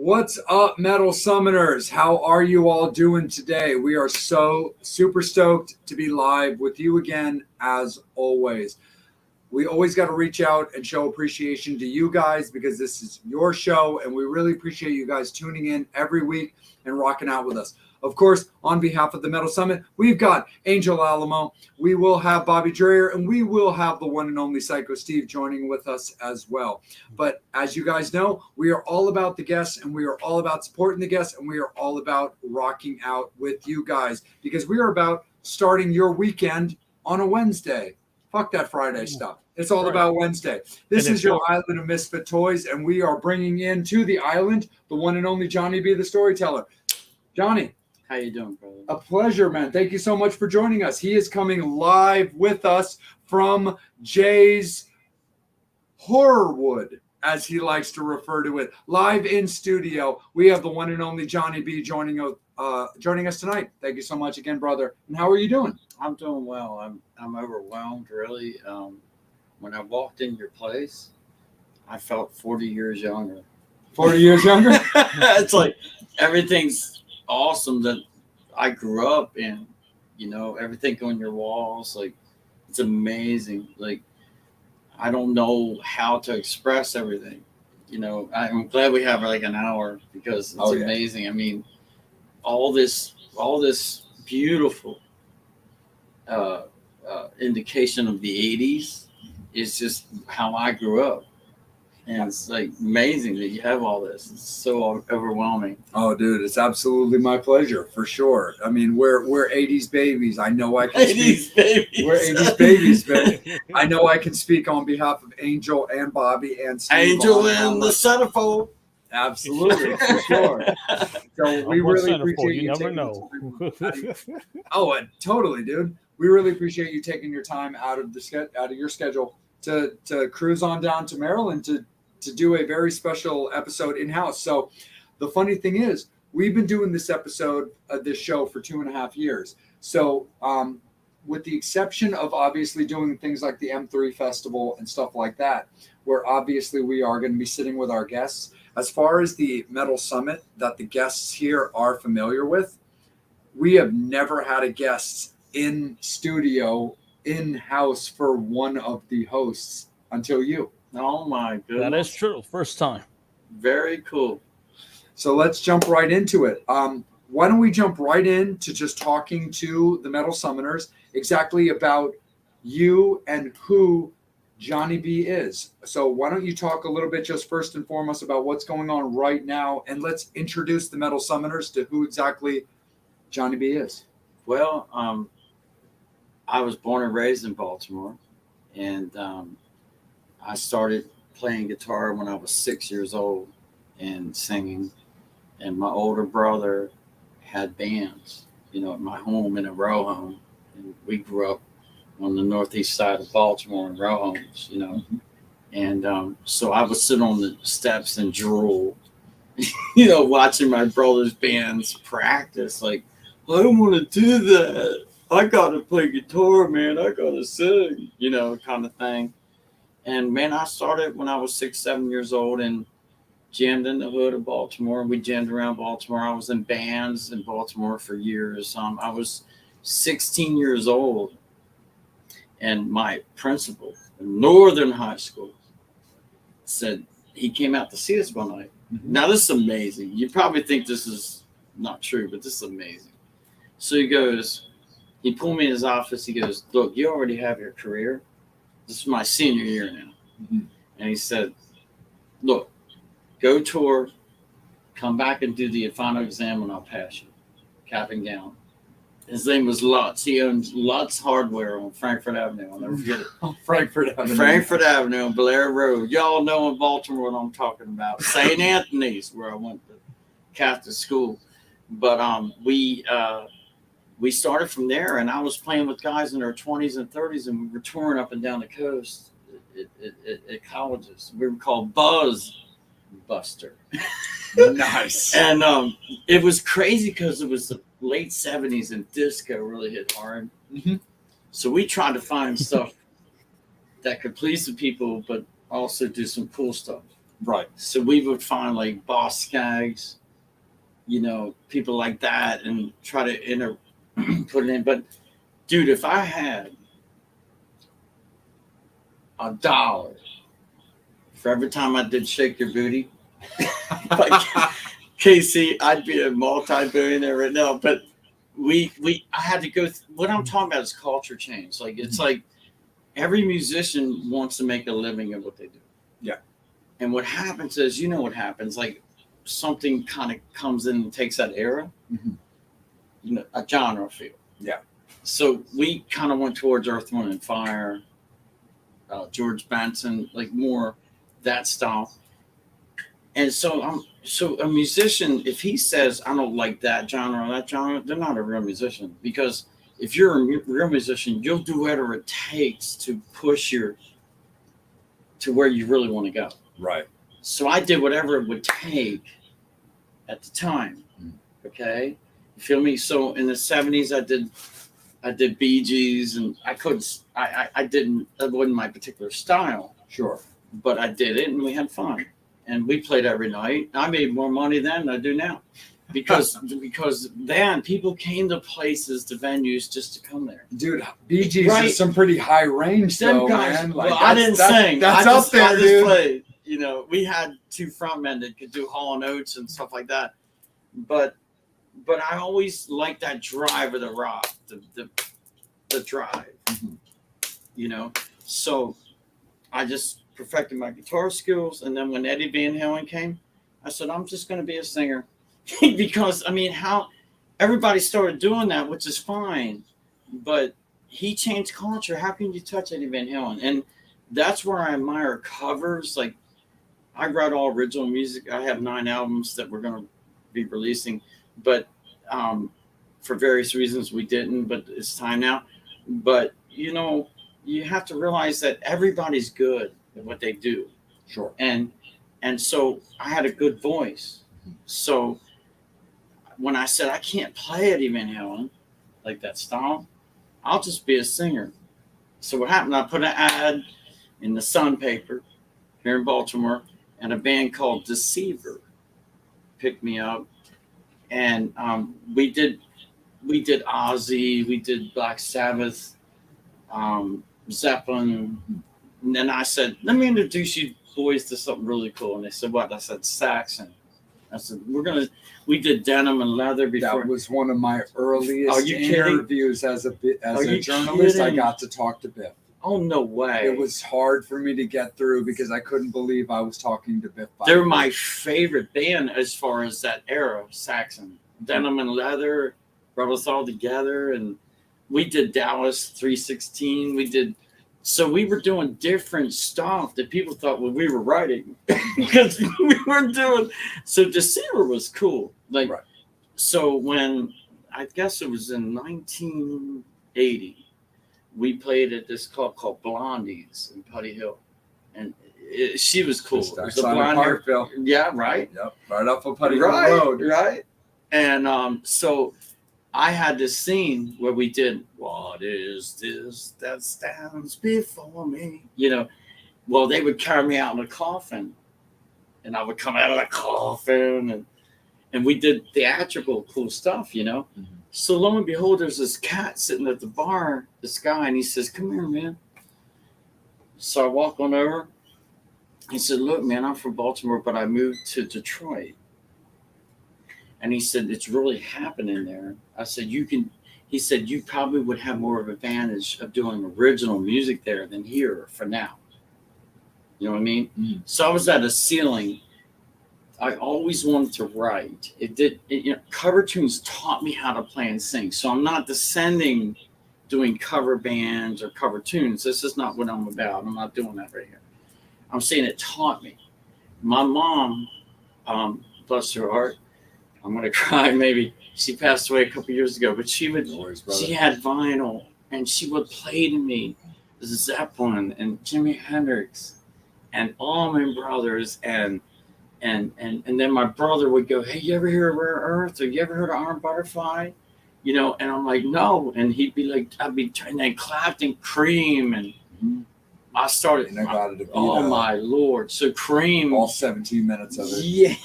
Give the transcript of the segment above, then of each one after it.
What's up, Metal Summoners? How are you all doing today? We are so super stoked to be live with you again, as always. We always got to reach out and show appreciation to you guys because this is your show, and we really appreciate you guys tuning in every week and rocking out with us. Of course, on behalf of the Metal Summit, we've got Angel Alamo, we will have Bobby Dreyer, and we will have the one and only Psycho Steve joining with us as well. But as you guys know, we are all about the guests, and we are all about supporting the guests, and we are all about rocking out with you guys because we are about starting your weekend on a Wednesday. Fuck that Friday stuff. It's all about Wednesday. This is your Island of Misfit Toys, and we are bringing in to the island the one and only Johny B, the storyteller. Johnny. How you doing, brother? A pleasure, man. Thank you so much for joining us. He is coming live with us from Jay's Horrorwood, as he likes to refer to it. Live in studio, we have the one and only Johny B joining us tonight. Thank you so much again, brother. And how are you doing? I'm doing well. I'm overwhelmed, really. When I walked in your place, I felt 40 years younger. 40 years younger? It's like everything's awesome that I grew up in, everything on your walls, like it's amazing. Like I don't know how to express everything. I'm glad we have like an hour because it's amazing. I mean, all this beautiful indication of the 80s is just how I grew up. And it's like amazing that you have all this. It's so overwhelming. Oh, dude, it's absolutely my pleasure for sure. I mean, we're 80s babies. I know I can 80s babies. We're 80s babies, man. I know I can speak on behalf of Angel and Bobby and Steve. Angel and the centerfold. Absolutely, for sure. So we really appreciate you. You never know. Totally, dude. We really appreciate you taking your time out of your schedule to cruise on down to Maryland to do a very special episode in-house. So the funny thing is, we've been doing this episode of this show for 2.5 years. So with the exception of obviously doing things like the M3 Festival and stuff like that, where obviously we are going to be sitting with our guests, as far as the Metal Summit that the guests here are familiar with, we have never had a guest in studio, in-house for one of the hosts until you. Oh my goodness. That is true. First time. Very cool. So let's jump right into it. Why don't we jump right into just talking to the Metal Summoners exactly about you and who Johny B is. So why don't you talk a little bit just first and foremost about what's going on right now, and let's introduce the Metal Summoners to who exactly Johny B is. Well, I was born and raised in Baltimore, and I started playing guitar when I was 6 years old and singing. And my older brother had bands, at my home in a row home. And we grew up on the northeast side of Baltimore in row homes, And so I would sit on the steps and drool, watching my brother's bands practice. Like, I don't want to do that. I got to play guitar, man. I got to sing, kind of thing. And, man, I started when I was 6, 7 years old and jammed in the hood of Baltimore. We jammed around Baltimore. I was in bands in Baltimore for years. I was 16 years old, and my principal in Northern High School said he came out to see us one night. Mm-hmm. Now, this is amazing. You probably think this is not true, but this is amazing. So he pulled me in his office. He goes, look, you already have your career. This is my senior year now. Mm-hmm. And he said, look, go tour, come back and do the final exam, and I'll pass you. Cap and gown. His name was Lutz. He owns Lutz Hardware on Frankfurt Avenue. I'll never forget it. Frankfurt Avenue. Frankfurt Avenue on Blair Road. Y'all know in Baltimore what I'm talking about. St. Anthony's, where I went to Catholic school. But we started from there, and I was playing with guys in their 20s and 30s, and we were touring up and down the coast at colleges. We were called Buzz Buster. Nice. And it was crazy because it was the late 70s and disco really hit hard. Mm-hmm. So we tried to find stuff that could please the people, but also do some cool stuff. Right. So we would find like Boss Skags, you know, people like that, and try to put it in. But dude, if I had $1 for every time I did Shake Your Booty, like Casey, I'd be a multi-billionaire right now. But I had to go. What I'm talking about is culture change. Like it's like every musician wants to make a living at what they do. Yeah. And what happens is, you know, what happens, like something kind of comes in and takes that era, you know, a genre feel. Yeah. So we kind of went towards Earth, Wind and Fire, George Benson, like more that style. And so so a musician, if he says, I don't like that genre or that genre, they're not a real musician. Because if you're a real musician, you'll do whatever it takes to push to where you really want to go. Right. So I did whatever it would take at the time. Okay. You feel me? So in the 70s, I did Bee Gees, and I couldn't, I didn't, that wasn't my particular style. Sure. But I did it, and we had fun. And we played every night. I made more money then than I do now. Because then people came to places, to venues, just to come there. Dude, Bee Gees is some pretty high range, Them though, guys, man. Like, well, I didn't sing. That's I up there, dude. Played. You know, we had 2 frontmen that could do Hall & Oates and stuff like that. But I always liked that drive of the rock, the drive. You know, so I just perfected my guitar skills, and then when Eddie Van Halen came, I said, I'm just going to be a singer. Because I mean, how everybody started doing that, which is fine, but he changed culture. How can you touch Eddie Van Halen? And that's where I admire covers. Like, I write all original music. I have 9 albums that we're going to be releasing, but for various reasons we didn't. But it's time now. But you know, you have to realize that everybody's good at what they do. Sure. And so I had a good voice. So when I said I can't play Eddie Van Halen, like that style, I'll just be a singer. So what happened? I put an ad in the Sun paper here in Baltimore, and a band called Deceiver picked me up, and we did Ozzy, we did Black Sabbath, Zeppelin, and then I said, let me introduce you boys to something really cool. And they said, what? I said, Saxon. I said, we did Denim and Leather before. That was one of my earliest interviews as a journalist. Kidding? I got to talk to Biff. Oh, no way. It was hard for me to get through because I couldn't believe I was talking to Biff. They're my favorite band as far as that era, Saxon. Denim and Leather brought us all together, and we did Dallas 316. So we were doing different stuff that people thought we were writing because we weren't doing. So Deceiver was cool. Like, right. So when I guess it was in 1980, we played at this club called Blondie's in Putty Hill, and she was cool. It was a blonde hair. Yeah, right. Yep, right off of Putty Hill Road. Right. And so I had this scene where we did, what is this that stands before me? You know, well, they would carry me out in a coffin, and I would come out of the coffin, and we did theatrical cool stuff, you know. Mm-hmm. So lo and behold, there's this cat sitting at the bar, this guy, and he says, come here, man. So I walk on over. He said, look, man, I'm from Baltimore, but I moved to Detroit. And he said, it's really happening there. I said, he said, you probably would have more of an advantage of doing original music there than here for now. You know what I mean? Mm-hmm. So I was at a ceiling. I always wanted to write. Cover tunes taught me how to play and sing. So I'm not descending doing cover bands or cover tunes. This is not what I'm about. I'm not doing that right here. I'm saying it taught me. My mom, bless her heart, I'm going to cry maybe. She passed away a couple years ago, but she had vinyl, and she would play to me Zeppelin and Jimi Hendrix and Allman Brothers and then my brother would go, hey, you ever hear of Rare Earth? Or you ever heard of Armed Butterfly? You know, and I'm like, no. And he'd be like, I'd be trying to Clapton, Cream, and I started. And I got it. Oh my Lord! So Cream, all 17 minutes of it. Yeah,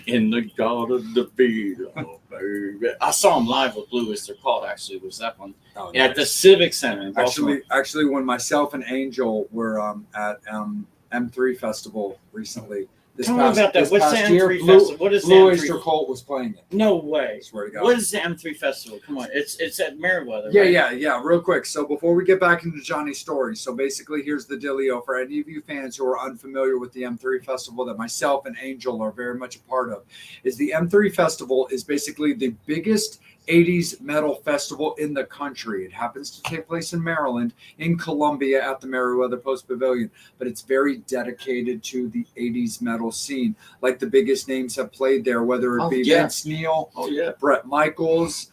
in the God of the Beat, baby. I saw him live with Blue Oyster Cult. Actually, was that one at the Civic Center in Baltimore. Actually, when myself and Angel were at M3 Festival recently. Tell me about that. What's the M3 Festival? What is the Blue M3? Oyster Cult was playing it. No way. I swear to God. What is the M3 Festival? Come on. It's at Meriwether, Yeah, right? yeah. Real quick. So before we get back into Johnny's story, so basically here's the dealio for any of you fans who are unfamiliar with the M3 Festival that myself and Angel are very much a part of, is the M3 Festival is basically the biggest 80s metal festival in the country. It happens to take place in Maryland, in Columbia at the Meriwether Post Pavilion, but it's very dedicated to the 80s metal scene. Like the biggest names have played there, whether it be Vince Neil, Bret Michaels.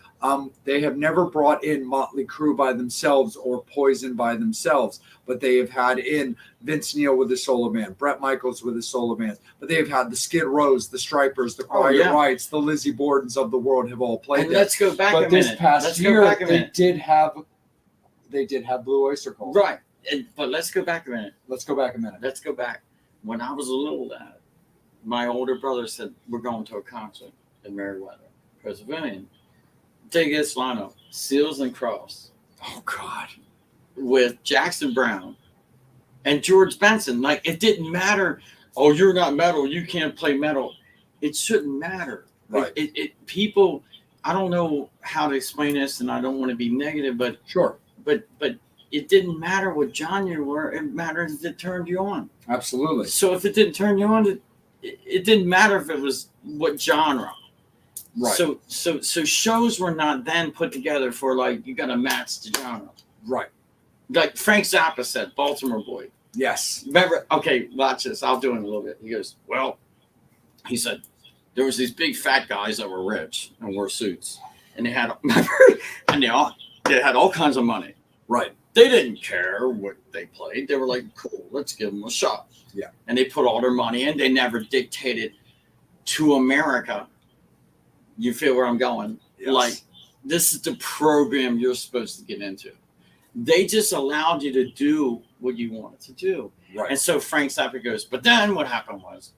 They have never brought in Motley Crue by themselves or Poison by themselves, but they have had in Vince Neil with his solo band, Bret Michaels with his solo band, but they have had the Skid Rows, the Stripers, the Quiet Rights, the Lizzie Bordens of the world have all played there. Let's go back a minute. But this past year, they did have Blue Oyster Cult. Right. But let's go back a minute. Let's go back. When I was a little lad, my older brother said, we're going to a concert in Meriwether, Pennsylvania. Take this lineup: Seals and Cross. Oh God. With Jackson Brown and George Benson. Like, it didn't matter. Oh, you're not metal. You can't play metal. It shouldn't matter. Right. People, I don't know how to explain this, and I don't want to be negative, but sure. But it didn't matter what genre you were. It mattered if it turned you on. Absolutely. So if it didn't turn you on, it didn't matter if it was what genre. Right. So shows were not then put together for, like, you got to match the genre. Right. Like Frank Zappa said, Baltimore Boy. Yes. Remember? Okay, watch this. I'll do it in a little bit. He goes, well, he said, there was these big fat guys that were rich and wore suits, and they had all kinds of money. Right. They didn't care what they played. They were like, cool, let's give them a shot. Yeah. And they put all their money in. They never dictated to America. You feel where I'm going? Yes. Like, this is the program you're supposed to get into. They just allowed you to do what you wanted to do. Right. And so Frank Zappa goes, but then what happened was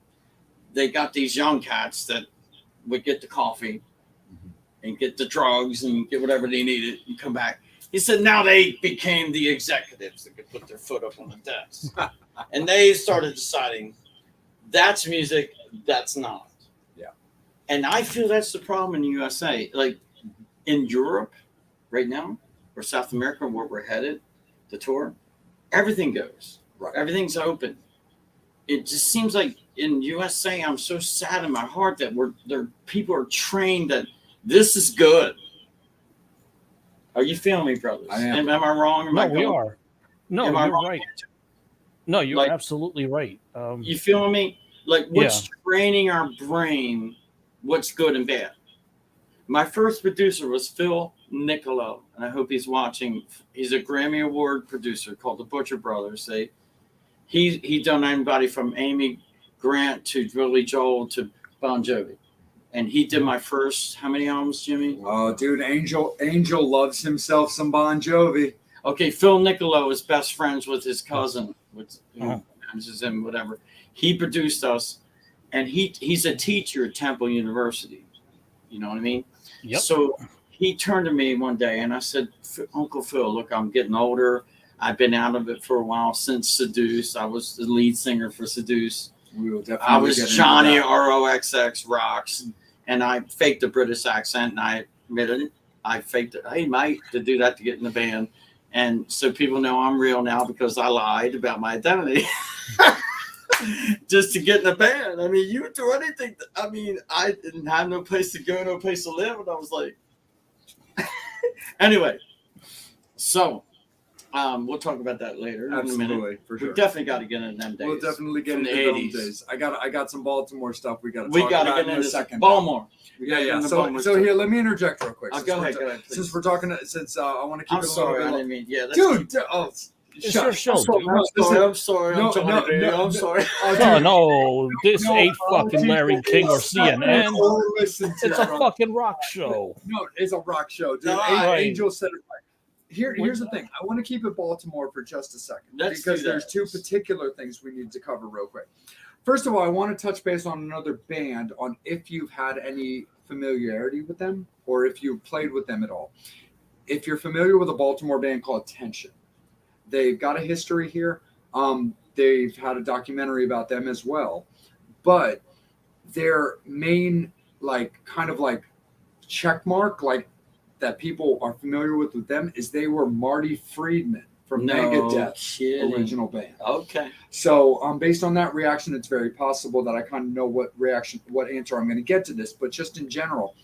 they got these young cats that would get the coffee and get the drugs and get whatever they needed and come back. He said now they became the executives that could put their foot up on the desk. And they started deciding that's music, that's not. Yeah. And I feel that's the problem in the USA. Like in Europe right now, or South America, where we're headed, the tour, everything goes. Right. Everything's open. It just seems like in USA, I'm so sad in my heart that people are trained that this is good. Are you feeling me, brothers? I am. Am I wrong? No, we are. No, you're right. No, you're Like, absolutely right. You feeling me? Like, what's training our brain? What's good and bad? My first producer was Phil Niccolo, and I hope he's watching. He's a Grammy Award producer called the Butcher Brothers. He done anybody from Amy Grant to Billy Joel to Bon Jovi. And he did my first, how many albums, Jimmy? Oh, dude, Angel loves himself some Bon Jovi. Okay, Phil Niccolo is best friends with his cousin, who manages him, whatever. He produced us, and he's a teacher at Temple University. You know what I mean? Yep. So he turned to me one day, and I said, Uncle Phil, look, I'm getting older. I've been out of it for a while since Seduce. I was the lead singer for Seduce. I was Johnny ROXX Rocks, and I faked a British accent, and I admitted it. I faked it. Hey, mate, to do that to get in the band. And so people know I'm real now because I lied about my identity just to get in the band. I mean, you would do anything. I mean, I didn't have no place to go, no place to live. And I was like, anyway, so we'll talk about that later. Absolutely, in a minute. for sure. We definitely got to get in them days. We'll definitely get into the those days. I got some Baltimore stuff we got to We talk got to about get in a into second. Baltimore. Yeah. So here, let me interject real quick. Go ahead, please. Since we're talking, I want to keep I'm it sorry, a I little didn't mean, dude. It's your show. I'm sorry. No, I'm Johny B. I'm sorry. No, this ain't fucking Larry King or CNN. Listen to It's a fucking rock show. No, it's a rock show, dude. No, right. Angel said it right. Here's the thing. I want to keep it Baltimore for just a second Let's because do that. there's two particular things we need to cover real quick. First of all, I want to touch base on another band on if you've had any familiarity with them or if you've played with them at all. If you're familiar with a Baltimore band called Tension, they've got a history here. They've had a documentary about them as well, but their main kind of check mark that people are familiar with them is they were Marty Friedman from Megadeth's original band. Okay. So based on that reaction, it's very possible that I kind of know what answer I'm going to get to this. But just in general,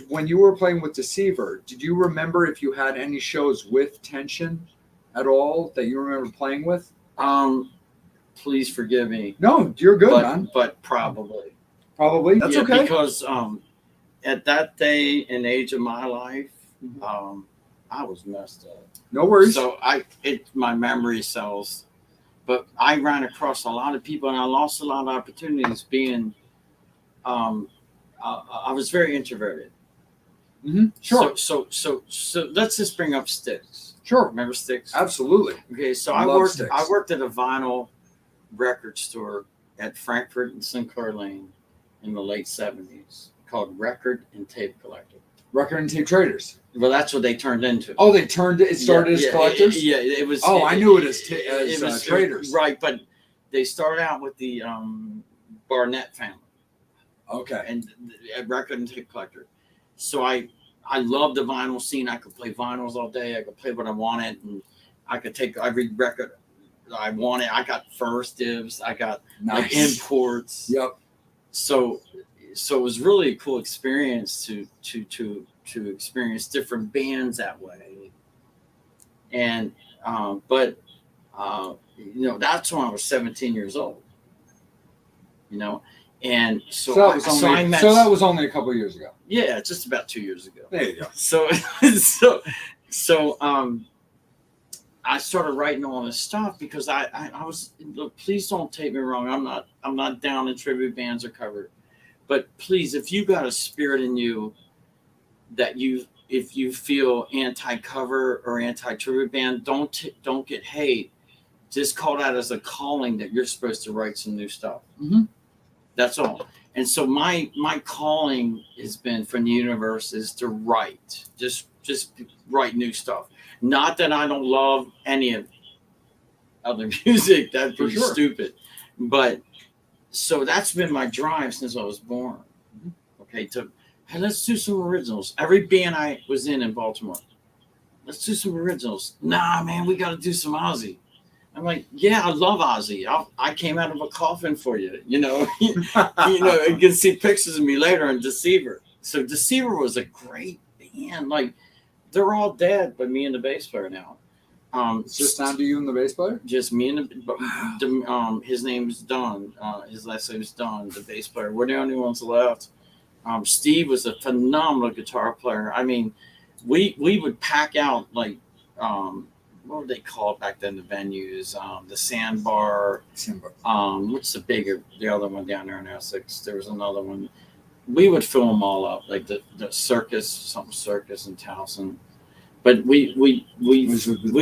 when you were playing with Deceiver, did you remember if you had any shows with Tension at all that you remember playing with? Please forgive me. No, you're good, man. But probably. Probably. That's okay. Because at that day and age of my life, I was messed up. No worries. So my memory cells, but I ran across a lot of people and I lost a lot of opportunities being, I was very introverted. Mm-hmm. Sure. So let's just bring up Styx. Sure. Remember Styx? Absolutely. Okay. So I worked at a vinyl record store at Frankfurt and Sinclair Lane in the late 70s called Record and Tape Collector. Record and Tape Traders. Well, that's what they turned into. Oh, it started as collectors? It was. Oh, I knew it as traders. Right, but they started out with the Barnett family. Okay. And a Record and Tape Collector. So I loved the vinyl scene. I could play vinyls all day. I could play what I wanted, and I could take every record I wanted. I got first dibs. I got imports. Yep. So it was really a cool experience to experience different bands that way. And but that's when I was 17 years old. And so that was only a couple of years ago. Yeah, just about 2 years ago. There you go. So I started writing all this stuff because I was, look, please don't take me wrong. I'm not down in tribute bands or cover, but please, if you got a spirit in you that if you feel anti-cover or anti-tribute band, don't get hate. Just call that as a calling that you're supposed to write some new stuff. Mm-hmm. That's all. And so my calling has been from the universe is to write, just write new stuff. Not that I don't love any of other music. That'd be stupid. But so that's been my drive since I was born. Okay, hey, let's do some originals. Every band I was in Baltimore, let's do some originals. Nah, man, we got to do some Ozzy. I'm like, yeah, I love Ozzy. I came out of a coffin for you. You can see pictures of me later in Deceiver. So Deceiver was a great band. Like, they're all dead, but me and the bass player now. It's just down to you and the bass player? Just me and the his name's Don. His last name's Don, the bass player. We're the only ones left. Steve was a phenomenal guitar player. I mean, we would pack out like what were they called back then? The venues, the Sandbar. What's the other one down there in Essex? There was another one. We would fill them all up, like the circus in Towson. But we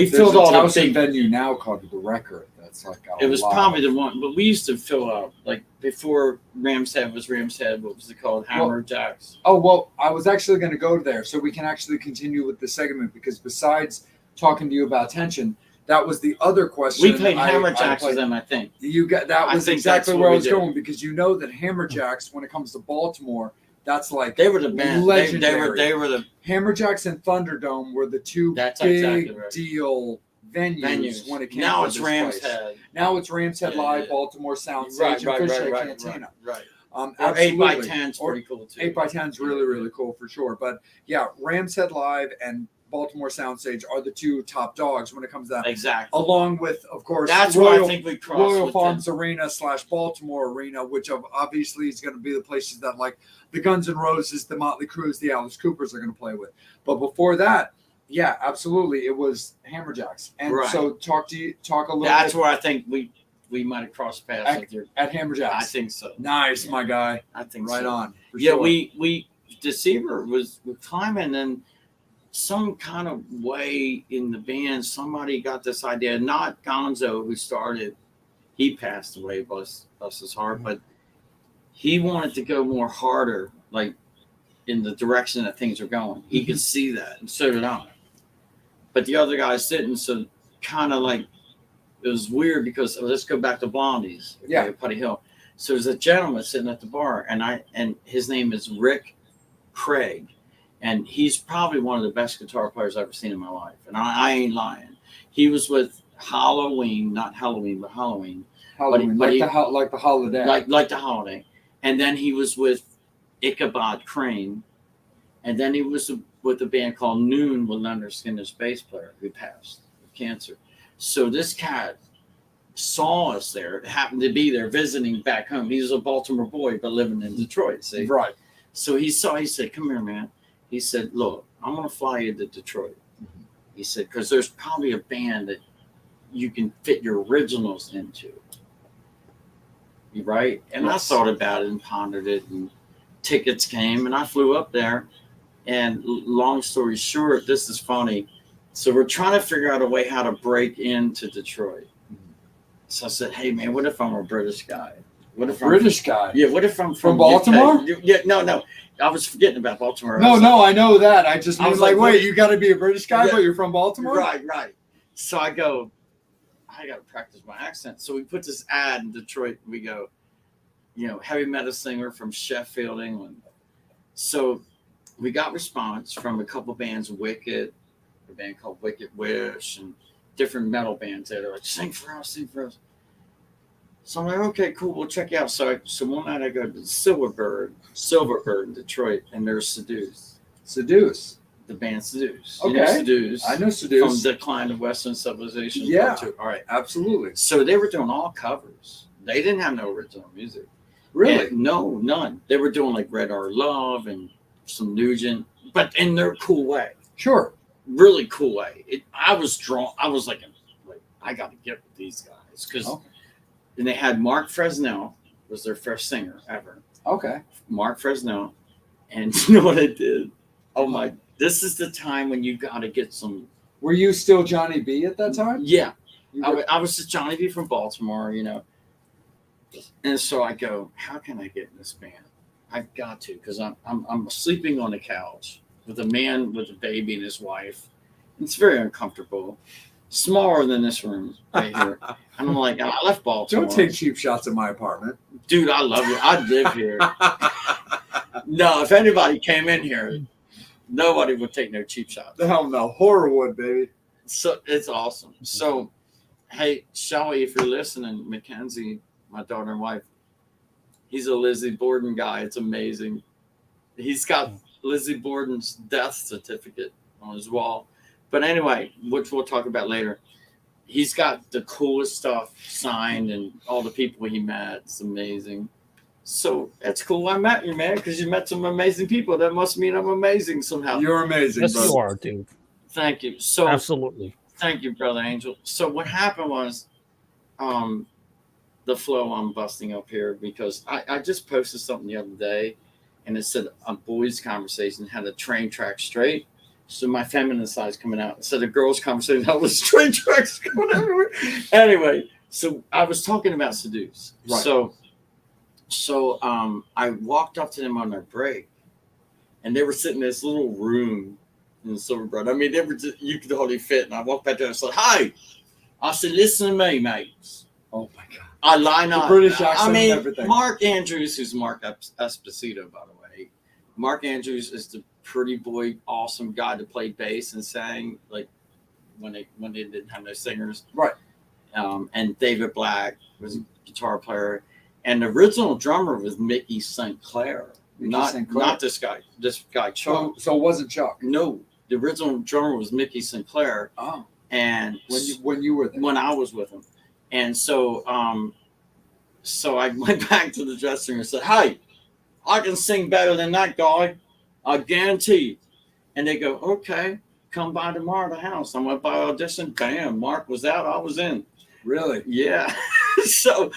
filled all the big venue now called the Record. That's like it was probably the one, but we used to fill up like before Ram's Head was Ram's Head. What was it called? Hammerjacks. Oh well, I was actually going to go there, so we can actually continue with the segment because besides talking to you about Tension, that was the other question. We played Hammerjacks with them, I think. You got that was exactly where I was going because you know that Hammerjacks, when it comes to Baltimore, that's like they were the band. Legendary. They were the Hammerjacks and Thunderdome were the two big deal venues when it came. Now to it's this Ram's place. Head. Now it's Ram's Head Live, Baltimore Soundstage, and Fishhead Cantina. Right. Absolutely. 8x10's pretty cool too. 8x10's really cool for sure. But yeah, Ram's Head Live and Baltimore Soundstage are the two top dogs when it comes to that. Exactly. Along with, of course, that's why I think we crossed Royal Farms Arena / Baltimore Arena, which obviously is going to be the places that like the Guns N' Roses, the Motley Crues, the Alice Coopers are going to play with. But before that, yeah, absolutely, it was Hammerjacks. And so talk a little bit. That's where I think we might have crossed paths at Hammerjacks. I think so. Nice, my guy. I think right so. on. Yeah, sure. we Deceiver was climbing and some kind of way in the band, somebody got this idea. Not Gonzo, who started. He passed away, bless his heart, but he wanted to go more harder, like in the direction that things are going. He could see that, and so did I. But the other guys didn't. So kind of like it was weird because let's go back to Blondie's. Okay, Yeah. Putty Hill. So there's a gentleman sitting at the bar, and his name is Rick Craig, and he's probably one of the best guitar players I've ever seen in my life. And I ain't lying. He was with Halloween, not Halloween, but Halloween. Halloween, But he- like the holiday. Like the holiday. And then he was with Ichabod Crane. And then he was with a band called Noon with Leonard Skinner's bass player who passed of cancer. So this cat saw us there, happened to be there visiting back home. He was a Baltimore boy, but living in Detroit. See? Right. So he said, come here, man. He said, look, I'm going to fly you to Detroit. He said, because there's probably a band that you can fit your originals into. You right? And Yes. I thought about it and pondered it, and tickets came, and I flew up there. And long story short, this is funny. So we're trying to figure out a way how to break into Detroit. So I said, hey, man, what if I'm a British guy? What if British guy. Yeah, what if I'm From UK? Baltimore? Yeah, no. I was forgetting about Baltimore. No, I know that. I just I mean was like, like, wait, what- you got to be a British guy, Yeah. but you're from Baltimore? Right. So I go, I got to practice my accent. So we put this ad in Detroit. And we go, heavy metal singer from Sheffield, England. So we got response from a couple bands, Wicked, a band called Wicked Wish, and different metal bands that are like, sing for us. So I'm like, okay, cool, we'll check you out. So one night I go to Silverbird in Detroit, and there's Seduce. the band Seduce. Okay. You know Seduce. I know Seduce. From Decline of Western Civilization. Yeah. Part 2. All right. Absolutely. So they were doing all covers. They didn't have no original music. Really? And no, none. They were doing like Red Our Love and some Nugent, but in their cool way. Sure. Really cool way. I was drawn. I was like I got to get with these guys because. Okay. And they had Mark Fresnel was their first singer ever. Okay. Mark Fresnel, and you know what I did? Oh my! This is the time when you got to get some. Were you still Johny B at that time? Yeah, You were- I was just Johny B from Baltimore, And so I go, how can I get in this band? I've got to, because I'm sleeping on the couch with a man with a baby and his wife. It's very uncomfortable, smaller than this room right here. And I'm like, I left Baltimore. Don't take cheap shots at my apartment. Dude, I love you. I live here. No, if anybody came in here, nobody would take no cheap shots. Hell no. Horrorwood, baby. So it's awesome. So, hey, Shelly, if you're listening, Mackenzie, my daughter and wife, he's a Lizzie Borden guy. It's amazing. He's got Lizzie Borden's death certificate on his wall. But anyway, which we'll talk about later. He's got the coolest stuff signed and all the people he met. It's amazing. So that's cool. I met you, man, because you met some amazing people. That must mean I'm amazing somehow. You're amazing, Yes, bro. you are, dude. Thank you. So Absolutely. thank you, Brother Angel. So what happened was the flow I'm busting up here because I just posted something the other day and it said a boys' conversation had a train track straight. So my feminine side's coming out. Instead of girls' conversation, I was train tracks going everywhere. Anyway, so I was talking about Seduce. Right. So I walked up to them on their break and they were sitting in this little room in Silverbird. I mean, they were just, you could hardly fit. And I walked back there and said, "Hi." I said, "Listen to me, mates." Oh my God. I line up. British accent I and mean, everything. Mark Andrews, who's Mark Esposito, by the way. Mark Andrews is the pretty boy, awesome guy to play bass and sang, like when they didn't have no singers. Right. And David Black was a guitar player. And the original drummer was Mickey St. Clair. Not this guy Chuck. So it wasn't Chuck. No, the original drummer was Mickey St. Clair. Oh. And When you were there. when I was with him. And so so I went back to the dressing room and said, "Hey, I can sing better than that guy. I guarantee." And they go, "Okay, come by tomorrow at the house." I went by audition. Bam, Mark was out. I was in. Really? Yeah. So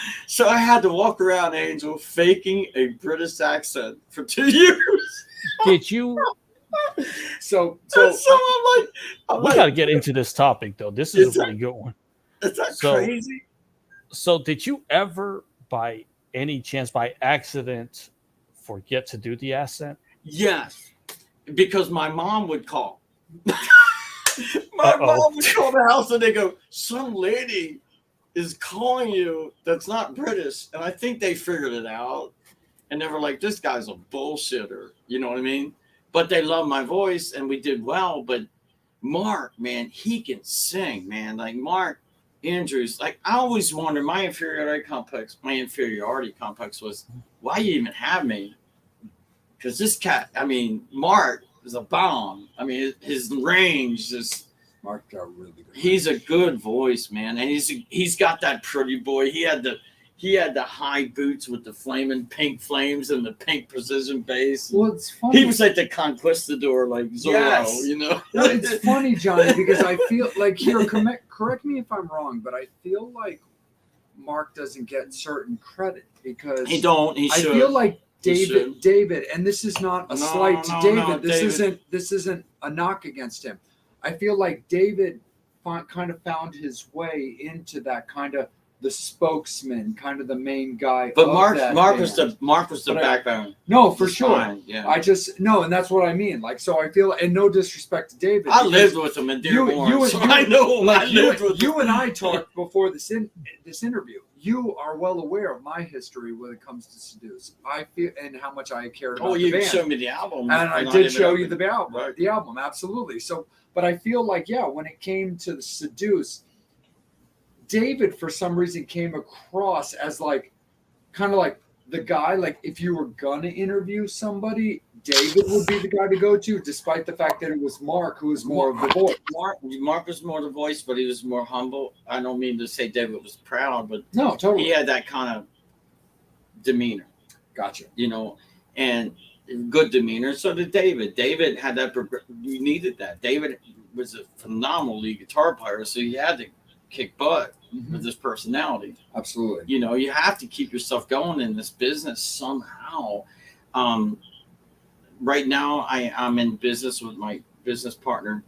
I had to walk around, Angel, faking a British accent for 2 years. Did you So I'm We like, got to get into this topic, though. This is a really good one. is that So- crazy? So, did you ever, by any chance, by accident, forget to do the accent? Yes, because my mom would call. My Uh-oh. mom would call the house and they go, some lady is calling you that's not British. And I think they figured it out. And they were like, this guy's a bullshitter. You know what I mean? But they love my voice and we did well. But Mark, man, he can sing, man. Like Mark Andrews, like I always wondered, my inferiority complex was, why you even have me? Because this cat, I mean, Mark is a bomb. I mean, his range is. Mark got really good. He's a good voice, man, and he's got that pretty boy. He had the high boots with the flaming pink flames and the pink precision bass. Well, it's funny. He was like the conquistador, like Zorro, Yes. you know. No, it's funny, Johnny, because I feel like correct me if I'm wrong, but I feel like Mark doesn't get certain credit because He don't. He I should. feel like He should. David, and this is not a No, slight to no, David. no, This isn't a knock against him. I feel like David kind of found his way into that kind of the spokesman, kind of the main guy. But of Mark that was band. the backbone. No, for He's sure. fine, yeah. I just no, and that's what I mean. Like, so I feel, and no disrespect to David. I because lived with him in Dearborn, so I know him. Like I lived with you him. and I talked before this interview. You are well aware of my history when it comes to Seduce. I feel and how much I cared about Oh, the you band. showed me the album, And I didn't did show know you it. the album, Right. absolutely. So, but I feel like, yeah, when it came to the Seduce, David for some reason came across as like, kind of like the guy. Like if you were gonna interview somebody, David would be the guy to go to, despite the fact that it was Mark who was more of the voice. Mark was more the voice, but he was more humble. I don't mean to say David was proud, but No, totally. he had that kind of demeanor, Gotcha. you know, and good demeanor. So did David. David had that. You needed that. David was a phenomenal lead guitar player, so he had to kick butt with his personality. Absolutely. You know, you have to keep yourself going in this business somehow. Right now, I'm in business with my business partner,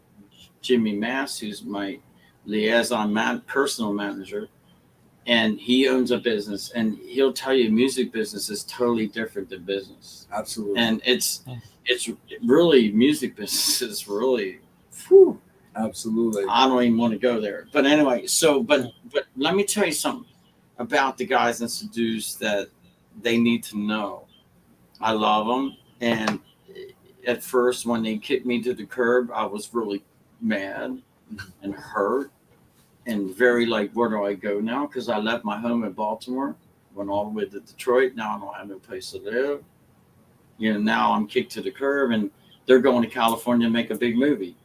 Jimmy Mass, who's my liaison personal manager. And he owns a business, and he'll tell you music business is totally different than business. Absolutely. And it's really, music business is really, absolutely. I don't even want to go there. But anyway, but let me tell you something about the guys in Seduce that they need to know. I love them. And at first, when they kicked me to the curb, I was really mad and hurt. And very like, where do I go now? Because I left my home in Baltimore, went all the way to Detroit. Now I don't have no place to live. You know, now I'm kicked to the curb, and they're going to California to make a big movie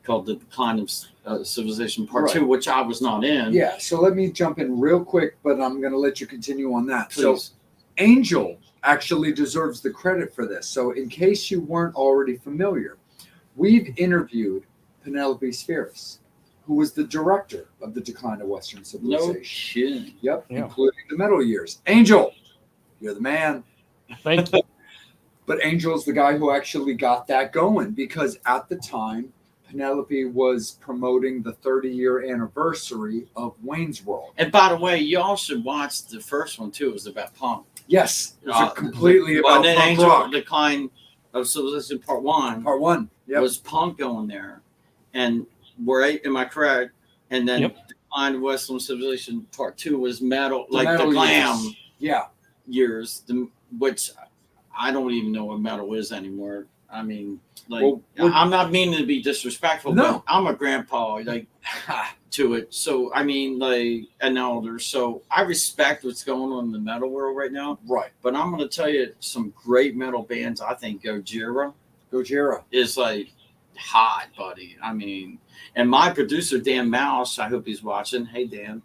called The Decline of Civilization Part 2, which I was not in. Yeah, so let me jump in real quick, but I'm going to let you continue on that. Please. So Angel actually deserves the credit for this. So in case you weren't already familiar, we've interviewed Penelope Spheris, who was the director of The Decline of Western Civilization. No shit. Yep, Yeah. including the metal years. Angel, you're the man. Thank you. But Angel's the guy who actually got that going, because at the time, Penelope was promoting the 30-year anniversary of Wayne's World. And by the way, y'all should watch the first one too. It was about punk. Yes, it was completely Well, about then punk Angel rock. Decline of Civilization Part 1 Part 1, yep. was punk going there. And am I correct? And then Decline of Western Civilization Part 2 was metal, like metal the glam years. Yeah. years, which I don't even know what metal is anymore. I mean, like, Well, I'm not meaning to be disrespectful, No. but I'm a grandpa, like, to it. So, I mean, like, an elder. So, I respect what's going on in the metal world right now. Right. But I'm going to tell you some great metal bands. I think Gojira is, like, hot, buddy. I mean, and my producer, Dan Mouse, I hope he's watching. Hey, Dan.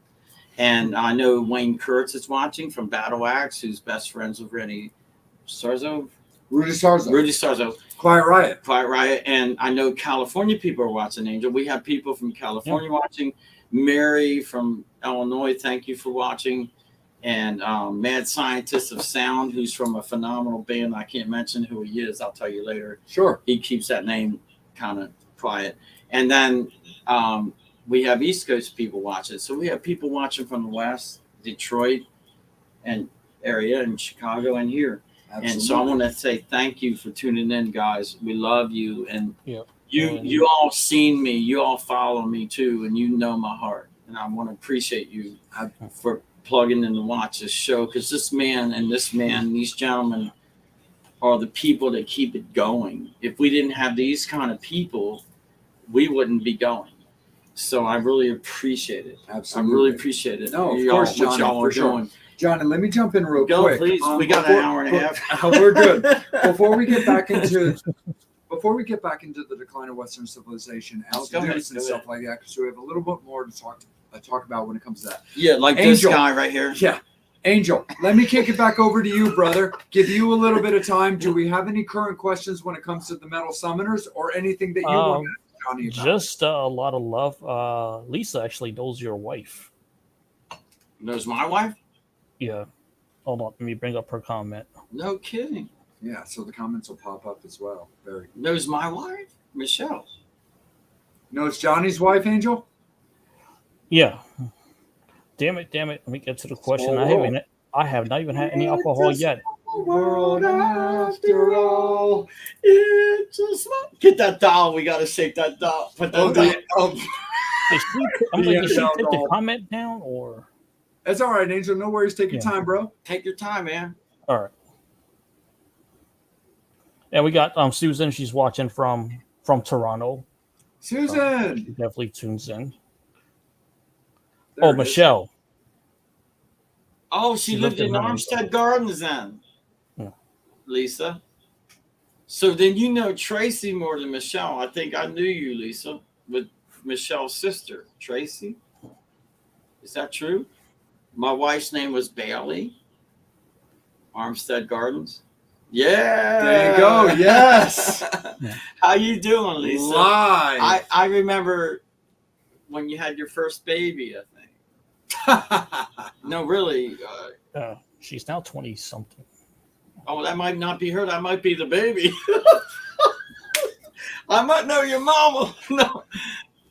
And I know Wayne Kurtz is watching from Battle Axe, who's best friends with Rudy Sarzo. Rudy Sarzo. Quiet Riot. And I know California people are watching Angel. We have people from California watching. Mary from Illinois, thank you for watching. and Mad Scientist of Sound, who's from a phenomenal band. I can't mention who he is. I'll tell you later. Sure. He keeps that name kind of quiet. And then we have East Coast people watching. So we have people watching from the West, Detroit, and area, and Chicago, and here. Absolutely. And so I want to say thank you for tuning in, guys. We love you, and Yep. you all seen me, you all follow me too, and you know my heart, and I want to appreciate you for plugging in to watch this show, because this man, these gentlemen are the people that keep it going. If we didn't have these kind of people, we wouldn't be going. So I really appreciate it. Absolutely. I really appreciate it. No, of course, Johnny, what y'all for are sure. doing. Johnny, let me jump in real Go, quick. please. We got an hour and a half. We're good. Before we get back into the decline of Western civilization and Go ahead, seduce and stuff like that, because we have a little bit more to talk about when it comes to that. Yeah, like Angel. this guy right here. Yeah. Angel, let me kick it back over to you, brother. Give you a little bit of time. Do we have any current questions when it comes to the Metal Summoners, or anything that you want to ask Johnny about? Just a lot of love. Lisa actually knows your wife. Knows my wife? Yeah. Hold on. Let me bring up her comment. No kidding. Yeah, so the comments will pop up as well. Very Knows my wife? Michelle. knows Johnny's wife, Angel? Yeah. Damn it. Let me get to the question. Oh. I have not even had any alcohol yet. World after all. It's a small. Get that doll. We gotta shake that doll. Put that doll. Did she take the doll. comment down, or? That's all right, Angel. No worries. Take your time, bro. Take your time, man. All right. And we got Susan. She's watching from Toronto. Susan. She definitely tunes in. There it is. Michelle. Oh, she lived in Armstead Gardens then. Yeah. Lisa. So then you know Tracy more than Michelle. I think I knew you, Lisa, with Michelle's sister, Tracy. Is that true? My wife's name was Bailey. Armstead Gardens. Yeah. There you go. Yes. How you doing, Lisa? Live. I remember when you had your first baby, I think. No, really. She's now 20 something. Oh, that might not be her. That might be the baby. I might know your mama. No,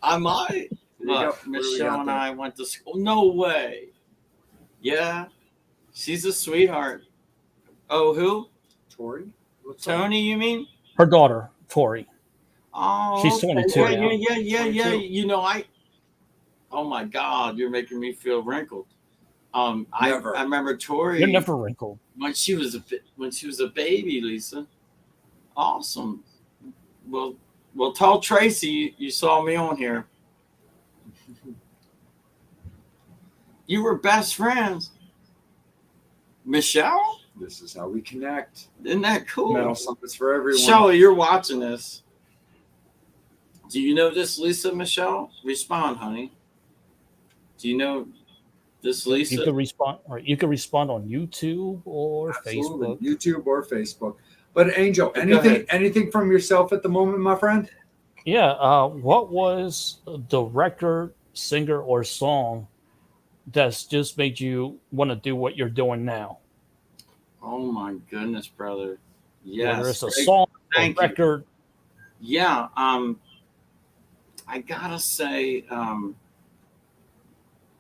I might. Look, Michelle and I went to school. No way. Yeah, she's a sweetheart. Oh, who? Tori? Tony, you mean? Her daughter, Tori. Oh, she's 22 now. Yeah. You know, oh my God, you're making me feel wrinkled. I remember Tori. You're never wrinkled. When she was a baby, Lisa. Awesome. Well, tell Tracy you saw me on here. You were best friends. Michelle? This is how we connect. Isn't that cool? Metal Summits for everyone. Michelle, you're watching this. Do you know this Lisa, Michelle? Respond, honey. Do you know this Lisa? You can respond on YouTube or Absolutely. Facebook. YouTube or Facebook. But Angel, anything from yourself at the moment, my friend? Yeah. What was the record, singer, or song that's just made you want to do what you're doing now? Oh my goodness, brother. Yes. Whether it's a song, a record. Yeah. I gotta say,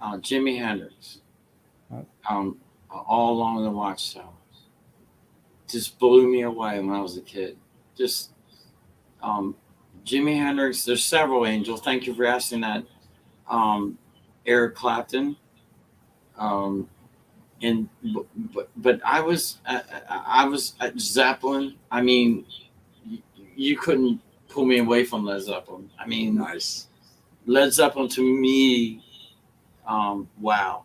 Jimi Hendrix. All Along the Watchtowers. Just blew me away when I was a kid. Just Jimi Hendrix. There's several, Angel. Thank you for asking that. Eric Clapton. But I was at Zeppelin. I mean, you couldn't pull me away from Led Zeppelin. I mean, nice. Led Zeppelin to me, wow.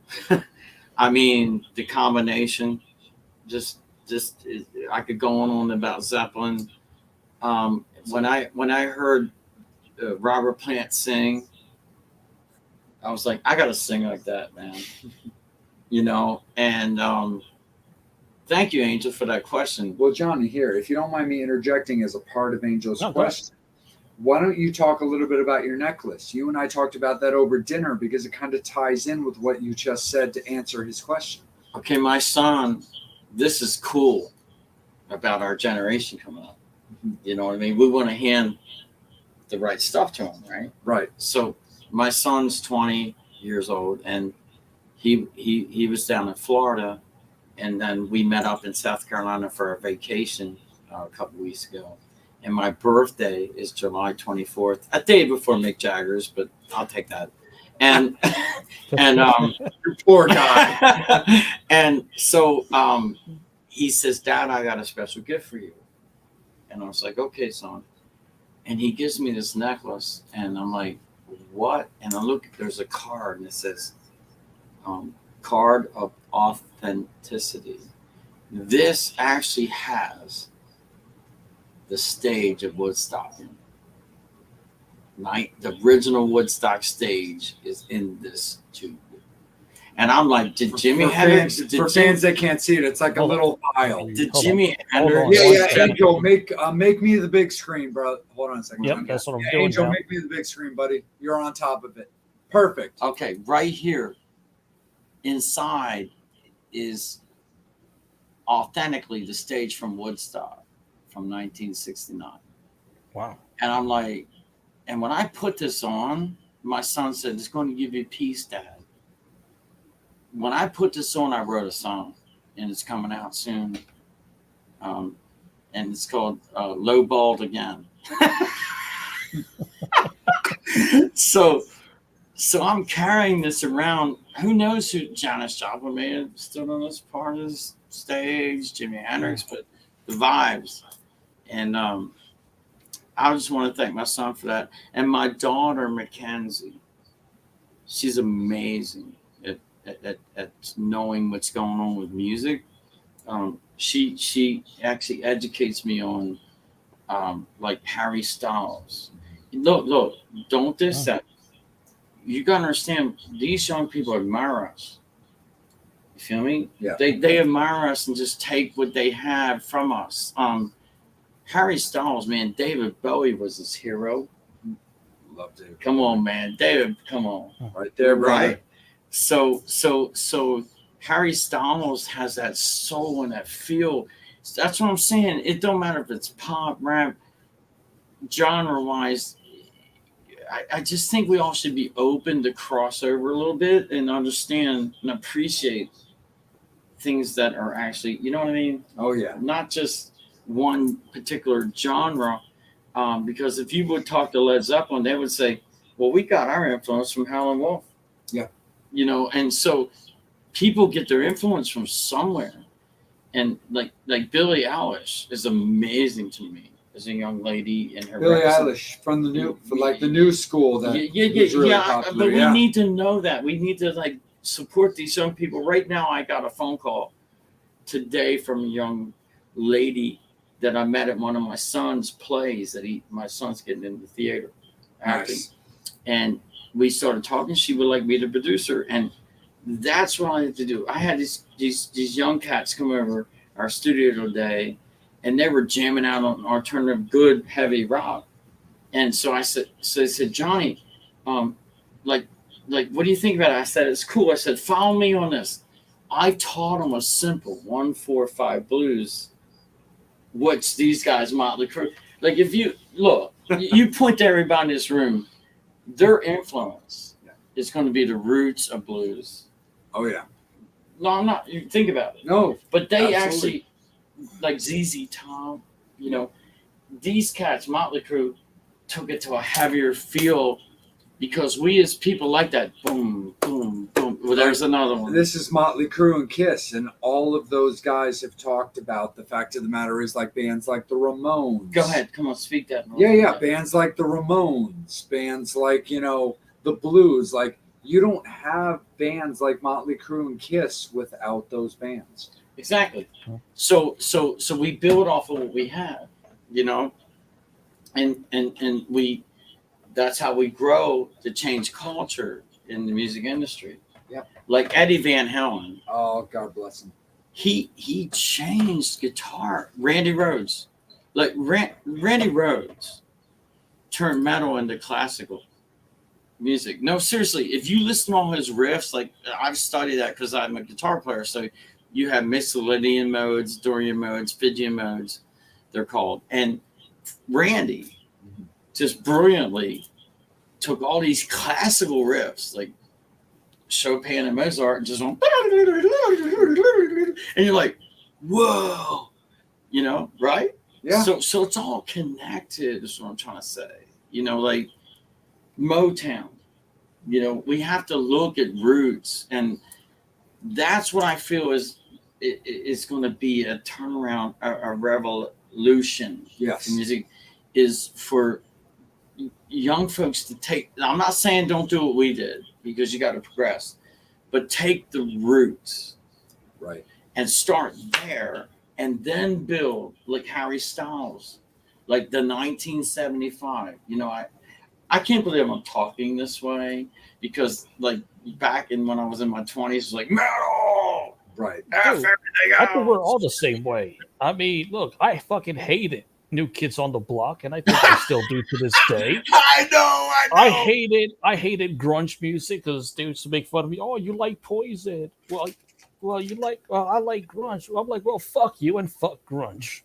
I mean, the combination, just I could go on about Zeppelin. When I heard Robert Plant sing, I was like, I gotta sing like that, man. You know, and thank you, Angel, for that question. Well, Johnny, here, if you don't mind me interjecting as a part of Angel's question, why don't you talk a little bit about your necklace? You and I talked about that over dinner because it kind of ties in with what you just said to answer his question. okay, my son, this is cool about our generation coming up. You know what I mean? We want to hand the right stuff to him, right? Right. So my son's 20 years old, and he was down in Florida, and then we met up in South Carolina for a vacation a couple weeks ago. And my birthday is July 24th, a day before Mick Jagger's, but I'll take that. And Poor guy. and so he says, Dad, I got a special gift for you. And I was like, okay, son. And he gives me this necklace, and I'm like, what? And I look, there's a card, and it says, card of authenticity. This actually has the stage of Woodstock. The original Woodstock stage is in this tube. And I'm like, did Jimi Hendrix? For fans that can't see it, it's like a little vial. Did Hold Jimi on. Hendrix? Yeah, Angel, make me the big screen, bro. Hold on a second. Yep, that's what I'm doing Angel, now. make me the big screen, buddy. You're on top of it. Perfect. Okay, right here, inside is authentically the stage from Woodstock from 1969. Wow. And I'm like, and when I put this on, my son said, it's going to give you peace, Dad. When I put this on, I wrote a song, and it's coming out soon. And it's called Lowballed Again. So I'm carrying this around. Who knows who Janis Joplin may have stood on this part of the stage, Jimi Hendrix, but the vibes. And I just want to thank my son for that. And my daughter, Mackenzie, she's amazing at knowing what's going on with music. She actually educates me on like Harry Styles. Look, don't diss that. You gotta understand, these young people admire us. You feel me? Yeah. They admire us and just take what they have from us. Harry Styles, man, David Bowie was his hero. Love David. Come on, man, David, come on. Right there, brother. Right. So Harry Styles has that soul and that feel. That's what I'm saying. It don't matter if it's pop, rap, genre-wise. I just think we all should be open to cross over a little bit and understand and appreciate things that are actually, you know what I mean? Oh yeah. Not just one particular genre. Because if you would talk to Led Zeppelin, they would say, well, we got our influence from Halen Wolf. Yeah. You know, and so people get their influence from somewhere. And like Billie Eilish is amazing to me as a young lady in her Billie records. Eilish from the new school that was really popular. But we need to know that. We need to like support these young people. Right now, I got a phone call today from a young lady that I met at one of my son's plays that my son's getting into theater acting. Nice. And we started talking. She would like me to produce her. And that's what I had to do. I had these young cats come over our studio today, and they were jamming out on alternative, good, heavy rock. And so I said, Johnny, like, what do you think about it? I said, it's cool. I said, follow me on this. I taught them a simple 1-4-5 blues, which these guys, Motley Crue, like if you look, you point to everybody in this room, their influence is going to be the roots of blues. Oh yeah. No, I'm not. You think about it. No, but they absolutely. actually, like ZZ Top, you know, these cats, Motley Crue, took it to a heavier feel because we as people like that. Boom, boom, boom. Well, there's another one. This is Motley Crue and Kiss, and all of those guys have talked about the fact of the matter is like bands like the Ramones. Go ahead, come on, speak that. Yeah. Bands like the Ramones, bands like, the Blues. Like, you don't have bands like Motley Crue and Kiss without those bands. Exactly. So we build off of what we have, and we, that's how we grow to change culture in the music industry. Yep. Like Eddie Van Halen. Oh, God bless him. He changed guitar. Randy Rhoads. Like Randy Rhoads turned metal into classical. music. No, seriously, if you listen to all his riffs, like I've studied that because I'm a guitar player. So you have Mixolydian modes, Dorian modes, Fijian modes, they're called. And Randy just brilliantly took all these classical riffs, like Chopin and Mozart, and just went, and you're like, whoa, right? Yeah. So it's all connected, is what I'm trying to say. Like Motown, we have to look at roots, and that's what I feel is going to be a turnaround, a revolution. Yes. In music is for young folks to take. I'm not saying don't do what we did, because you got to progress, but take the roots, right, and start there, and then build like Harry Styles, like the 1975. I can't believe I'm talking this way, because like back when I was in my 20s, it was like metal, right. Dude, everything I think we're else. all the same way. I mean, look, I fucking hated New Kids on the Block, and I think I still do to this day. I know. I hated grunge music because they used to make fun of me. Oh, you like Poison? Well, I like grunge. I'm like, well, fuck you and fuck grunge.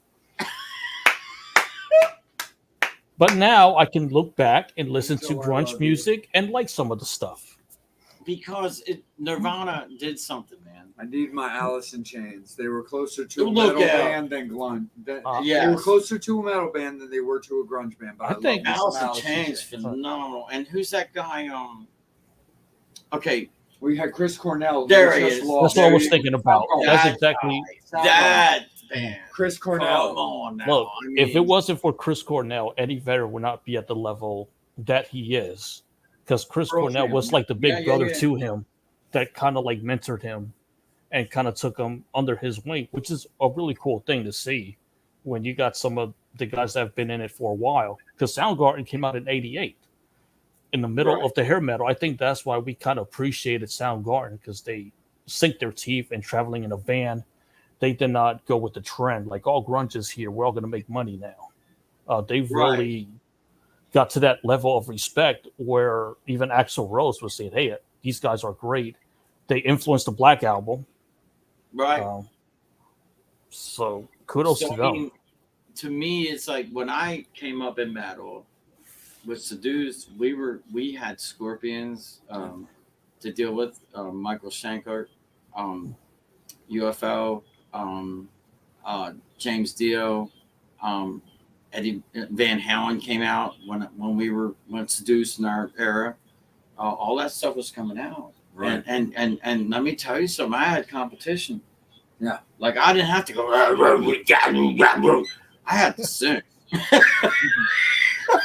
But now I can look back and listen to grunge music and like some of the stuff. Because Nirvana did something, man. I need my Alice in Chains. They were closer to a Look metal out. band than grunge. They Yes. were closer to a metal band than they were to a grunge band. But I think love Alice some in Chains, phenomenal. And who's that guy? Okay, We had Chris Cornell. There who he just is. lost. That's what I was thinking about. Oh, That's that exactly. that band. Chris Come Cornell. on now. Look, I mean, if it wasn't for Chris Cornell, Eddie Vedder would not be at the level that he is. Because Chris Pearl Cornell Jam. was like the big Yeah, brother yeah. to him that kind of like mentored him and kind of took him under his wing, which is a really cool thing to see when you got some of the guys that have been in it for a while. Because Soundgarden came out in '88. In the middle Right. of the hair metal. I think that's why we kind of appreciated Soundgarden, because they sink their teeth in traveling in a van. They did not go with the trend like all grunge is here. We're all going to make money now. They really got to that level of respect where even Axl Rose was saying, "Hey, these guys are great." They influenced the Black Album, right. so kudos So, to I them. mean, to me, it's like when I came up in metal with Seduced, we had Scorpions to deal with, Michael Shankar, UFO, James Dio, Eddie Van Halen came out when we were Seduced in our era. All that stuff was coming out, Right. and let me tell you something. I had competition. Yeah. Like I didn't have to go. I had to sing.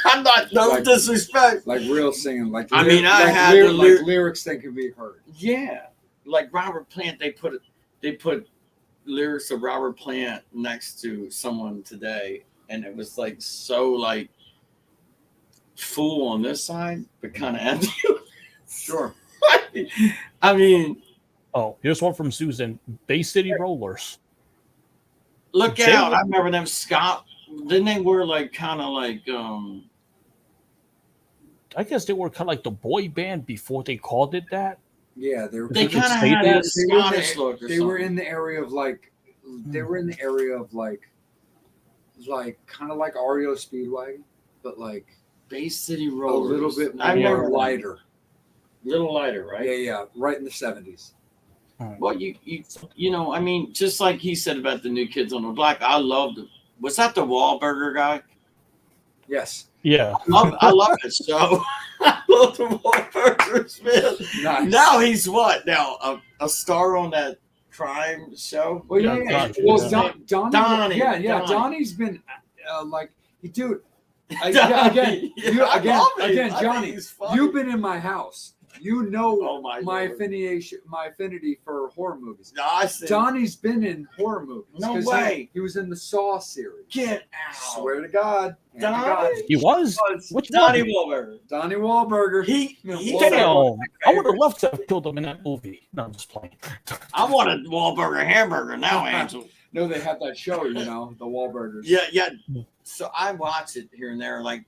I'm not disrespect. Like real singing. Like I mean, I like had the lyrics that can be heard. Yeah, like Robert Plant, they put lyrics of Robert Plant next to someone today, and it was like so like full on this side, but kind of empty. Sure. I mean, Oh, here's one from Susan. Bay City Rollers. look They out! were- I remember them. Scott, didn't they wear like kind of like I guess they were kind of like the boy band before they called it that. Yeah, they were. they Could kind of say had that? a Scottish look or They were something. in the area of like. They were in the area of like kind of like REO Speedwagon, but like Bay City a Rollers. little bit I remember more them. lighter. Little lighter, right? Yeah, right in the 70s. Well, you know, I mean, just like he said about the New Kids on the Block, I loved it. Was that the Wahlburger guy? Yes. Yeah. I love it. So I love the Wahlburgers, man. Nice. Now he's what? Now a star on that crime show? Well, Yeah, yeah. Donnie. Well, Yeah. Donnie. Yeah. Donnie. Donnie's been like, dude. Donnie, Again, yeah, I love him. I think Johnny. he's funny. You've been in my house. You know Oh, my my Lord. affinity for horror movies. No, I see. Donnie's been in horror movies. No 'cause way. He was in the Saw series. Get out. Swear to God. Hand to God. Donnie. He was? Which Donnie one? Wahlberger. Donnie Wahlberger. He Damn. I would have loved to have killed him in that movie. No, I'm just playing. I want a Wahlburger hamburger now, Angel. No, they have that show, the Wahlburgers. Yeah. So I watch it here and there. Like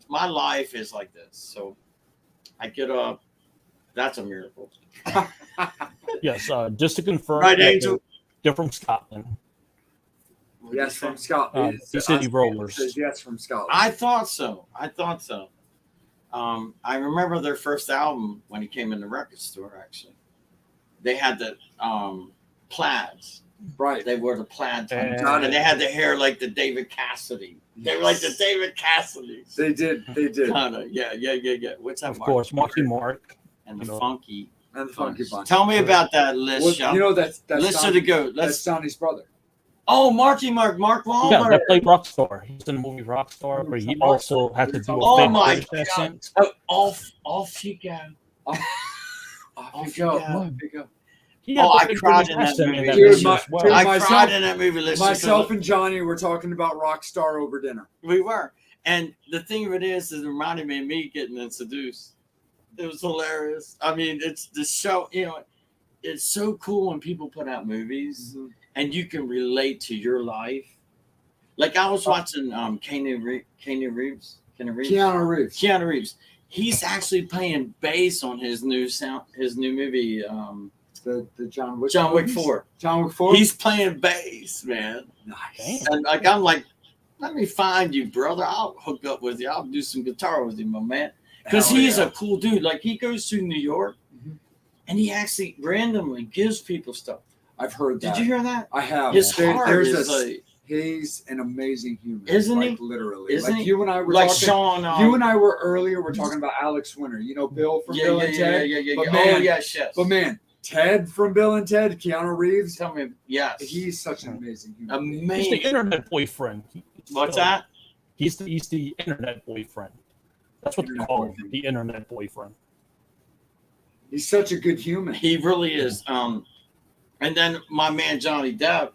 my life is like this. So I get up. That's a miracle. Yes, just to confirm, Right, Angel? they're from Scotland. What did Yes, you say? from Scotland. the City Rollers. Says yes from Scotland. I thought so. I remember their first album when it came in the record store. Actually, they had the plaids. Right. They wore the plaid, And- and they had the hair like the David Cassidy. They were like the David Cassidys. They did. Kinda, yeah. What's that? Of course, Marky Mark. And the you know. funky. And the Funky Bunch. Tell me about that list, Well, Sean. you know that's List Don- of the goat. that's Let's. Donnie's brother. Oh, Mark Wahlberg. Yeah, that played Rockstar. He's in the movie Rockstar, where he also had to do a Oh fake my British God. accent. Oh, off you go. Off Off you go. you go. Off you go. He had Oh, the I fake cried British in that accent movie. that Dude, movie my- as well. dude, I myself- cried in that movie. Listen, Myself and Johnny were talking about Rockstar over dinner. we were. And the thing of it is it reminded me of me getting seduced. It was hilarious. I mean, it's the show, it's so cool when people put out movies and you can relate to your life. Like I was watching Keanu Reeves. Keanu Reeves. He's actually playing bass on his new movie, The John Wick. John Wick movies? 4. John Wick 4. He's playing bass, man. Nice. And I'm like, let me find you, brother. I'll hook up with you. I'll do some guitar with you, my man. Because Hell he's yeah. a cool dude. Like he goes to New York and he actually randomly gives people stuff. I've heard that. Did you hear that? I have. His heart There's is a- like, He's an amazing human, Isn't like, he? Literally, Isn't like he? you and I were like talking. Sean. You and I were earlier. We're talking about Alex Winter. You know Bill from Bill and Ted. yeah. But Oh man- yes. But man, Ted from Bill and Ted, Keanu Reeves. Tell me, yes. He's such an amazing human. being. He's the Amazing. internet boyfriend. What's that? He's the internet boyfriend. That's what they Internet call him, boyfriend. the internet boyfriend. He's such a good human. He really is. And then my man Johnny Depp,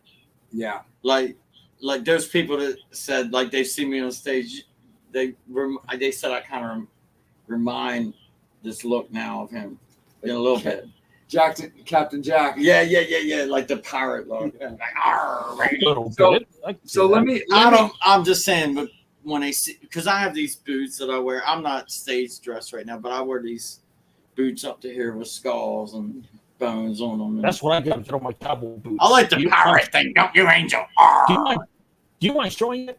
Yeah. like those people that said like they see me on stage, they said I kind of remind this look now of him in a little bit. Captain Jack. Yeah, like the pirate look. Like, "Arr, A lady." little So- bit. I can see So that. let me. I'm just saying, but when they see, because I have these boots that I wear, I'm not stage dressed right now, but I wear these boots up to here with skulls and bones on them. That's what I got to get on my cowboy boots. I like the Do you pirate mind- thing, don't you, Angel? Arr. Do you mind showing it?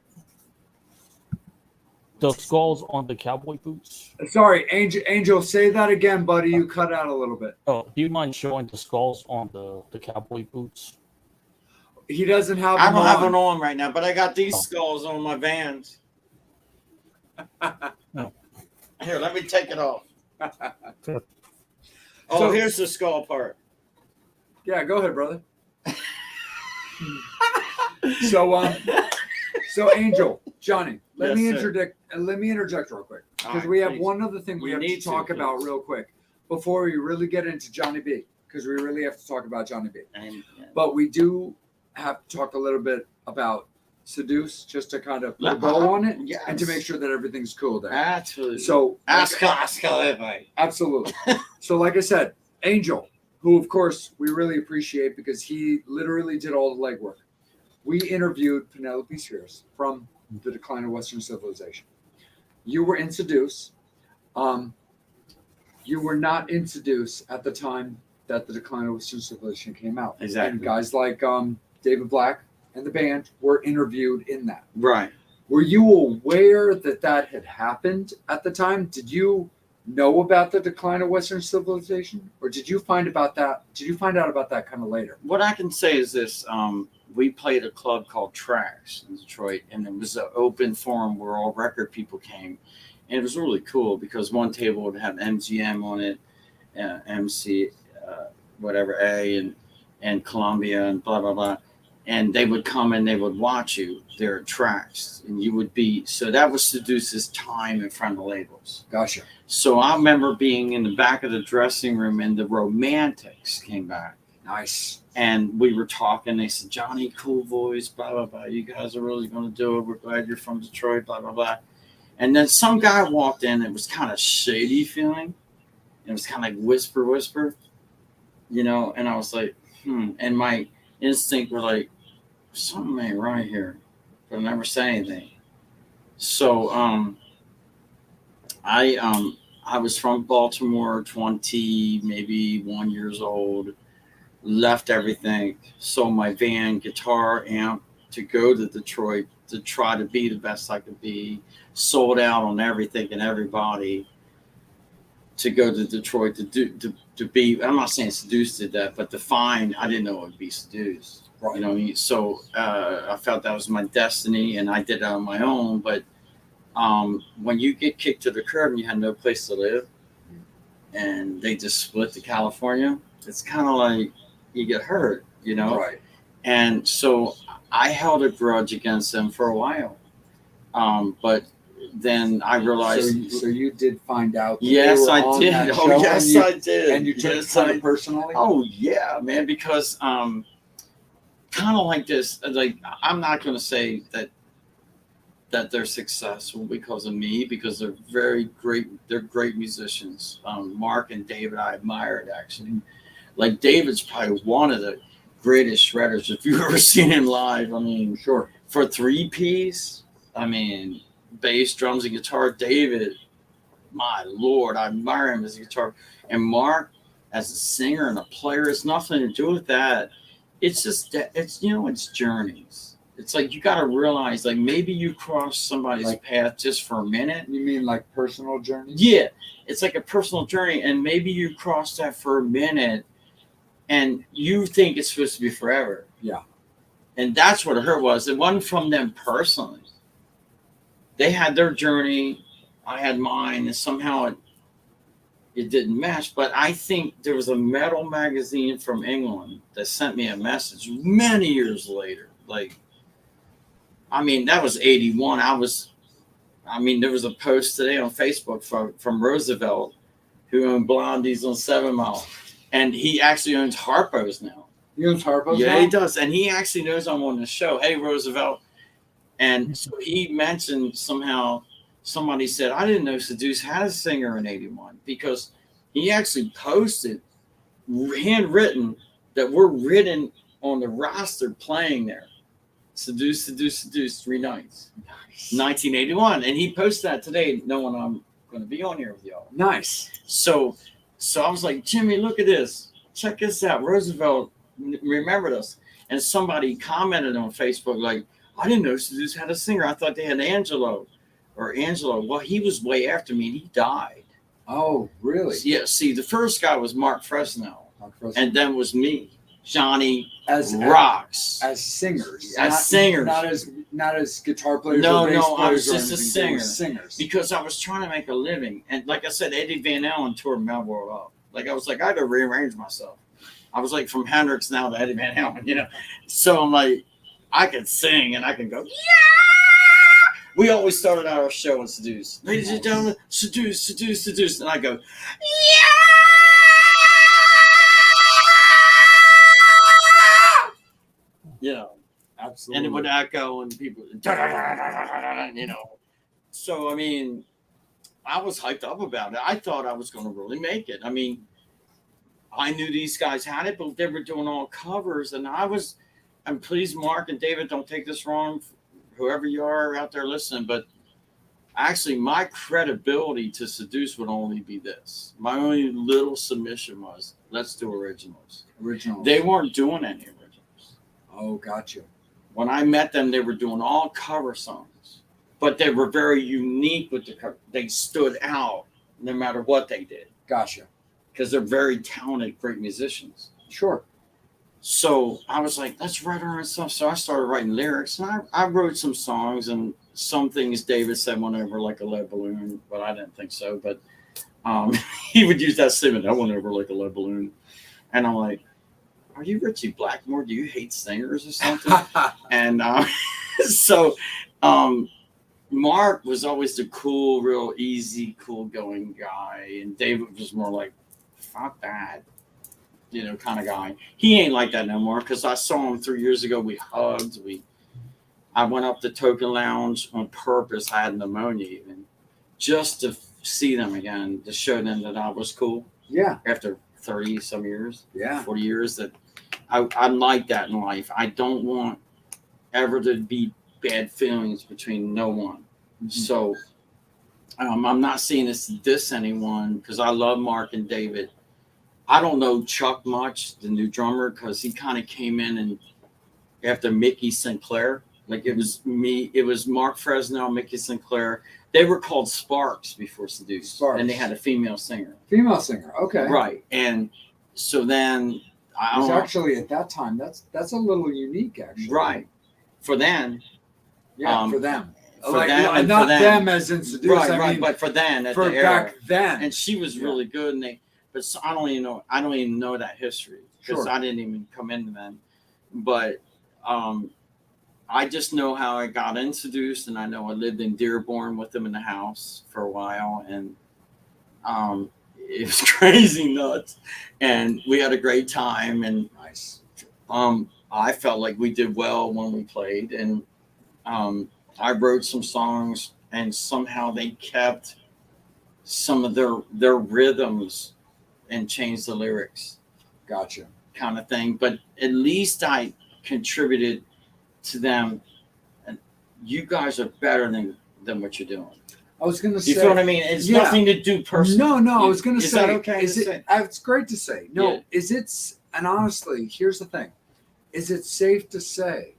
The skulls on the cowboy boots. Sorry, Angel. Say that again, buddy. You cut out a little bit. Oh, do you mind showing the skulls on the cowboy boots? He doesn't have. I them don't have on. one on right now, but I got these Oh. skulls on my Vans. No. Here, let me take it off. Good. Oh, So- here's the skull part. Yeah, go ahead, brother. So Angel, Johnny, let Yes, me sir. interject real quick because All right, we have please. one other thing we We have to need to, talk about please. real quick before we really get into Johnny B, because we really have to talk about Johnny B. And, But we do have to talk a little bit about Seduce, just to kind of put a bow on it Yes. and to make sure that everything's cool there. Absolutely. So, ask everybody. absolutely. So, like I said, Angel, who of course we really appreciate because he literally did all the legwork. We interviewed Penelope Spheres from The Decline of Western Civilization. You were in Seduce. You were not in Seduce at the time that The Decline of Western Civilization came out. Exactly. And guys like David Black and the band were interviewed in that. Right. Were you aware that that had happened at the time? Did you know about the decline of Western civilization, or did you find about that? Did you find out about that kind of later? What I can say is this: we played a club called Tracks in Detroit, and it was an open forum where all record people came, and it was really cool because one table would have MGM on it, MC, whatever A, and Columbia, and blah blah blah. And they would come and they would watch you there at Tracks, and you would be so that was Seduce's time in front of labels. Gotcha. So I remember being in the back of the dressing room, and the Romantics came back, Nice. and we were talking. They said, "Johnny, cool voice, blah blah blah. You guys are really going to do it. We're glad you're from Detroit, blah blah blah." And then some guy walked in. It was kind of shady feeling. It was kind of like whisper, And I was like, And my instinct were like, something ain't right here, but I never said anything. So I I was from Baltimore, 20, maybe 1 years old, left everything, sold my van, guitar, amp to go to Detroit to try to be the best I could be, sold out on everything and everybody to go to Detroit to be, I'm not saying Seduce did that, but to find, I didn't know it would be Seduce. Right. You know what I mean? So I felt that was my destiny, and I did it on my own. But when you get kicked to the curb and you had no place to live, and they just split to California, it's kind of like you get hurt, you know? Right. And so I held a grudge against them for a while. But then I realized. So you did find out. That Yes, they were I on did. that Oh, show, yes, I did. And you took it kind of personally. Oh, yeah, man. Because kind of like this. Like, I'm not going to say that they're successful because of me, because they're very great. They're great musicians. Mark and David, I admired actually. Like, David's probably one of the greatest shredders if you've ever seen him live. I mean, Sure. For 3-piece, I mean, bass, drums, and guitar, David, my Lord, I admire him as a guitar. And Mark, as a singer and a player, it's nothing to do with that. It's just that it's journeys. It's like you got to realize, like, maybe you cross somebody's path just for a minute. You mean like personal journeys? Yeah, it's like a personal journey, and maybe you cross that for a minute, and you think it's supposed to be forever. Yeah. And that's what it hurt was. It wasn't from them personally. They had their journey, I had mine, and somehow it didn't match. But I think there was a metal magazine from England that sent me a message many years later. Like, I mean, that was 81. There was a post today on Facebook from Roosevelt, who owned Blondies on 7 Mile. And he actually owns Harpo's now. He owns Harpo's Yeah, now? he does. And he actually knows I'm on the show. Hey, Roosevelt. And so he mentioned somehow, somebody said, I didn't know Seduce had a singer in 81, because he actually posted handwritten that we're written on the roster playing there. Seduce, 3 nights. Nice. 1981. And he posted that today, knowing I'm going to be on here with y'all. Nice. So I was like, Jimmy, look at this. Check this out. Roosevelt remembered us. And somebody commented on Facebook, like, I didn't know Seduce had a singer. I thought they had Angelo. Well, he was way after me, and he died. Oh, really? Yeah, see, the first guy was Mark Fresno. And then was me, Johnny Rocks. As singers. Singers. Not as guitar players. No, or bass I players was just a singer. Singers. Because I was trying to make a living. And like I said, Eddie Van Halen toured Melbourne up. Like, I was like, I had to rearrange myself. I was like from Hendrix now to Eddie Van Halen, you know. So I'm like, I can sing and I can go, yeah! We always started out our show with Seduce. Ladies and gentlemen, Seduce. And I go, yeah! You know. Absolutely. And it would echo and people, you know. So, I mean, I was hyped up about it. I thought I was going to really make it. I mean, I knew these guys had it, but they were doing all covers. And please, Mark and David, don't take this wrong, whoever you are out there listening, but actually my credibility to Seduce would only be this. My only little submission was, let's do originals. They weren't doing any originals. Oh, gotcha. When I met them, they were doing all cover songs, but they were very unique with the cover. They stood out no matter what they did. Gotcha. Because they're very talented, great musicians. Sure. So I was like, let's write our own stuff. So I started writing lyrics, and I wrote some songs, and some things David said went over like a lead balloon, but I didn't think so. But he would use that statement, I went over like a lead balloon. And I'm like, are you Richie Blackmore? Do you hate singers or something? And so Mark was always the cool, real easy, cool going guy. And David was more like, fuck that, you know, kind of guy. He ain't like that no more, because I saw him 3 years ago. We hugged. I went up to Token Lounge on purpose. I had pneumonia even, just to see them again, to show them that I was cool. Yeah. After 30 some years, 40 years, that I'm like that in life. I don't want ever to be bad feelings between no one. Mm-hmm. So I'm not saying this to diss anyone because I love Mark and David. I don't know Chuck much, the new drummer, because he kind of came in and after Mickey Sinclair. Like it was me, it was Mark Fresno, Mickey Sinclair. They were called Sparks before Seduce. Sparks. And they had a female singer. Female singer, okay. Right. And so then I Which don't know. actually at that time, that's a little unique actually. Right. For then. Yeah, for them. For them and not for them. them as in Seduce. Right, I right. mean, But for then, at for the era. back then. And she was really good. And but so I don't even know that history because Sure. I didn't even come into them. But I just know how I got introduced, and I know I lived in Dearborn with them in the house for a while, and it was crazy nuts, and we had a great time, and Nice. I felt like we did well when we played, and I wrote some songs, and somehow they kept some of their rhythms and changed the lyrics, Gotcha. kind of thing. But at least I contributed to them, and you guys are better than what you're doing. I was gonna say. You feel what I mean? It's Yeah. nothing to do personally. No, I was gonna say. Is that okay Is to it? say? It's great to say. No, Yeah. is it? And honestly, here's the thing: is it safe to say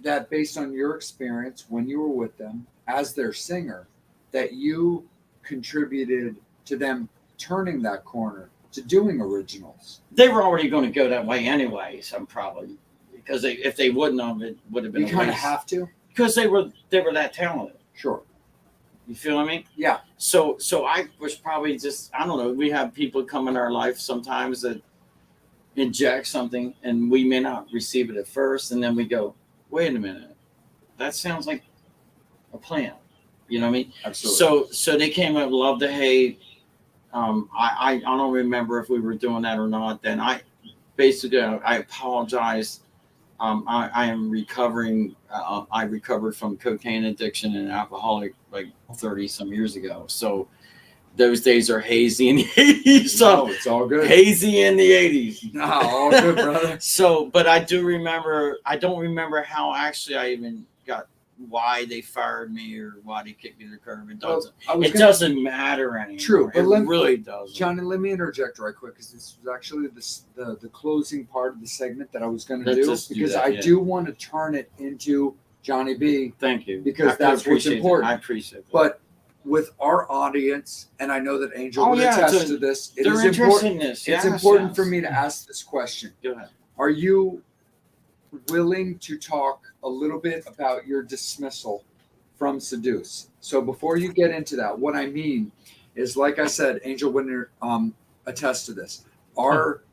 that based on your experience when you were with them as their singer, that you contributed to them turning that corner to doing originals? They were already going to go that way anyways. I'm probably because if they wouldn't have, it would have been You a kind of waste. have to. Because they were that talented. Sure. You feel what I mean? Yeah. So I was probably just, I don't know. We have people come in our life sometimes that inject something, and we may not receive it at first, and then we go, wait a minute, that sounds like a plan. You know what I mean? Absolutely. So they came up, love to hate. I don't remember if we were doing that or not. Then I apologized. I am recovering. I recovered from cocaine addiction and alcoholic like 30 some years ago. So those days are hazy in the 80s. So No, it's all good. hazy in the 80s. No, all good, brother. So, but I do remember. I don't remember how actually I even got why they fired me or why they kicked me to the curb. It doesn't. It doesn't matter anymore. True, but it really doesn't. Johnny, let me interject right quick because this was actually the closing part of the segment that I was going to Let's do just do because that, I yeah. do want to turn it into Johnny B. Thank you. Because I that's what's appreciate important. I appreciate it. But with our audience, and I know that Angel Oh, would yeah, attest it's to this, it they're is interested important. in this. It's Yes, important yes. for me to ask this question. Go ahead. Are you willing to talk a little bit about your dismissal from Seduce? So before you get into that, what I mean is, like I said, Angel would attest to this. Our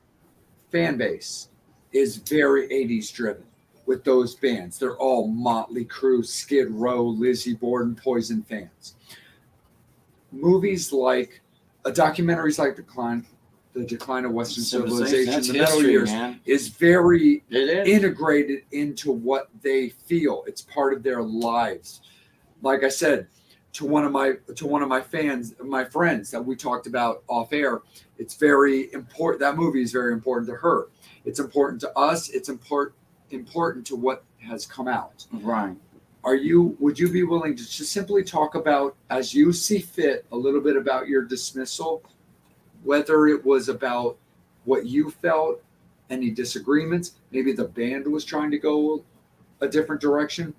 fan base is very 80s driven with those bands. They're all Motley Crue, Skid Row, Lizzie Borden, Poison fans. Movies like documentaries like The Decline of Western Civilization, That's The Metal history, Years, man. is very It is. integrated into what they feel. It's part of their lives. Like I said, to one of my friends that we talked about off air, it's very important. That movie is very important to her. It's important to us. It's important to what has come out. Right. Would you be willing to just simply talk about, as you see fit, a little bit about your dismissal, whether it was about what you felt, any disagreements, maybe the band was trying to go a different direction?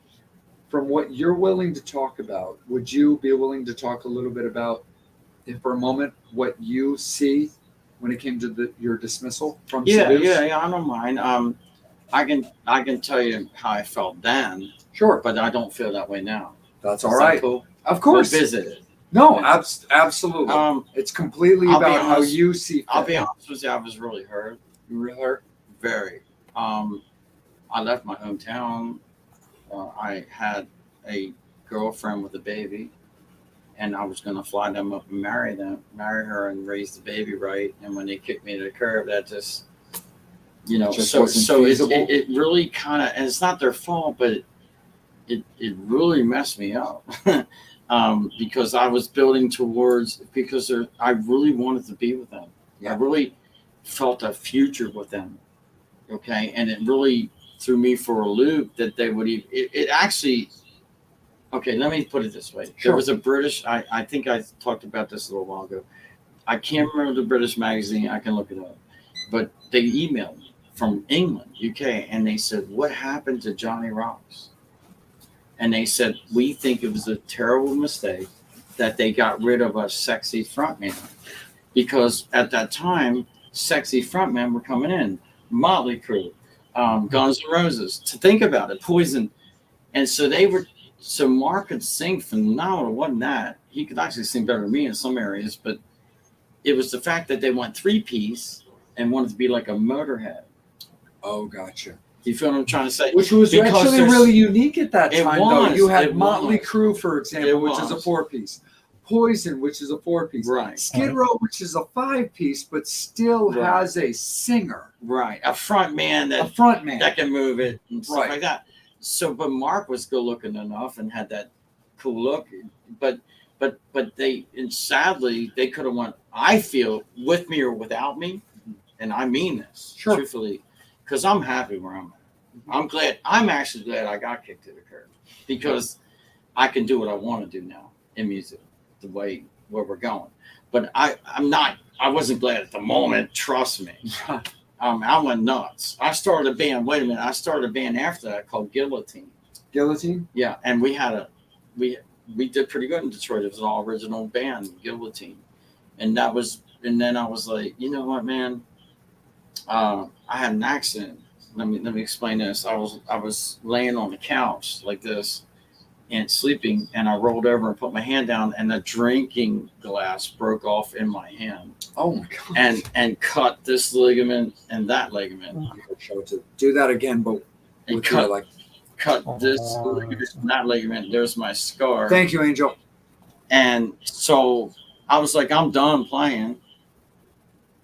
From what you're willing to talk about, would you be willing to talk a little bit about, if for a moment, what you see when it came to your dismissal from Seduce? Yeah. I don't mind. I can tell you how I felt then, Sure. but I don't feel that way now. That's Is all that right. cool? Of course. We'll visit it. No, absolutely. It's completely I'll be about how honest- you see fit. I'll be honest with you. I was really hurt. You really hurt? Very. I left my hometown. I had a girlfriend with a baby, and I was going to fly them up and marry her and raise the baby right. And when they kicked me to the curb, that just, Just so wasn't feasible? it really kind of, and it's not their fault, but it really messed me up. Because I was building towards, I really wanted to be with them. Yeah. I really felt a future with them. Okay. And it really threw me for a loop that they would even, it actually Okay, let me put it this way. Sure. There was a British, I think I talked about this a little while ago. I can't remember the British magazine. I can look it up. But they emailed me from England, UK, and they said, what happened to Johnny Rocks? And they said, we think it was a terrible mistake that they got rid of a sexy frontman. Because at that time, sexy frontmen were coming in. Motley Crue, Guns N' Roses. To think about it, Poison. And so Mark could sing phenomenal. It wasn't that. He could actually sing better than me in some areas, but it was the fact that they went 3-piece and wanted to be like a Motorhead. Oh, gotcha. You feel what I'm trying to say? Which was Because actually really unique at that It time, though. was, You had it Motley was. Crue, for example, It which is a was. 4-piece. Poison, which is a 4-piece. Right. Skid Row, which is a 5-piece, but still Right. has a singer, Right. A front man a front man. that can move it and stuff Right. like that. So, but Mark was good looking enough and had that cool look. But they, and sadly, they could have went, I feel, with me or without me. And I mean this, Sure. truthfully, because I'm happy where I'm at. I'm actually glad I got kicked to the curb because I can do what I want to do now in music, the way where we're going. But I wasn't glad at the moment, trust me. I went nuts. I started a band, wait a minute, I started a band after that called Guillotine. Guillotine? Yeah, and we did pretty good in Detroit. It was an all original band, Guillotine. And then I was like, you know what, man? I had an accident. Let me explain this. I was laying on the couch like this and sleeping, and I rolled over and put my hand down, and the drinking glass broke off in my hand. Oh my god! And cut this ligament and that ligament. Show to do that again, but And with your, like. cut this ligament and that ligament. There's my scar. Thank you, Angel. And so I was like, I'm done playing,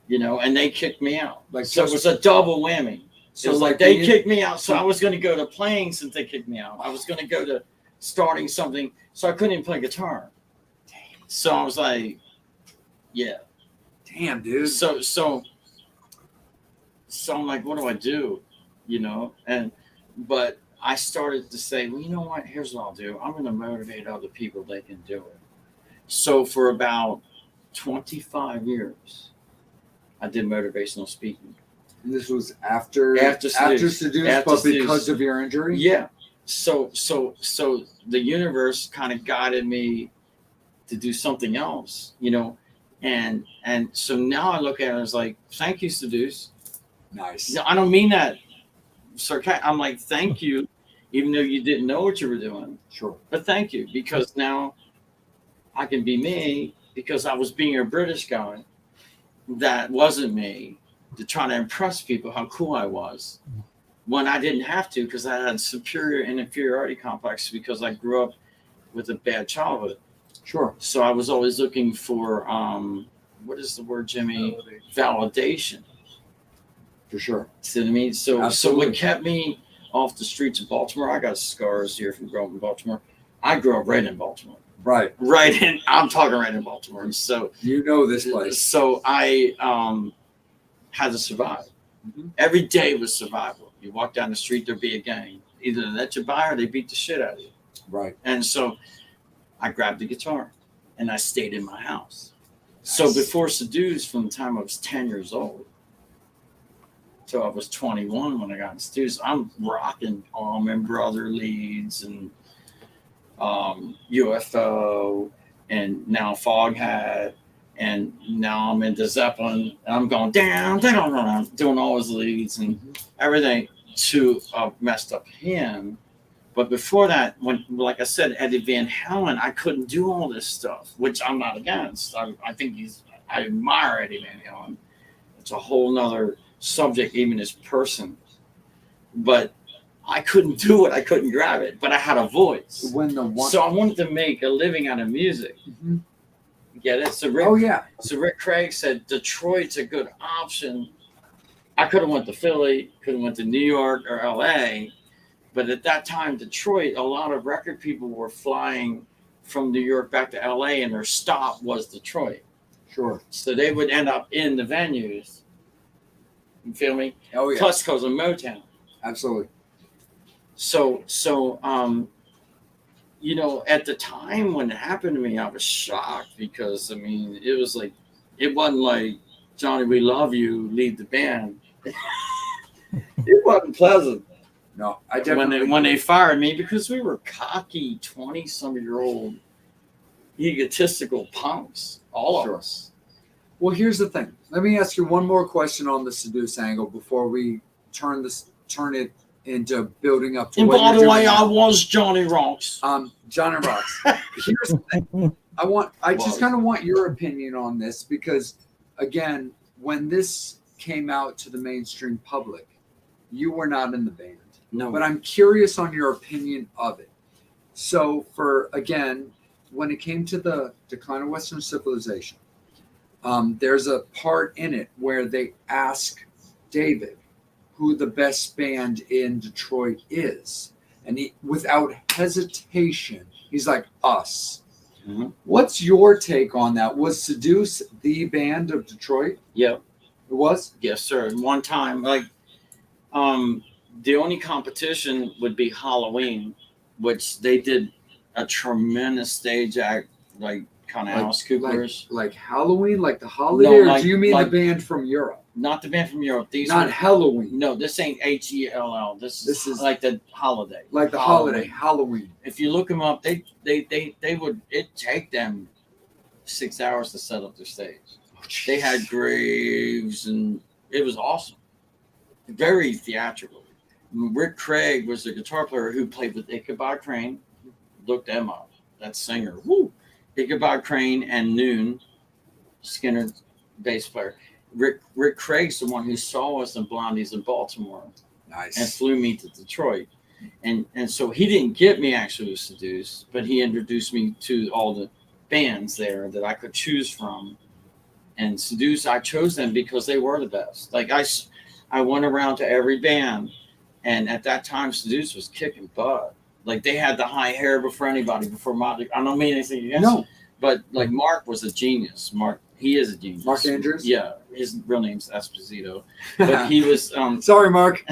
and they kicked me out. Like, so it was a double whammy. So It was like they kicked me out, so I was going to go to playing since they kicked me out. I was going to go to starting something, so I couldn't even play guitar. Damn. So I was like, yeah. Damn, dude. So I'm like, what do I do? But I started to say, well, you know what? Here's what I'll do. I'm going to motivate other people. They can do it. So for about 25 years, I did motivational speaking. And this was after Seduce, but because of your injury? Yeah. So the universe kind of guided me to do something else, and so now I look at it as like, thank you, Seduce. Nice. No, I don't mean that sarcastic. I'm like, thank you, even though you didn't know what you were doing. Sure. But thank you, because now I can be me, because I was being a British guy that wasn't me, to try to impress people how cool I was, when I didn't have to, because I had superior and inferiority complex because I grew up with a bad childhood. Sure. So I was always looking for, what is the word, Jimmy? Validation. For sure. See what I mean? So Absolutely. what kept me off the streets of Baltimore, I got scars here from growing up in Baltimore. I grew up right in Baltimore. Right. I'm talking right in Baltimore. So you know this place. So I had to survive. Mm-hmm. Every day was survival. You walk down the street, there'd be a gang. Either they let you by or they beat the shit out of you. Right. And so I grabbed the guitar and I stayed in my house. Nice. So before Seduce, from the time I was 10 years old till I was 21 when I got in Seduce, I'm rocking Allman Brother leads and UFO and now Foghat. And now I'm into Zeppelin, and I'm going down, doing all his leads and everything to messed up him. But before that, when, like I said, Eddie Van Halen, I couldn't do all this stuff, which I'm not against. I think I admire Eddie Van Halen. It's a whole nother subject, even his person. But I couldn't do it. I couldn't grab it. But I had a voice. So I wanted to make a living out of music. Mm-hmm. Get it? So Rick Craig said Detroit's a good option. I could have went to Philly, could have went to New York or LA, but at that time, Detroit, a lot of record people were flying from New York back to LA, and their stop was Detroit. Sure. So they would end up in the venues. You feel me? Oh yeah. Plus, because of Motown. Absolutely. So you know, at the time when it happened to me, I was shocked because I mean, it was like, it wasn't like, Johnny, we love you, leave the band. It wasn't pleasant. No, I definitely When they fired me because we were cocky 20-some-year-old egotistical punks, all Sure. of us. Well, here's the thing. Let me ask you one more question on the Seduce angle before we turn it into building up to And what by you're the way, doing I now. was Johnny Rocks. John and Rocks. Here's the thing. I just kind of want your opinion on this because, again, when this came out to the mainstream public, you were not in the band. No, But I'm curious on your opinion of it. So, again, when it came to the decline of Western civilization, there's a part in it where they ask David who the best band in Detroit is. And he, without hesitation, he's like, us. Mm-hmm. What's your take on that? Was Seduce the band of Detroit? Yep. It was? Yes, sir. One time, like, the only competition would be Halloween, which they did a tremendous stage act, like kind of Alice Cooper's. Like Halloween, like the holiday, No, or like- do you mean like- the band from Europe? Not the band from Europe. These Not were, Halloween. no, this ain't HELL. This is like the holiday. Like the holiday, Halloween. If you look them up, they would, it take them 6 hours to set up their stage. They had graves and it was awesome. Very theatrical. Rick Craig was the guitar player who played with Ichabod Crane. Look them up. That singer. Woo! Ichabod Crane and Noon, Skinner bass player. Rick Craig's the one who saw us in Blondies in Baltimore and Nice. flew me to Detroit. And so he didn't get me actually Seduce, but he introduced me to all the bands there that I could choose from. And Seduce, I chose them because they were the best. Like I went around to every band, and at that time Seduce was kicking butt. Like they had the high hair before anybody, before Motley. I don't mean anything against him, but like Mark was a genius. He is a genius. Mark Andrews? Yeah, his real name's Esposito, but he was. Sorry, Mark.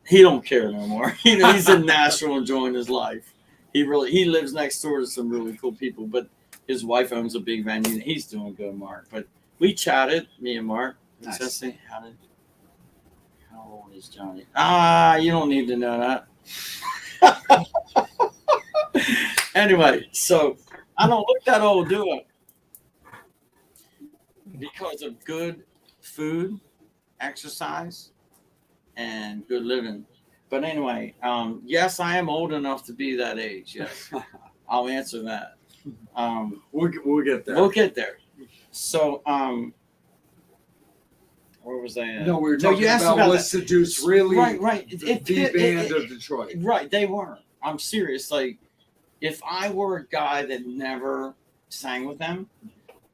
He don't care no more. You know, he's in Nashville enjoying his life. He lives next door to some really cool people, but his wife owns a big venue. And he's doing good, Mark. But we chatted, me and Mark. Nice. Jesse, how old is Johnny? You don't need to know that. Anyway, so I don't look that old, do I? Because of good food, exercise, and good living. But anyway, yes, I am old enough to be that age. Yes, I'll answer that. We'll get there. We'll get there. So, where was I at? No, we were talking you asked about was that. Seduce really Right. the band of Detroit. Right, they weren't. I'm serious. Like, if I were a guy that never sang with them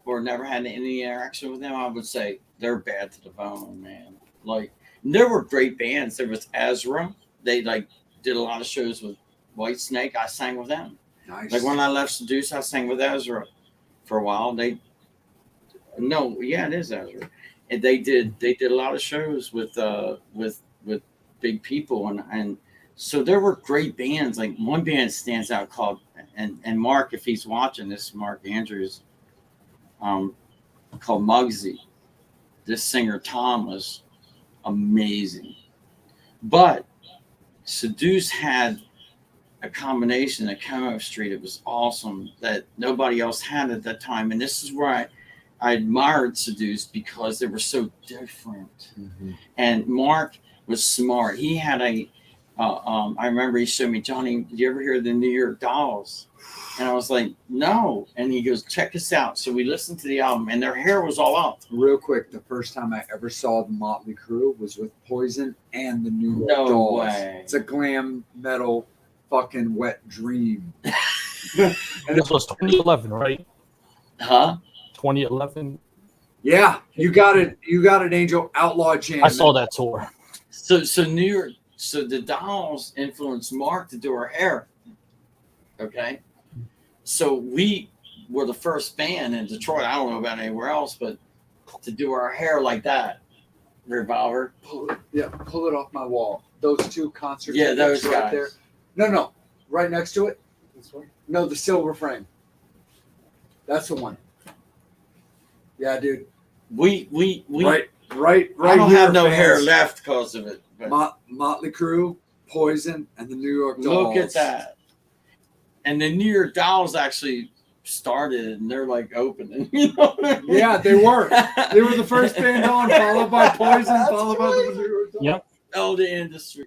or never had any interaction with them, I would say they're bad to the bone, man. Like, there were great bands. There was Ezra. They like did a lot of shows with Whitesnake. I sang with them. Nice. Like when I left Seduce, I sang with Ezra for a while. It is Ezra. And they did a lot of shows with big people and so there were great bands. Like one band stands out called and Mark, if he's watching this, Mark Andrews, called Muggsy. This singer Tom was amazing. But Seduce had a combination of chemistry that was awesome that nobody else had at that time. And this is where I admired Seduce because they were so different. Mm-hmm. And Mark was smart. He had I remember he showed me, Johnny, did you ever hear the New York Dolls? And I was like, no. And he goes, check this out. So we listened to the album and their hair was all up. Real quick, the first time I ever saw the Motley Crue was with Poison and the New York No Dolls. way. It's a glam metal fucking wet dream. And this was 2011, right? Huh? 2011. Yeah, you got it, Angel. Outlaw Jam. I saw that tour. So New York, so the Dolls influenced Mark to do her hair. Okay. So we were the first band in Detroit. I don't know about anywhere else, but to do our hair like that. Revolver. Pull it off my wall. Those two concerts. Yeah, those right guys. there. No, right next to it. This one? No, the silver frame. That's the one. Yeah, dude. We Right I don't here, have no fans. hair left because of it. But Motley Crue, Poison, and the New York Dolls. look at that. And the New York Dolls actually started, and they're like opening. You know what I mean? Yeah, they were. They were the first band on, followed by Poison, followed by the New York Dolls. Yep. Oh, the industry.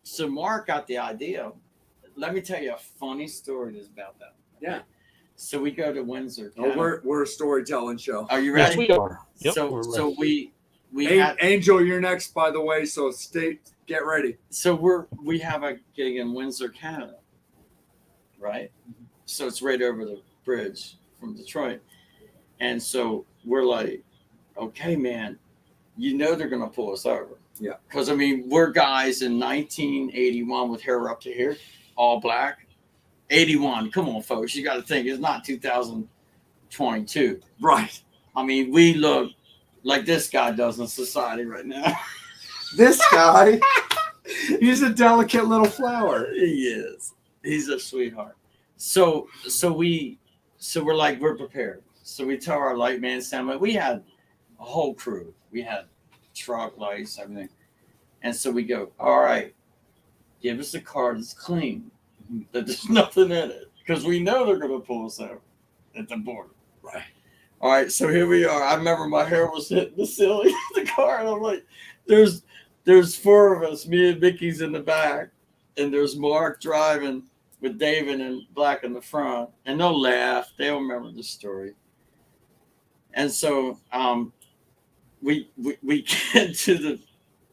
So Mark got the idea. Let me tell you a funny story that's about that. Yeah. So we go to Windsor. Oh, we're a storytelling show. Are you ready? Yes, we are. Yep, so we're so ready. we Hey, Angel, you're next, by the way. So get ready. So we have a gig in Windsor, Canada, right? So it's right over the bridge from Detroit, and so we're like, okay, man, you know they're gonna pull us over. Yeah. Because I mean, we're guys in 1981 with hair up to here, all black. 81. Come on, folks. You got to think it's not 2022. Right. I mean, we look like this guy does in society right now. This guy, he's a delicate little flower. He is. He's a sweetheart. So we're like, we're prepared. So we tell our light man Sam, we had a whole crew. We had truck lights, everything. And so we go, all right, give us a car that's clean, that there's nothing in it, because we know they're going to pull us over at the border. Right. All right, so here we are. I remember my hair was hitting the ceiling of the car, and I'm like, there's four of us. Me and Mickey's in the back, and there's Mark driving with David and Black in the front, and they'll laugh. They'll remember the story. And so we get to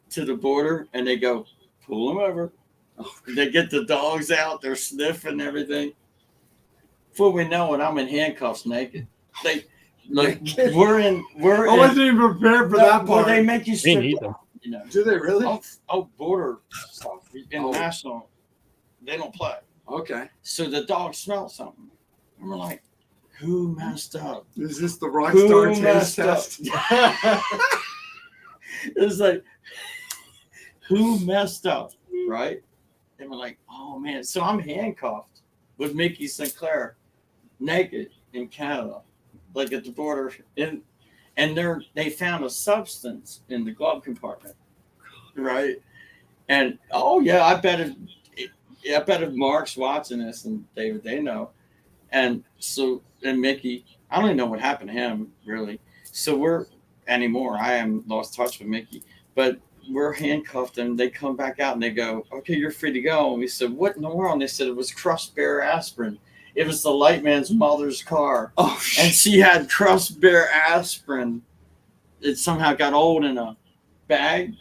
the border, and they go, pull them over. They get the dogs out. They're sniffing everything. Before we know it, I'm in handcuffs, naked. We're in. I wasn't even prepared for that part. They make you Me strip. neither. You know. Do they really? Oh, border stuff. International. They don't play. Okay. So the dog smelled something. And we're like, who messed up? Is this the Rockstar taste messed up? test? It's like, who messed up, right? And we're like, oh man. So I'm handcuffed with Mickey Sinclair, naked in Canada, like at the border, and they found a substance in the glove compartment, right? And oh yeah, I bet if Mark's watching this, and David, they know, and Mickey, I don't even know what happened to him really. So we're anymore. I am lost touch with Mickey, but we're handcuffed, and they come back out and they go, okay, you're free to go. And we said, what in the world? And they said it was crushed bear aspirin. It was the light man's mother's car. Oh, and she had crushed bear aspirin. It somehow got old in a bag,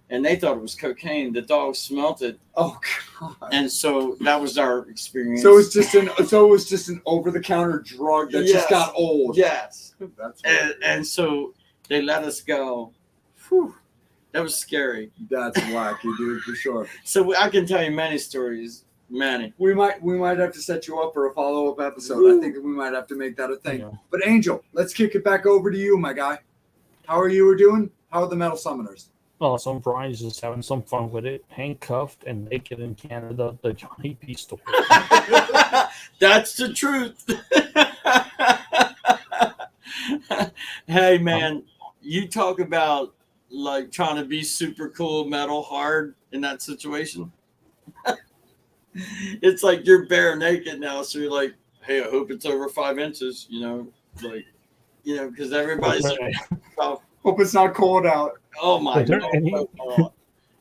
and they thought it was cocaine. The dog smelt it. Oh God. And so that was our experience. So it was just an over-the-counter drug that just got old. Yes. That's and so they let us go. Whew. That was scary. That's wacky, dude, for sure. So I can tell you many stories. Many. We might have to set you up for a follow-up episode. Woo. I think we might have to make that a thing. Yeah. But Angel, let's kick it back over to you, my guy. How are you doing? How are the Metal Summoners? Well, some Brian's just having some fun with it. Handcuffed and naked in Canada, the Johny B story. That's the truth. Hey man, you talk about like trying to be super cool, metal hard in that situation. It's like you're bare naked now, so you're like, hey, I hope it's over 5 inches, because everybody's like, oh, Hope it's not cold out. oh my Is there God. any-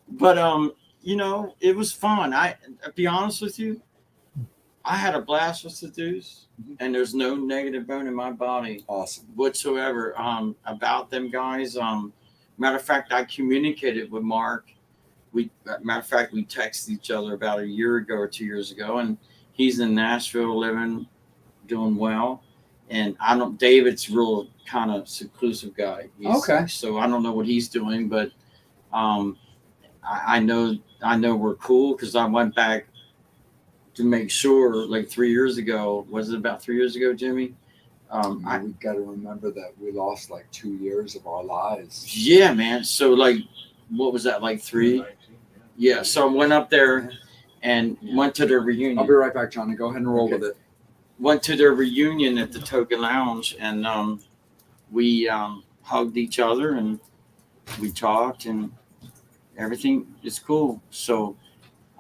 But it was fun. I'll be honest with you, I had a blast with the dudes, and there's no negative bone in my body Awesome. whatsoever about them guys. Matter of fact, I communicated with Mark. We texted each other about a year ago or 2 years ago, and he's in Nashville living, doing well. And David's real kind of seclusive guy. Okay. So I don't know what he's doing, but I know we're cool because I went back to make sure, like 3 years ago. Was it about 3 years ago, Jimmy? We've got to remember that we lost like 2 years of our lives. Yeah, man. So like, what was that, like 3? Yeah. So I went up there, and went to their reunion. I'll be right back, Johnny. Go ahead and roll with it. Went to their reunion at the Toga Lounge, and we hugged each other and we talked, and everything is cool. So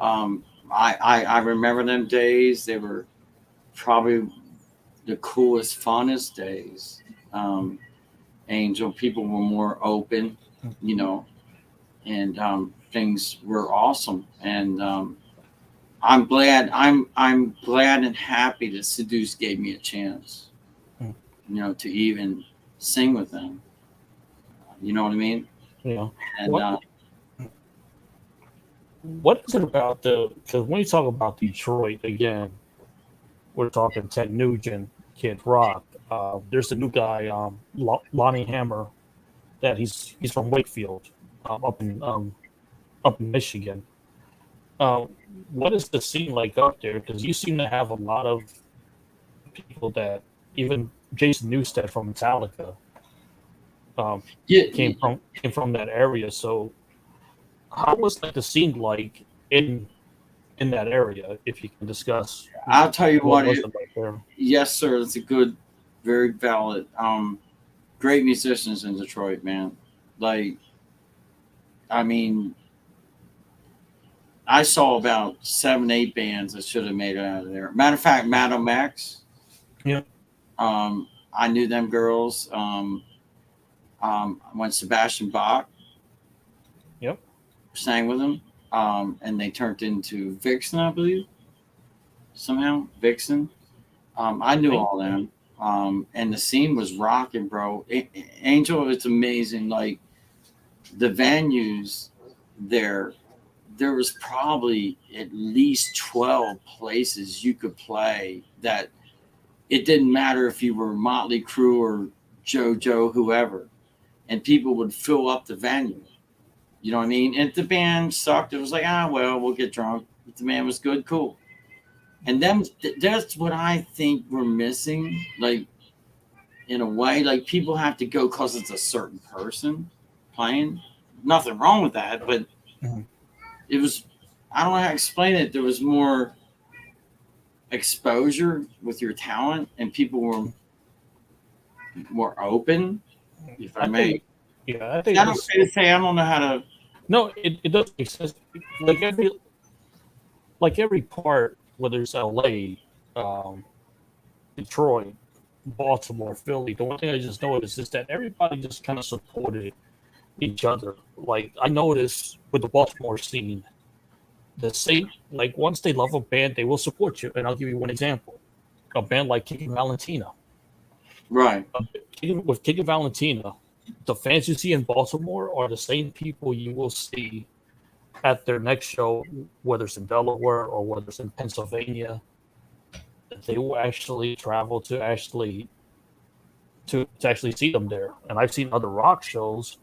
I remember them days. They were probably the coolest, funnest days. Angel, people were more open, you know, and things were awesome. And I'm glad and happy that Seduce gave me a chance, you know, to even sing with them. You know what I mean? Yeah. And What is it about because when you talk about Detroit, again, we're talking Ted Nugent, Kid Rock. There's a new guy, Lonnie Hammer, that he's from Wakefield, up in Michigan. What is the scene like up there? Because you seem to have a lot of people that even Jason Newsted from Metallica came from that area. So how was like the scene like in that area? If you can discuss, I'll tell you what. Was it like there? Yes, sir. It's a good, very valid. Great musicians in Detroit, man. Like, I mean, I saw about 7, 8 bands that should have made it out of there. Matter of fact, Madam Max. Yeah. I knew them girls. When Sebastian Bach. Yep. Sang with them. And they turned into Vixen, I believe. Somehow, Vixen. I knew all them. And the scene was rocking, bro. Angel, it's amazing. Like, the venues there was probably at least 12 places you could play that it didn't matter if you were Motley Crue or JoJo, whoever, and people would fill up the venue. You know what I mean? And if the band sucked, it was like, well, we'll get drunk. If the band was good, cool. And then that's what I think we're missing. Like, in a way, like people have to go because it's a certain person playing. Nothing wrong with that, but it was, I don't know how to explain it. There was more exposure with your talent, and people were more open, if I may. Yeah, I think I don't know how to. No, it does make sense. Like every part, whether it's LA, Detroit, Baltimore, Philly, the one thing I just noticed is that everybody just kind of supported each other. Like I noticed with the Baltimore scene, the same, like once they love a band, they will support you. And I'll give you one example: a band like Kicking Valentina. Right. With Kicking Valentina, the fans you see in Baltimore are the same people you will see at their next show, whether it's in Delaware or whether it's in Pennsylvania. They will actually travel to actually see them there. And I've seen other rock shows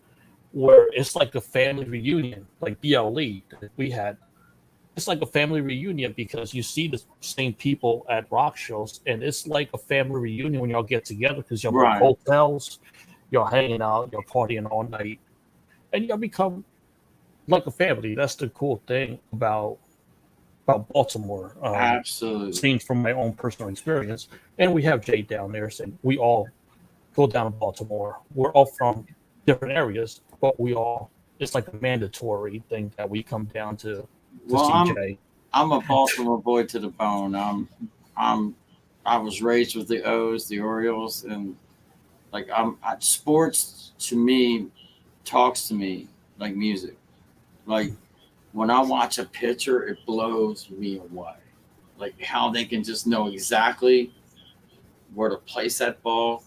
where it's like a family reunion, like BLE that we had. It's like a family reunion because you see the same people at rock shows, and it's like a family reunion when y'all get together because y'all Right. go to hotels, y'all hanging out, y'all partying all night, and y'all become like a family. That's the cool thing about Baltimore. Absolutely. Seen from my own personal experience, and we have Jay down there, so we all go down to Baltimore. We're all from different areas, but it's like a mandatory thing that we come down to see Jay. I'm a Baltimore boy to the bone. I was raised with the O's, the Orioles, and like sports to me talks to me like music. Like when I watch a pitcher, it blows me away. Like how they can just know exactly where to place that ball.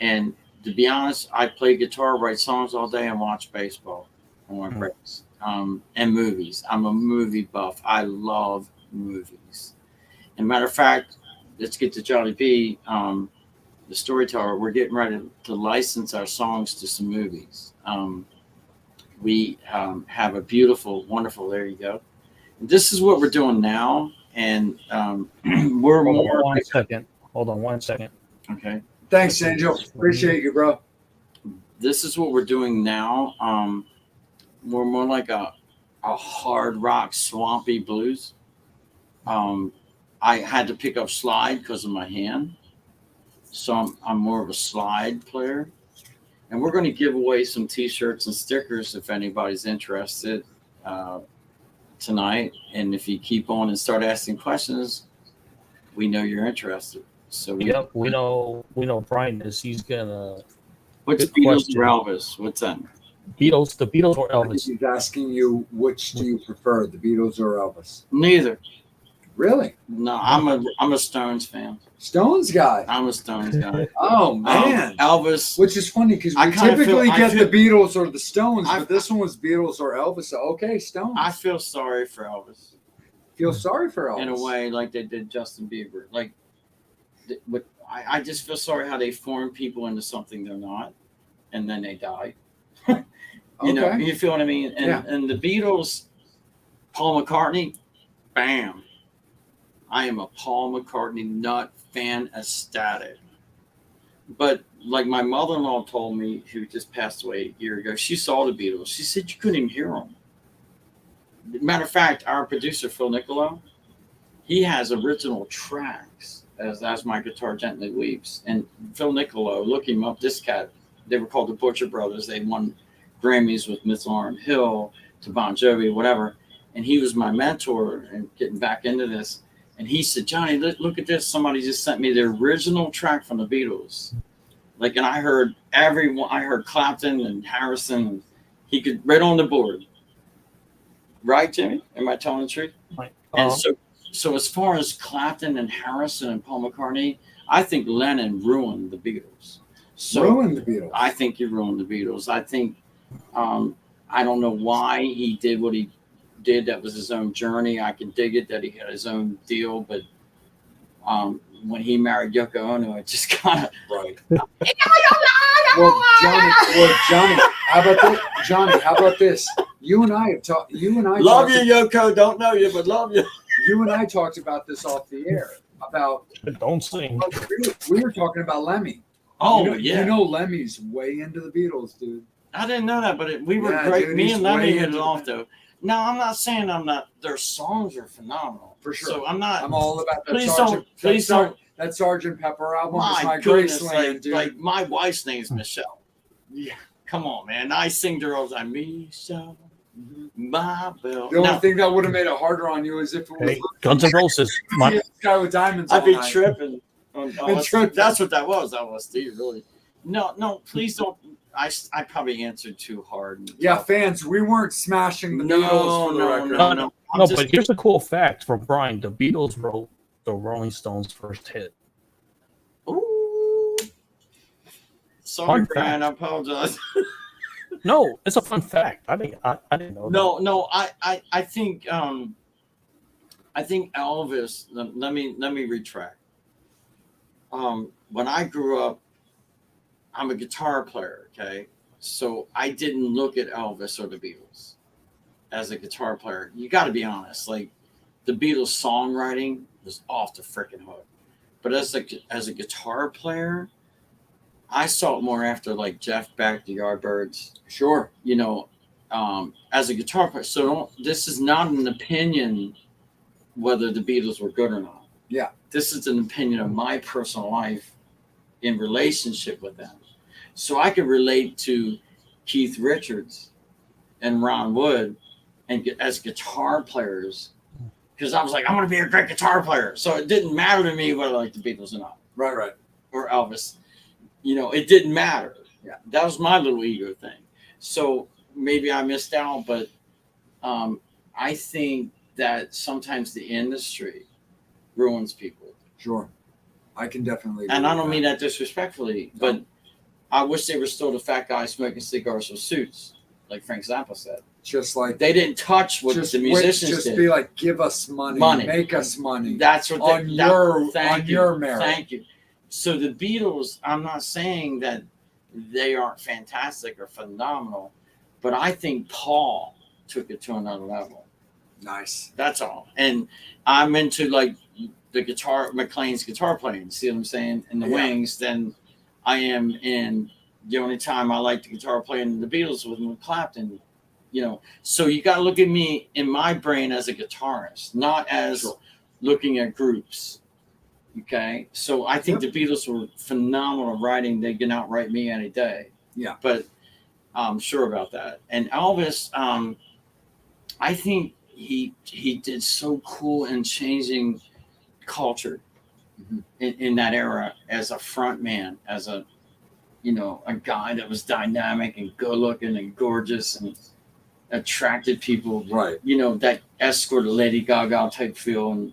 And to be honest, I play guitar, write songs all day, and watch baseball on my breaks. And movies. I'm a movie buff. I love movies. And matter of fact, let's get to Johny B, the storyteller. We're getting ready to license our songs to some movies. We have a beautiful, wonderful. There you go. And this is what we're doing now, and we're Hold more. Hold on one second. Okay. Thanks, Angel. Appreciate you, bro. This is what we're doing now. We're more like a hard rock, swampy blues. I had to pick up slide because of my hand. So I'm more of a slide player. And we're going to give away some T-shirts and stickers if anybody's interested tonight. And if you keep on and start asking questions, we know you're interested. So Yep, we know Brian is. He's gonna. What's Good Beatles question. or Elvis? What's that? Beatles, the Beatles or I think Elvis? he's asking you, which do you prefer, the Beatles or Elvis? Neither. Really? No, I'm a Stones fan. Stones guy. I'm a Stones guy. Oh man, Elvis. which is funny because I we kinda typically feel- I get feel- the Beatles or the Stones, I- but this one was Beatles or Elvis. So okay, Stones. I feel sorry for Elvis feel sorry for Elvis in a way, like they did Justin Bieber. Like, but I just feel sorry how they form people into something they're not, and then they die. You know, Okay. you feel what I mean? And Yeah. and the Beatles, Paul McCartney, bam. I am a Paul McCartney nut fan, ecstatic. But like my mother-in-law told me, who just passed away a year ago, she saw the Beatles. She said you couldn't even hear them. Matter of fact, our producer Phil Niccolo, he has original tracks as my guitar gently weeps. And Phil Niccolo, look him up. This cat, they were called the Butcher Brothers. They won Grammys with Miss Lauryn Hill to Bon Jovi, whatever. And he was my mentor and getting back into this. And he said, Johnny, look at this. Somebody just sent me the original track from the Beatles. Like, and I heard everyone. I heard Clapton and Harrison. And he could right on the board. Right, Jimmy? Am I telling the truth? Right. And so as far as Clapton and Harrison and Paul McCartney, I think Lennon ruined the Beatles. So Ruined the Beatles. I think he ruined the Beatles. I think I don't know why he did what he did. That was his own journey. I can dig it that he had his own deal, but when he married Yoko Ono, it just kind of Right. Well, Johnny, how about this? Johnny, how about this? You and I have talked. You and I love talked- you, Yoko. Don't know you, but love you. You and I talked about this off the air. About Don't sing. we were talking about Lemmy. Oh, you know, yeah. You know Lemmy's way into the Beatles, dude. I didn't know that, but we were Yeah, great. dude, Me he's and Lemmy way hit it into off, the- though. No, I'm not saying I'm not. Their songs are phenomenal. For sure. So I'm not. I'm all about that. Please Sergeant, don't. Please that, don't. That Sgt. Pepper album is My my goodness, Graceland, dude. like my wife's name is Michelle. Yeah, come on, man. I sing to her all the time. Michelle, my bell. the only No, thing that would have made it harder on you is if it was Hey, Guns N' Roses. this guy with diamonds I'd all be night. tripping. tripping. That's what that was. That was Steve, really. No, please don't. I probably answered too hard. Yeah, fans, we weren't smashing the No, Beatles for the no, record. no. I'm No, just- but here's a cool fact from Brian. The Beatles wrote the Rolling Stones' first hit. Ooh. Sorry, Fun Brian. fact. I apologize. No, it's a fun fact. I didn't know. No. I think Elvis. Let me retract. When I grew up, I'm a guitar player. Okay, so I didn't look at Elvis or the Beatles as a guitar player. You got to be honest. Like the Beatles songwriting was off the freaking hook, but as a guitar player, I saw it more after like Jeff Beck, the Yardbirds. Sure. You know, as a guitar player. So this is not an opinion whether the Beatles were good or not. Yeah. This is an opinion of my personal life in relationship with them. So I could relate to Keith Richards and Ron Wood and as guitar players because I was like, I want to be a great guitar player. So it didn't matter to me whether I liked the Beatles or not Right. or Elvis. You know, it didn't matter. Yeah. That was my little ego thing. So maybe I missed out, but I think that sometimes the industry ruins people. Sure. I can definitely And agree I with don't mean that disrespectfully, but I wish they were still the fat guys smoking cigars with suits, like Frank Zappa said. Just like They didn't touch what the musicians just did. be like, give us money, make us money. That's what on your merit. Thank you. So the Beatles, I'm not saying that they aren't fantastic or phenomenal, but I think Paul took it to another level. Nice. That's all. And I'm into like the guitar, McLean's guitar playing. See what I'm saying? In the Yeah. Wings, then I am in the only time I like the guitar playing in the Beatles with Clapton. You know, so you got to look at me in my brain as a guitarist, not as Sure. looking at groups. Okay, so I think Yep. the Beatles were phenomenal writing. They can outwrite me any day. Yeah. But I'm sure about that. And Elvis, I think he did so cool in changing culture in that era as a front man, as a a guy that was dynamic and good looking and gorgeous and attracted people. Right. That escorted Lady Gaga type feel and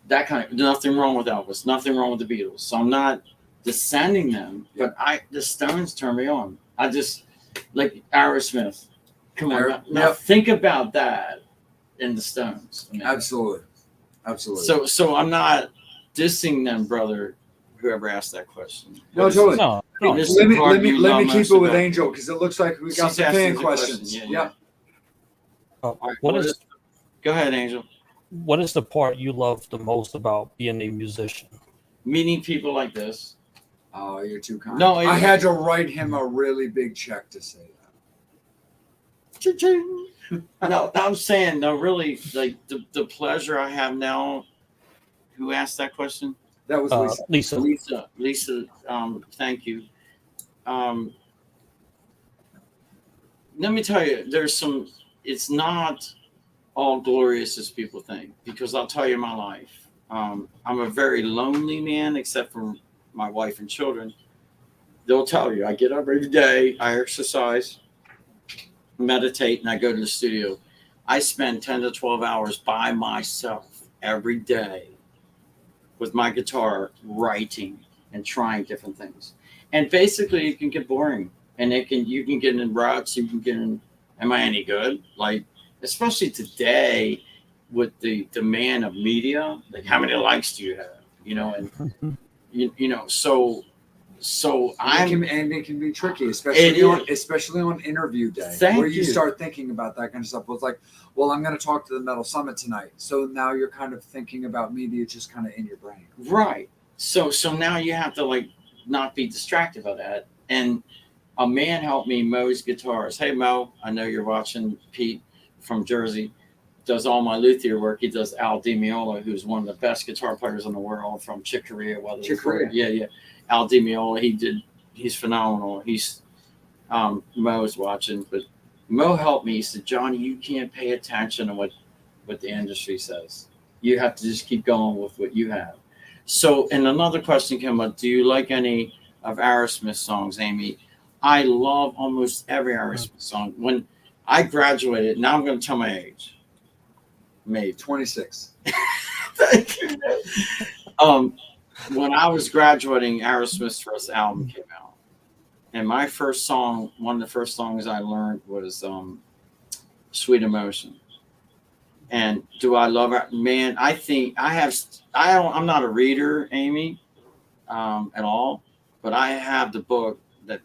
that kind of nothing wrong with Elvis, nothing wrong with the Beatles. So I'm not descending them, but the Stones turn me on. I just like Aerosmith. Come on, now think about that in the Stones. I mean, Absolutely. Absolutely. So I'm not dissing them, brother. Whoever asked that question. No, totally. No, Let me keep it with Angel because it looks like we got some fan questions. Yeah. Go ahead, Angel. What is the part you love the most about being a musician? Meeting people like this. Oh, you're too kind. No, I had to write him a really big check to say that. No, I'm saying no. Really, like the pleasure I have now. Who asked that question? That was Lisa. Lisa. Thank you. Let me tell you, there's some. It's not all glorious as people think, because I'll tell you my life. I'm a very lonely man, except for my wife and children. They'll tell you I get up every day, I exercise, meditate, and I go to the studio. I spend 10 to 12 hours by myself every day with my guitar, writing and trying different things. And basically it can get boring, and you can get in ruts, you can get in, am I any good? Like, especially today with the demand of media, like how many likes do you have? And it can be tricky, especially on interview day, where you start thinking about that kind of stuff. Well, it's like, well, I'm going to talk to the Metal Summit tonight, so now you're kind of thinking about media just kind of in your brain, right? So now you have to like not be distracted by that. And a man helped me mow his guitars. Hey Mo, I know you're watching. Pete from Jersey does all my luthier work. He does Al Di Meola, who's one of the best guitar players in the world from Chick Corea. Yeah. Al Di Meola, he's phenomenal. He's Mo's watching, but Mo helped me. He said, Johnny, you can't pay attention to what the industry says. You have to just keep going with what you have. So, and another question came up, do you like any of Aerosmith songs, Amy? I love almost every Aerosmith song. When I graduated, now I'm going to tell my age. Maybe 26. Thank you. When I was graduating, Aerosmith's first album came out. And my first song, one of the first songs I learned was Sweet Emotion. And do I love it? Man, I think I'm not a reader, Amy, at all, but I have the book that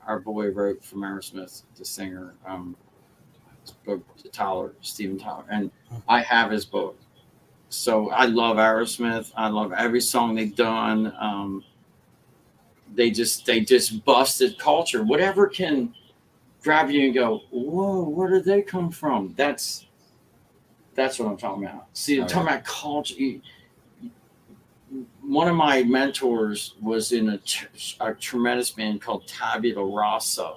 our boy wrote from Aerosmith, the singer, book to Steven Tyler, and I have his book. So I love Aerosmith. I love every song they've done. They just busted culture. Whatever can grab you and go, whoa, where did they come from? That's what I'm talking about. See, I'm talking about culture. One of my mentors was in a tremendous band called Tabula Rasa,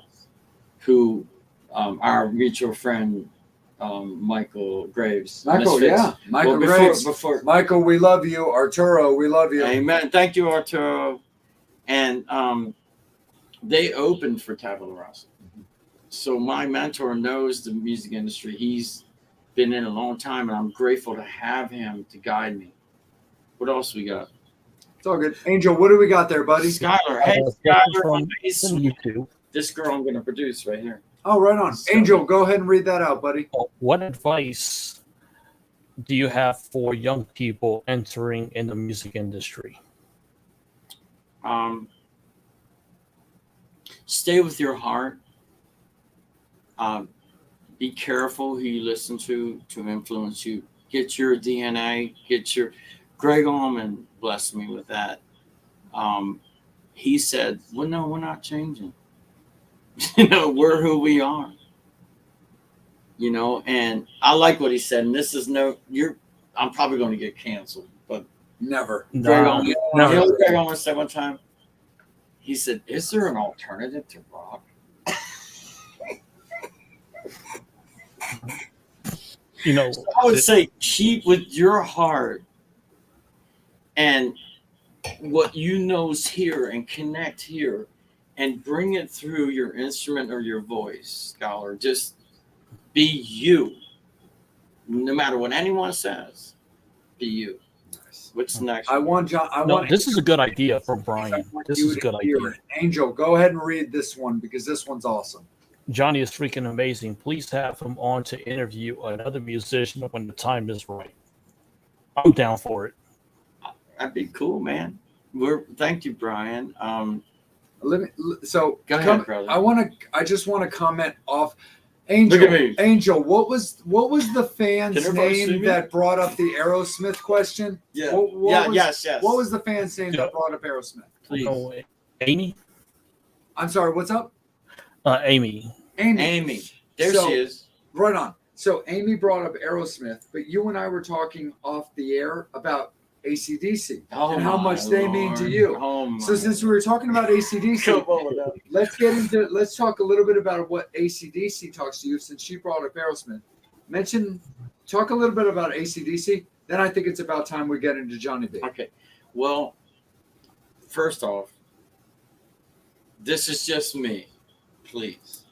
who our mutual friend Michael Graves. Michael Graves. Michael, we love you. Arturo, we love you. Amen. Thank you, Arturo. And they opened for Tabula Rasa. So my mentor knows the music industry. He's been in a long time, and I'm grateful to have him to guide me. What else we got? It's all good. Angel, what do we got there, buddy? Skylar. Hey, Skylar. This girl I'm going to produce right here. Oh, right on. So, Angel, go ahead and read that out, buddy. What advice do you have for young people entering in the music industry? Stay with your heart. Be careful who you listen to influence you. Get your DNA. Greg Allman blessed me with that. He said, well, no, we're not changing. We're who we are. And I like what he said. And this is I'm probably going to get canceled, but Never. Greg, Nah, you no. know what Greg almost said one time? He said, "Is there an alternative to rock?" You know, So I would say keep with your heart and what you know's here and connect here and bring it through your instrument or your voice, Scholar. Just be you. No matter what anyone says, be you. Nice. What's next? I want John. this is a good idea from I Brian. want This you is a to good hear idea. it. Angel, go ahead and read this one because this one's awesome. Johnny is freaking amazing. Please have him on to interview another musician when the time is right. I'm down for it. That'd be cool, man. Thank you, Brian. So Go ahead, brother. I just want to comment off. Angel, Look at me. Angel, what was the fan's Can everybody see name me? that brought up the Aerosmith question? Yeah. Yes. Yes. What was the fan's name Yeah. that brought up Aerosmith? Please. Oh, Amy? I'm sorry, what's up? Amy. Amy. There So- she is. Right on. So Amy brought up Aerosmith, but you and I were talking off the air about AC/DC and how my much they mean to Lord. you. Oh my. So since we were talking about AC/DC, Come on now. let's talk a little bit about what AC/DC talks to you since she brought up Aerosmith. Talk a little bit about AC/DC. Then I think it's about time we get into Johny B. Okay. Well, first off, this is just me. Please.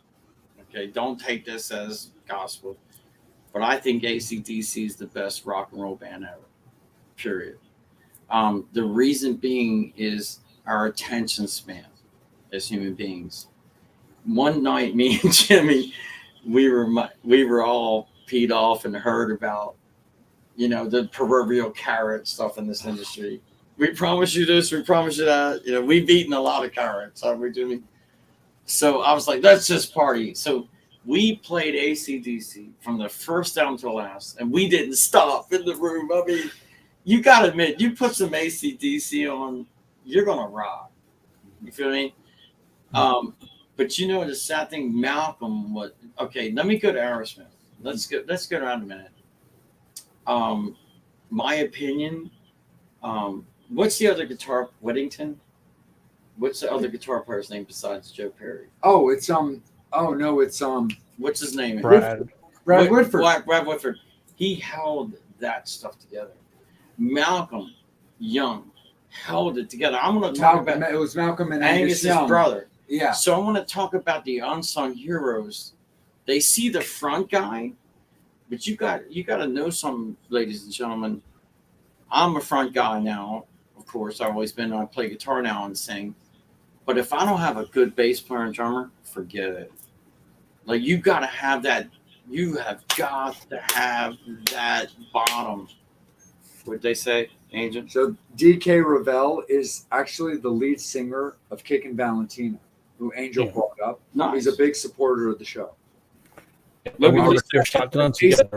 Okay. Don't take this as gospel. But I think AC/DC is the best rock and roll band ever. Period. The reason being is our attention span as human beings. One night, me and Jimmy, we were all peed off and heard about, the proverbial carrot stuff in this industry. We promise you this, we promise you that. We've eaten a lot of carrots, haven't we, Jimmy? So I was like, let's just party. So we played AC/DC from the first album to the last, and we didn't stop in the room. I mean, you got to admit, you put some AC/DC on, you're going to rock. You feel me? But the sad thing, Malcolm, okay, let me go to Aerosmith. Let's go around a minute. My opinion, what's the other guitar, Whittington? What's the other guitar player's name besides Joe Perry? Oh, it's What's his name? Brad. Brad Whitford. Brad Whitford. He held that stuff together. Malcolm Young held it together. I'm going to talk about it was Malcolm and Angus's Young. brother. Yeah. So I want to talk about the unsung heroes. They see the front guy, but you got to know some, ladies and gentlemen. I'm a front guy now, of course. I've always been. I play guitar now and sing. But if I don't have a good bass player and drummer, forget it. Like, you got to have that. You have got to have that bottom. What'd they say, Angel? So DK Ravel is actually the lead singer of Kickin' Valentina, who Angel brought up. Nice. He's a big supporter of the show. Look We at were this. their shotgun together.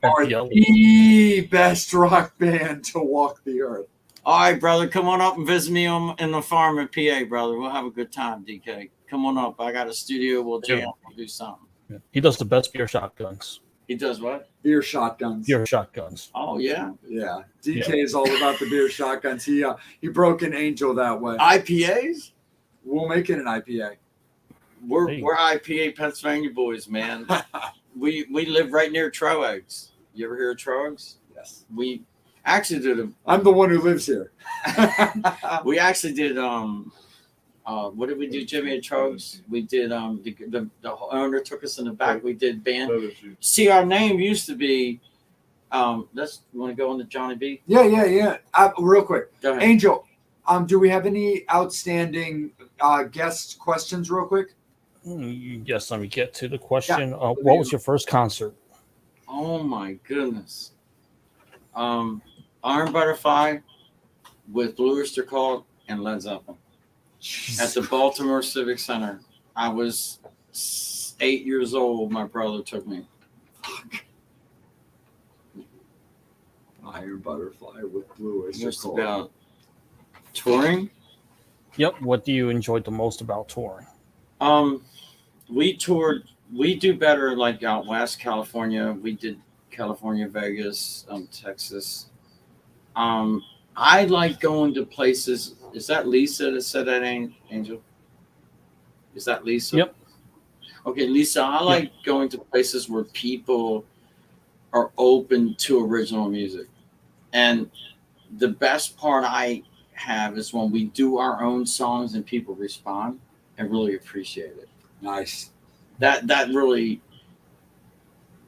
Are and yelling. the best rock band to walk the earth. All right, brother, come on up and visit me in the farm in PA, brother. We'll have a good time, DK. Come on up. I got a studio. We'll jam. We'll do something. He does the best beer shotguns. He does what? Beer shotguns. Beer shotguns. Oh, yeah. Yeah. DK is all about the beer shotguns. He broke an Angel that way. IPAs? We'll make it an IPA. We're Hey. IPA Pennsylvania boys, man. we live right near Troegs. You ever hear of Troegs? Yes. We actually did I'm the one who lives here. we actually did what did we do, Jimmy, at Troegs? We did the owner took us in the back. We did band. See, our name used to be you want to go on to Johny B? Yeah. Real quick. Go ahead. Angel, do we have any outstanding guest questions real quick? Yes, let me get to the question. What was your first concert? Oh my goodness. Iron Butterfly with Blue Oyster Cult and Led Zeppelin at the Baltimore Civic Center. I was 8 years old. My brother took me. Iron Butterfly with Blue Oyster Just Cult. about touring. Yep. What do you enjoy the most about touring? We toured. We do better like out west, California. We did California, Vegas, Texas. I like going to places. Is that Lisa that said that, Angel? Is that Lisa? Yep. Okay, Lisa, I like going to places where people are open to original music. And the best part I have is when we do our own songs and people respond and really appreciate it. Nice. That really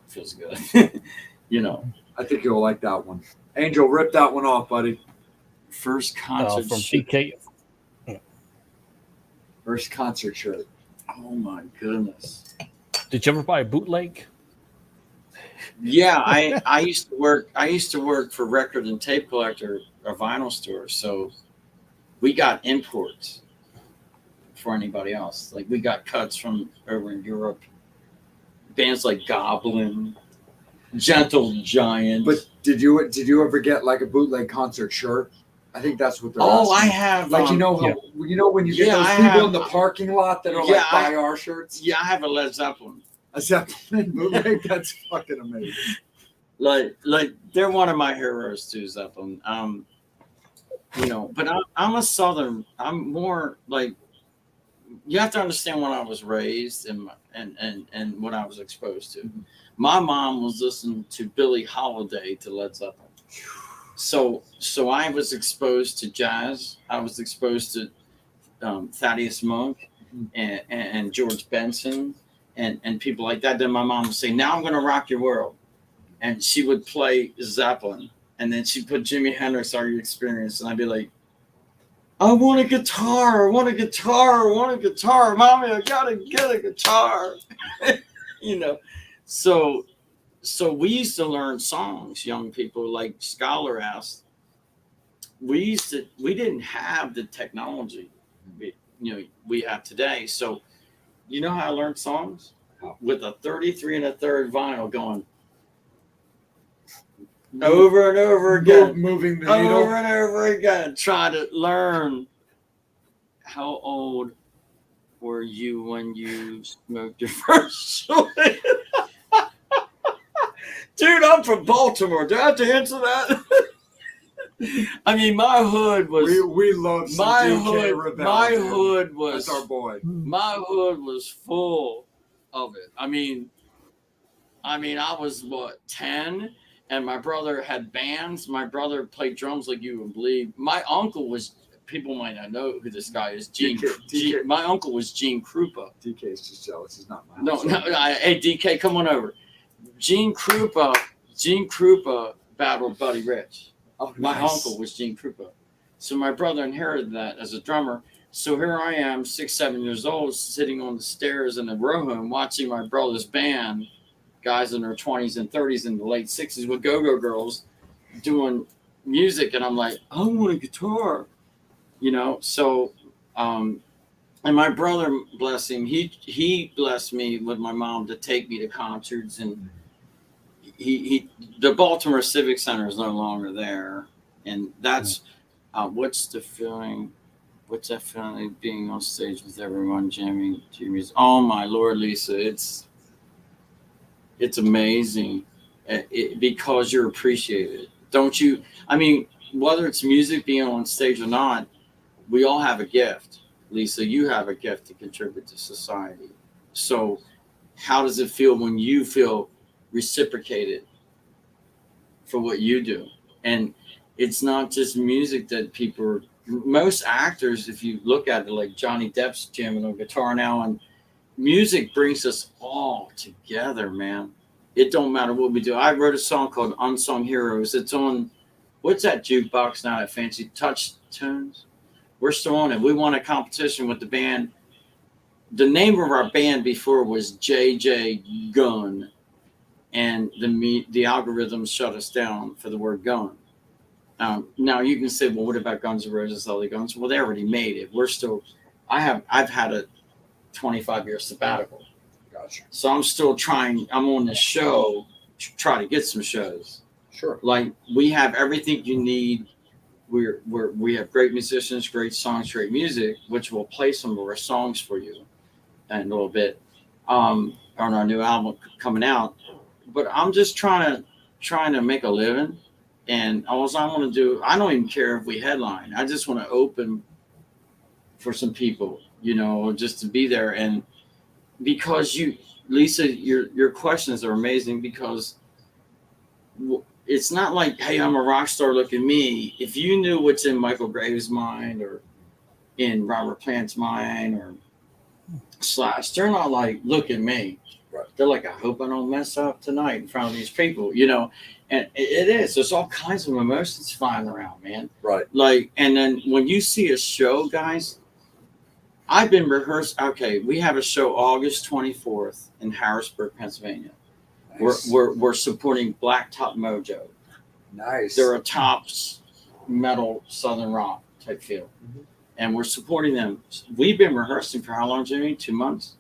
feels good. You know. I think you'll like that one. Angel, rip that one off, buddy. First concert from shirt. DK. First concert shirt. Oh my goodness. Did you ever buy a bootleg? Yeah, I used to work for record and tape collector, a vinyl store. So we got imports for anybody else. Like we got cuts from over in Europe. Bands like Goblin, Gentle Giant. But did you ever get like a bootleg concert shirt? I think that's what they're Oh, I asking. have. Like you know when you get those people in the parking lot that are like buy our shirts. Yeah, I have a Led Zeppelin. A Zeppelin bootleg. That's fucking amazing. Like they're one of my heroes too, Zeppelin. You know, but I'm a Southern. I'm more like, you have to understand when I was raised and what I was exposed to. My mom was listening to Billie Holiday to Led Zeppelin. So I was exposed to jazz. I was exposed to Thaddeus Monk and George Benson and people like that. Then my mom would say, "Now I'm going to rock your world," and she would play Zeppelin, and then she'd put Jimi Hendrix, "Are You Experienced?" and I'd be like, "I want a guitar! I want a guitar! I want a guitar, mommy! I gotta get a guitar!" You know, so we used to learn songs, young people, like Scholar asked. We didn't have the technology we have today. So you know how I learned songs? With a 33 1/3 vinyl going over and over again. Moving the needle. Over and over again. Trying to learn. How old were you when you smoked your first joint? Dude, I'm from Baltimore. Do I have to answer that? I mean, my hood was. We love some my DK hood. Rebel, My dude. hood was. That's our boy. My hood was full of it. I mean, I was 10, and my brother had bands. My brother played drums like you would believe. My uncle was. People might not know who this guy is. DK. My uncle was Gene Krupa. DK is just jealous. He's not my No. Hey, DK, come on over. Gene Krupa battled Buddy Rich. Oh, My nice. uncle was Gene Krupa. So my brother inherited that as a drummer. So here I am, 6, 7 years old, sitting on the stairs in a row home watching my brother's band, guys in their 20s and 30s and the late 60s with go-go girls doing music. And I'm like, I want a guitar. You know, so, and my brother, bless him, he blessed me with my mom to take me to concerts, and the Baltimore Civic Center is no longer there, and that's what's that feeling like being on stage with everyone jamming to your music? Oh my Lord, Lisa, it's amazing, because you're appreciated, don't you? I mean, whether it's music, being on stage or not. We all have a gift. Lisa, you have a gift to contribute to society. So how does it feel when you feel reciprocated for what you do? And it's not just music that most actors, if you look at it, like Johnny Depp's jamming on guitar now, and music brings us all together, man. It don't matter what we do. I wrote a song called Unsung Heroes. It's on, what's that jukebox now, that fancy Touch Tunes? We're still on it. We won a competition with the band. The name of our band before was JJ Gun, and the algorithms shut us down for the word gun. Now you can say, well, what about Guns N' Roses, LA Guns? Well, they already made it. We're still. I've had a 25-year sabbatical. Gotcha. So I'm still trying. I'm on the show to try to get some shows. Sure. Like, we have everything you need. We have great musicians, great songs, great music, which will play some of our songs for you in a little bit on our new album coming out. But I'm just trying to trying to make a living, and all I want to do, I don't even care if we headline. I just want to open for some people, just to be there. And because Lisa, your questions are amazing, because it's not like, hey, I'm a rock star, look at me. If you knew what's in Michael Graves' mind or in Robert Plant's mind or Slash, they're not like, look at me. Right. They're like, I hope I don't mess up tonight in front of these people, and it is. There's all kinds of emotions flying around, man. Right. Like, and then when you see a show, guys, I've been rehearsed. Okay, we have a show August 24th in Harrisburg, Pennsylvania. Nice. We're supporting Blacktop Mojo. Nice. They're a tops metal southern rock type feel, and we're supporting them. We've been rehearsing for how long, Jimmy? 2 months.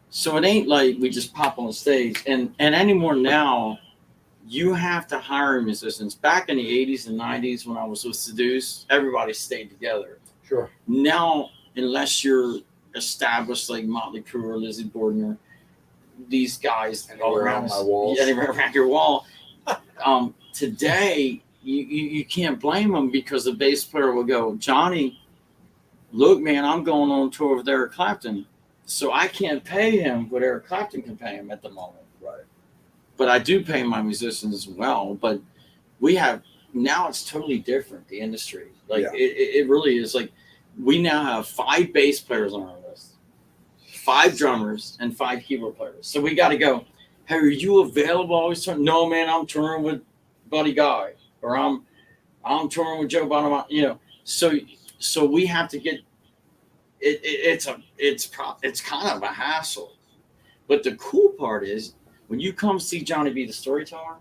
So it ain't like we just pop on stage. And anymore now, you have to hire musicians. Back in the 80s and 90s when I was with Seduce, everybody stayed together. Sure. Now, unless you're established like Motley Crue or Lizzie Borden, these guys all around my walls. Anywhere around your wall. Today, you can't blame them, because the bass player will go, Johnny, look, man, I'm going on tour with Eric Clapton. So I can't pay him what Eric Clapton can pay him at the moment. Right. But I do pay my musicians as well. But we have, now it's totally different, the industry. Like, it really is. Like, we now have 5 bass players on our list, 5 drummers, and 5 keyboard players. So we got to go, hey, are you available always? No, man, I'm touring with Buddy Guy, or I'm touring with Joe Bonamont, So we have to get, it's kind of a hassle. But the cool part is, when you come see Johny B, the storyteller,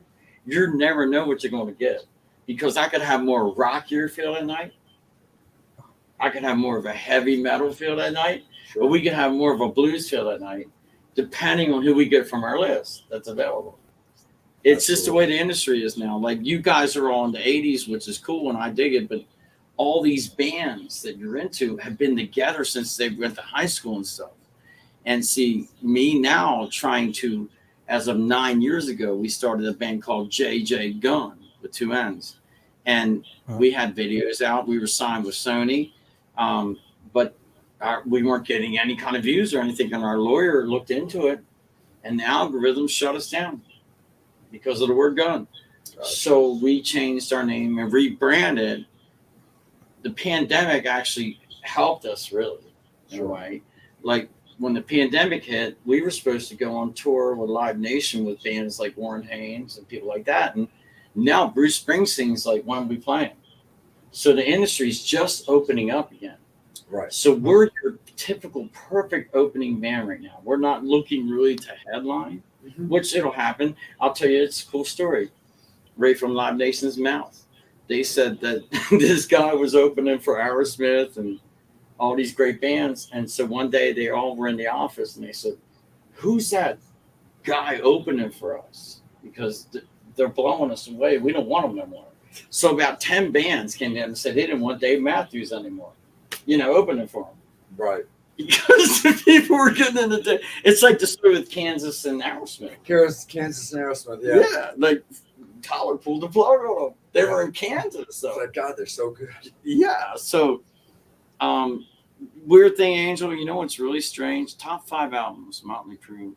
you never know what you're going to get, because I could have more rockier feel at night. I could have more of a heavy metal feel that night, or we could have more of a blues feel that night, depending on who we get from our list that's available. It's just the way the industry is now. Like, you guys are all in the 80s, which is cool, and I dig it, but all these bands that you're into have been together since they went to high school and stuff. And see, me now trying to, as of 9 years ago, we started a band called JJ Gunn with 2 N's. And we had videos out. We were signed with Sony, but we weren't getting any kind of views or anything. And our lawyer looked into it, and the algorithm shut us down because of the word gun. Gotcha. So we changed our name and rebranded. The pandemic actually helped us, really, in a way. Like, when the pandemic hit, we were supposed to go on tour with Live Nation with bands like Warren Haynes and people like that. And now Bruce Springsteen's like, when are we playing? So the industry's just opening up again. Right. So we're your typical perfect opening band right now. We're not looking really to headline, which it'll happen. I'll tell you, it's a cool story. Right from Live Nation's mouth. They said that this guy was opening for Aerosmith and all these great bands. And so one day they all were in the office and they said, who's that guy opening for us? Because they're blowing us away. We don't want them no more. So about 10 bands came in and said they didn't want Dave Matthews anymore, opening for them. Right. Because the people were getting into it's like the story with Kansas and Aerosmith. Kansas and Aerosmith, yeah. Yeah, like Tyler pulled the plug on them. They were in Kansas, so. Like, God, they're so good. Yeah, so weird thing, Angel, you know what's really strange? Top 5 albums, Motley Crue.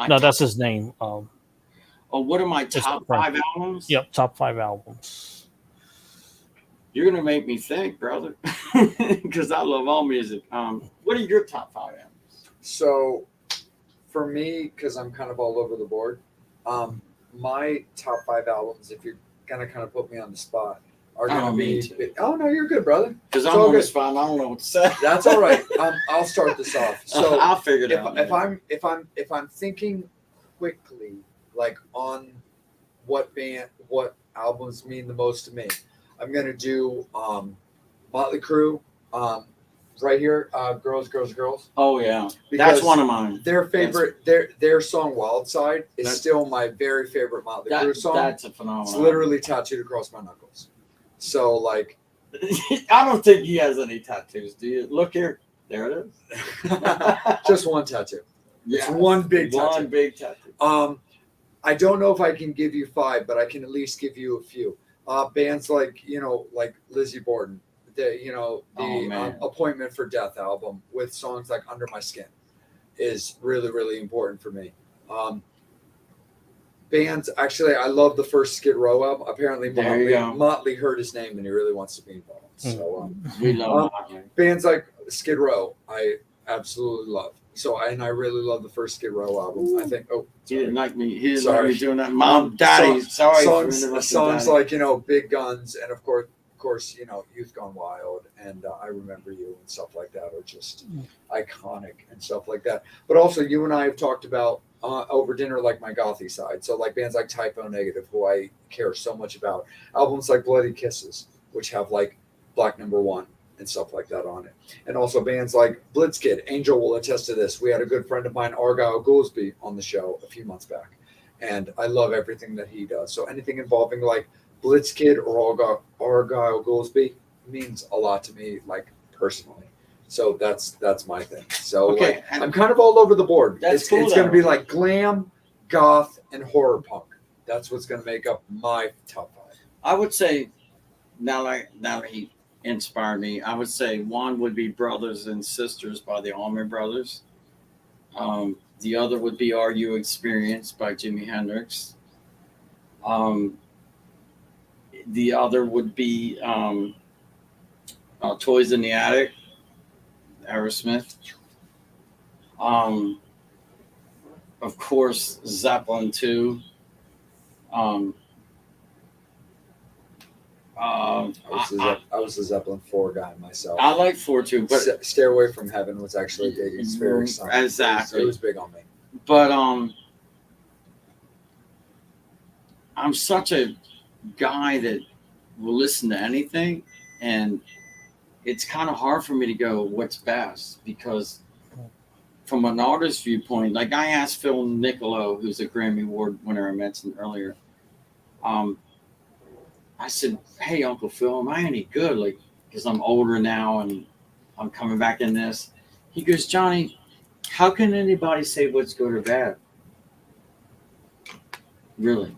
That's his name. What are my top 5 albums? Yep, top 5 albums. You're going to make me think, brother, because I love all music. What are your top 5 albums? So, for me, because I'm kind of all over the board, my top 5 albums, if you're going to kind of put me on the spot, are going to be... Oh, no, you're good, brother. Because I'm on the spot and I don't know what to say. That's all right. I'll start this off. So I'll figure it out. If I'm thinking quickly, like on what albums mean the most to me, I'm gonna do Motley Crue, right here, Girls, Girls, Girls. Oh yeah, that's one of mine. Their favorite, their song Wild Side is still my very favorite Motley Crue song. That's a phenomenon. It's literally tattooed across my knuckles. So like, I don't think he has any tattoos. Do you? Look here, there it is. Just one tattoo. Yeah, it's one big tattoo. One big tattoo. I don't know if I can give you 5, but I can at least give you a few. Bands like, like Lizzie Borden, the Appointment for Death album with songs like Under My Skin is really, really important for me. Bands, actually, I love the first Skid Row album. Apparently, Motley heard his name and he really wants to be involved. So we love Motley. Bands like Skid Row, I absolutely love. So, I really love the first Skid Row album. I think. Oh, he didn't like me. He didn't like me doing that. Mom, Daddy, songs like Big Guns, and of course, Youth Gone Wild, and I Remember You, and stuff like that are just iconic and stuff like that. But also, you and I have talked about over dinner, like my gothy side. So, like bands like Typo Negative, who I care so much about. Albums like Bloody Kisses, which have like Black Number One and stuff like that on it. And also bands like Blitzkid. Angel will attest to this. We had a good friend of mine, Argyle Goolsby, on the show a few months back. And I love everything that he does. So anything involving like Blitzkid or Argyle Goolsby means a lot to me, like personally. So that's my thing. So okay, I'm kind of all over the board. It's going to be like glam, goth, and horror punk. That's what's going to make up my top 5. I would say, now that he inspired me, I would say one would be Brothers and Sisters by the Allman Brothers. The other would be Are You Experienced by Jimi Hendrix. The other would be Toys in the Attic, Aerosmith. Of course, Zeppelin 2. I was a Zeppelin 4 guy myself. I like 4 too, but Stairway from Heaven was actually big. It's very exciting. Exactly. It was big on me. But I'm such a guy that will listen to anything, and it's kind of hard for me to go what's best, because from an artist viewpoint, like I asked Phil Niccolo, who's a Grammy Award winner I mentioned earlier, I said, "Hey, Uncle Phil, am I any good? Like, because I'm older now and I'm coming back in this." He goes, "Johnny, how can anybody say what's good or bad? Really?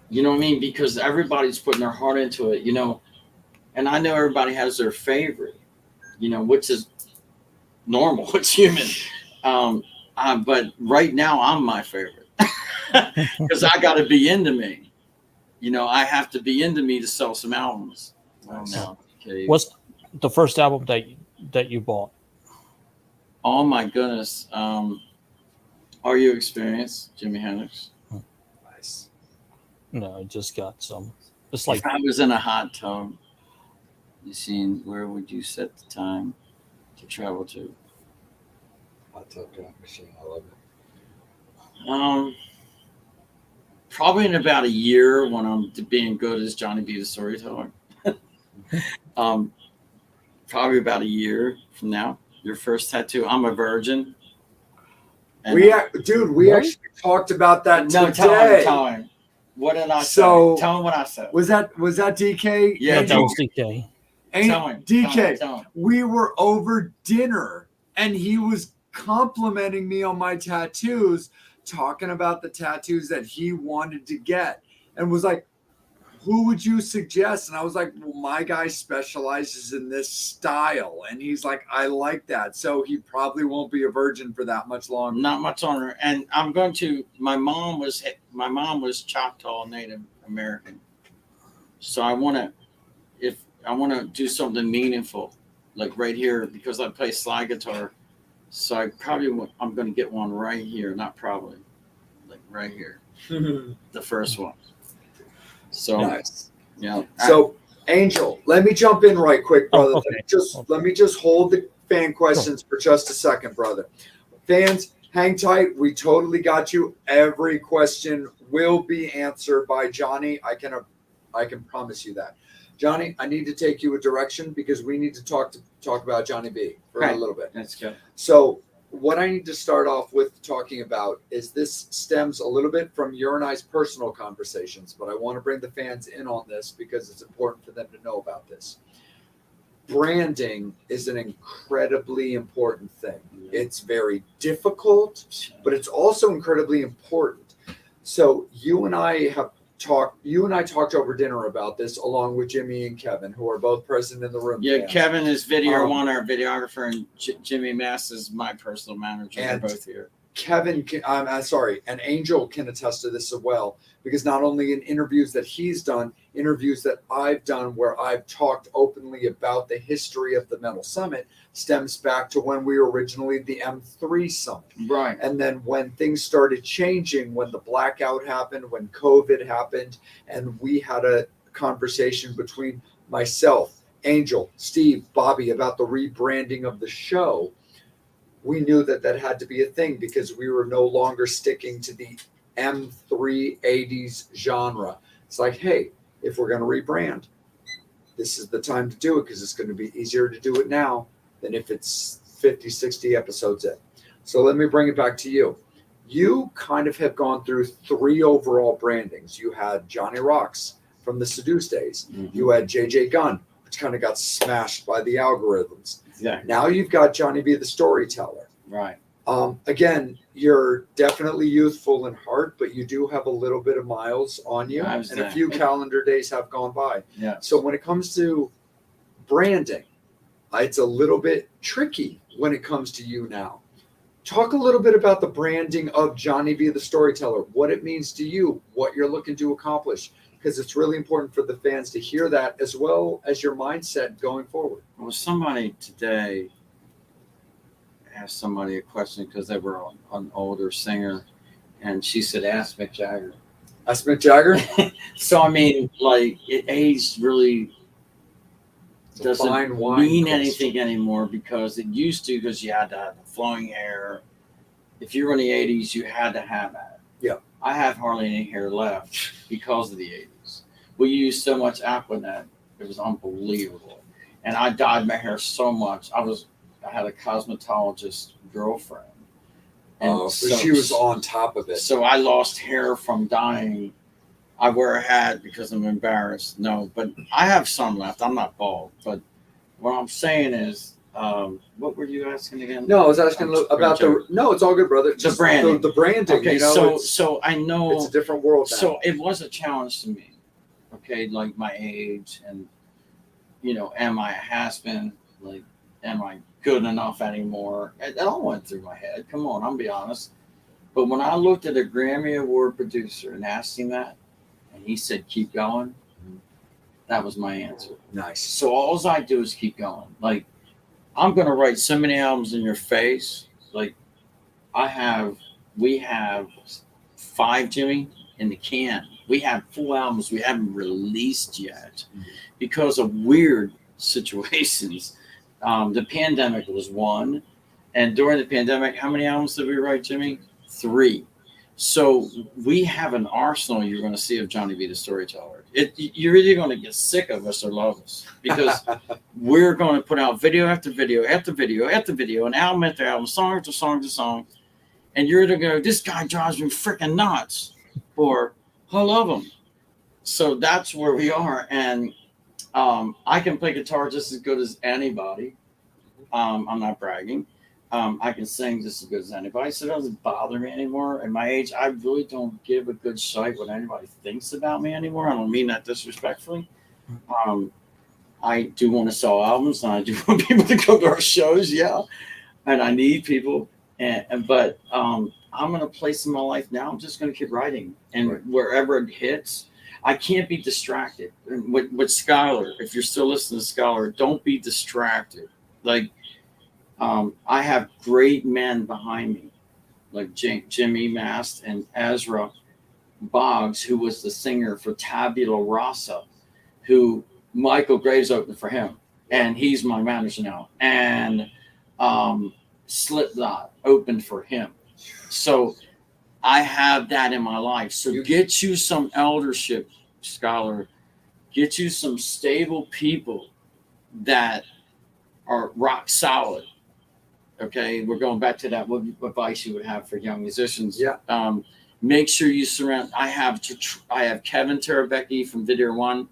You know what I mean? Because everybody's putting their heart into it, and I know everybody has their favorite, which is normal. It's human. But right now I'm my favorite because I got to be into me. I have to be into me to sell some albums. Okay. What's the first album that you bought? Oh my goodness. Are You Experienced, Jimi Hendrix? Nice. No, I just got some. It's like if I was in a hot tub, you seen, where would you set the time to travel to? Hot tub time machine. I love it. Probably in about a year, when I'm being good as Johny B, the storyteller. Probably about a year from now. Your first tattoo. I'm a virgin. And we actually talked about that today. Tell him. What did I say? Tell him what I said. Was that DK? Yeah, that was DK. DK. Tell him. We were over dinner and he was complimenting me on my tattoos, talking about the tattoos that he wanted to get, and was like, "Who would you suggest?" And I was like, "Well, my guy specializes in this style." And he's like, "I like that." So he probably won't be a virgin for that much longer. Not much longer. And I'm going to. My mom was Choctaw Native American, so I want to do something meaningful, like right here, because I play slide guitar. So I'm going to get one right here, not probably, like right here, the first one. So, nice. Yeah. So, Angel, let me jump in right quick, brother. Oh, okay. Let me just hold the fan questions for just a second, brother. Fans, hang tight. We totally got you. Every question will be answered by Johnny. I can promise you that. Johnny, I need to take you a direction because we need to talk about Johny B for a little bit. That's good. So what I need to start off with talking about is this stems a little bit from your and I's personal conversations, but I want to bring the fans in on this because it's important for them to know about this. Branding is an incredibly important thing. It's very difficult, but it's also incredibly important. So you and I talked over dinner about this, along with Jimmy and Kevin, who are both present in the room. Yeah, fans. Kevin is video one, our videographer, and Jimmy Mass is my personal manager. They're both here. Kevin, and Angel can attest to this as well, because not only in interviews that he's done, interviews that I've done where I've talked openly about the history of the Metal Summit stems back to when we were originally the M3 Summit. Right. And then when things started changing, when the blackout happened, when COVID happened, and we had a conversation between myself, Angel, Steve, Bobby about the rebranding of the show, we knew that had to be a thing, because we were no longer sticking to the M3 80s genre. It's like, hey, if we're going to rebrand, this is the time to do it, because it's going to be easier to do it now than if it's 50, 60 episodes in. So let me bring it back to you. You kind of have gone through 3 overall brandings. You had Johnny Rocks from the Seduce days. Mm-hmm. You had JJ Gunn, which kind of got smashed by the algorithms. Exactly. Now you've got Johny B, the storyteller. Right. Again, you're definitely youthful in heart, but you do have a little bit of miles on you, and a few calendar days have gone by. Yeah. So when it comes to branding, it's a little bit tricky when it comes to you now. Talk a little bit about the branding of Johny B, the storyteller, what it means to you, what you're looking to accomplish, because it's really important for the fans to hear that, as well as your mindset going forward. Well, somebody today asked somebody a question, because they were an older singer, and she said, ask Mick Jagger. Ask Mick Jagger? So, I mean, like, age really doesn't mean anything anymore, because it used to, because you had to have the flowing hair. If you were in the 80s, you had to have that. Yeah. I have hardly any hair left because of the 80s. We used so much Aquanet, it was unbelievable. And I dyed my hair so much. I had a cosmetologist girlfriend. And so she was on top of it. So I lost hair from dyeing. I wear a hat because I'm embarrassed. No, but I have some left. I'm not bald. But what I'm saying is, what were you asking again? No, I was asking about No, it's all good, brother. The branding. The branding. Okay, you know, so I know it's a different world now. So it was a challenge to me. Okay, like my age, and am I a has-been? Like, am I good enough anymore? It all went through my head. Come on, I'm be honest. But when I looked at a Grammy Award producer and asked him that, and he said, keep going, that was my answer. Nice. So all I do is keep going. Like, I'm going to write so many albums in your face. Like, we have 5, Jimmy, in the can. We have 4 albums we haven't released yet because of weird situations. The pandemic was one. And during the pandemic, how many albums did we write, Jimmy? 3. So we have an arsenal you're going to see of Johny B, the storyteller. You're either going to get sick of us or love us, because we're going to put out video after video after video after video, and album after album, song after song after song. And you're either going to go, this guy drives me freaking nuts, or I love him. So that's where we are. And I can play guitar just as good as anybody. I'm not bragging. I can sing just as good as anybody, so it doesn't bother me anymore. At my age, I really don't give a good shite what anybody thinks about me anymore. I don't mean that disrespectfully. I do want to sell albums, and I do want people to go to our shows, yeah. And I need people, but I'm in a place in my life now. I'm just going to keep writing, and wherever it hits, I can't be distracted. And with Skylar, if you're still listening to Skylar, don't be distracted. Like, I have great men behind me, like Jimmy Mast and Ezra Boggs, who was the singer for Tabula Rasa, who Michael Graves opened for him, and he's my manager now. And Slipknot opened for him. So I have that in my life. So get you some eldership, Scholar. Get you some stable people that are rock solid. Okay, we're going back to that. What advice you would have for young musicians? Yeah. Make sure you surround. I have Kevin Terabecki from Video One.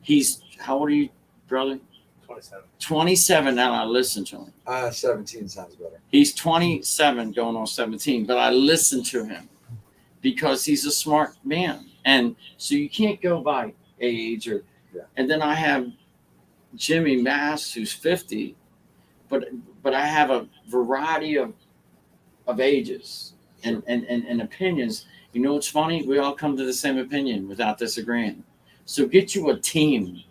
He's, how old are you, brother? 27. 27, and I listen to him. 17 sounds better. He's 27, going on 17, but I listen to him. because he's a smart man. And so you can't go by age or. Yeah. And then I have Jimmy Mass, who's 50, but I have a variety of ages and opinions. You know what's funny? We all come to the same opinion without disagreeing. So get you a team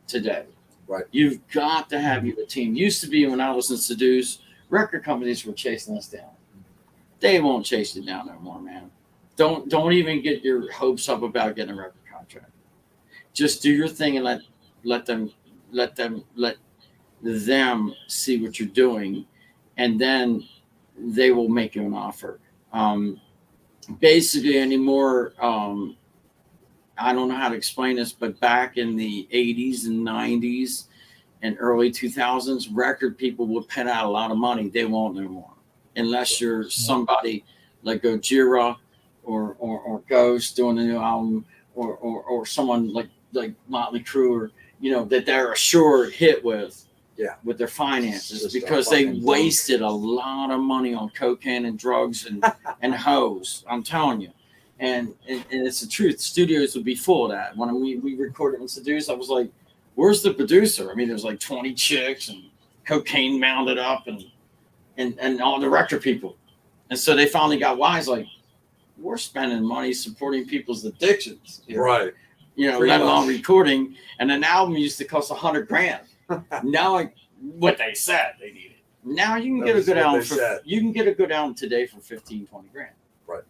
today. Right. You've got to have you a team. Used to be when I was in Seduce, record companies were chasing us down. They won't chase you down no more, man. Don't even get your hopes up about getting a record contract. Just do your thing and let them see what you're doing, and then they will make you an offer. Basically anymore, I don't know how to explain this, but back in the 80s and 90s and early 2000s, record people would pay out a lot of money. They won't no more, unless you're somebody like Gojira or Ghost doing a new album, or someone like Motley Crue, or that they're a sure hit with their finances, Just because they wasted a lot of money on cocaine and drugs and hoes. I'm telling you. And it's the truth. Studios would be full of that. When we recorded and Seduce, I was like, where's the producer? I mean, there's like 20 chicks and cocaine mounted up and all the record people. And so they finally got wise, like, we're spending money supporting people's addictions. Right. Let alone recording. And an album used to cost $100,000. Now, what they said they needed. Now you can get a good album today for 15, 20 grand. Right.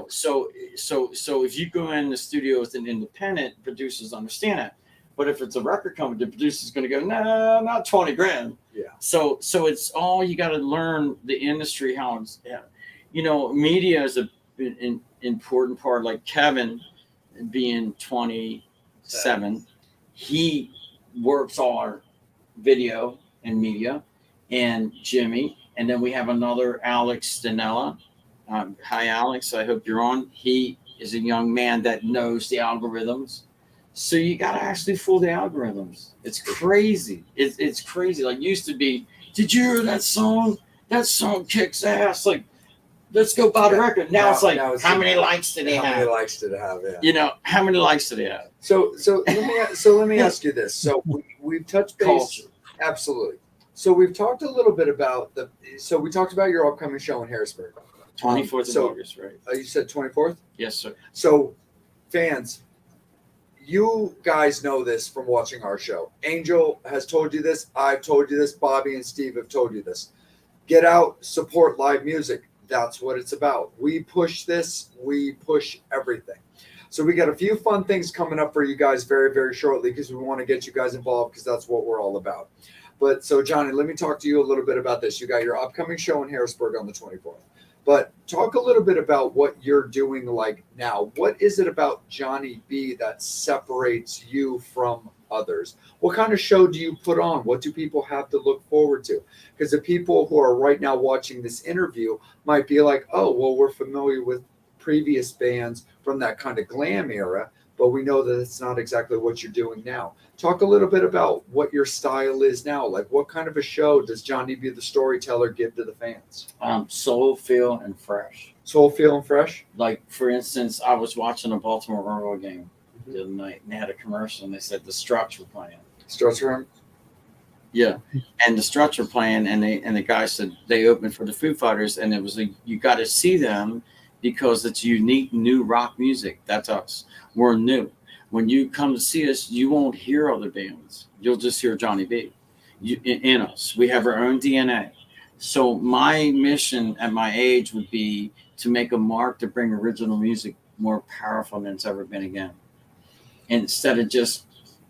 So if you go in the studio with an independent, producers understand that. But if it's a record company, the producer's going to go, no, not 20 grand. Yeah. So it's all, you got to learn the industry, how it's, media is an important part. Like Kevin being 27, he works all our video and media, and Jimmy. And then we have another Alex Stanella. Hi, Alex. I hope you're on. He is a young man that knows the algorithms. So you got to actually fool the algorithms. It's crazy. It's crazy. Like, used to be, did you hear that song? That song kicks ass. Like, let's go buy the record. Now it's like, how many likes did they have? How many likes did it have? Yeah. How many likes did they have? So let me ask you this. So we've touched base. Culture. Absolutely. So we've talked a little bit about we talked about your upcoming show in Harrisburg. 24th of August, right? You said 24th? Yes, sir. So, fans, you guys know this from watching our show. Angel has told you this. I've told you this. Bobby and Steve have told you this. Get out, support live music. That's what it's about. We push this. We push everything. So we got a few fun things coming up for you guys very, very shortly, because we want to get you guys involved, because that's what we're all about. But so, Johnny, let me talk to you a little bit about this. You got your upcoming show in Harrisburg on the 24th. But talk a little bit about what you're doing like now. What is it about Johny B that separates you from others? What kind of show do you put on? What do people have to look forward to? Because the people who are right now watching this interview might be like, oh, well, we're familiar with previous bands from that kind of glam era, but we know that it's not exactly what you're doing now. Talk a little bit about what your style is now. Like, what kind of a show does Johny B the Storyteller give to the fans? Soul, feel, and fresh. Soul, feel, and fresh? Like, for instance, I was watching a Baltimore Orioles game the other night, and they had a commercial, and they said the Struts were playing. Struts were? Yeah. And the Struts were playing, and the guy said they opened for the Foo Fighters, and it was you got to see them because it's unique, new rock music. That's us. We're new. When you come to see us, you won't hear other bands. You'll just hear Johny B in us. We have our own DNA. So my mission at my age would be to make a mark to bring original music more powerful than it's ever been again. Instead of just,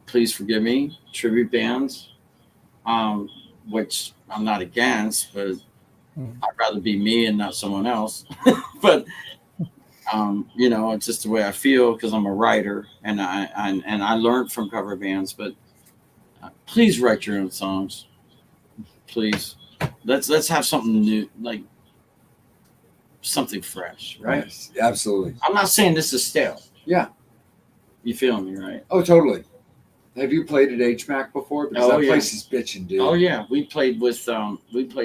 please forgive me, tribute bands, which I'm not against, but I'd rather be me and not someone else. But it's just the way I feel, because I'm a writer, and I learned from cover bands. But please write your own songs. Please, let's have something new, like something fresh, right? Yes, absolutely. I'm not saying this is stale. Yeah. You feel me, right? Oh, totally. Have you played at HMAC before? Because that place is bitching, dude. Oh yeah, we played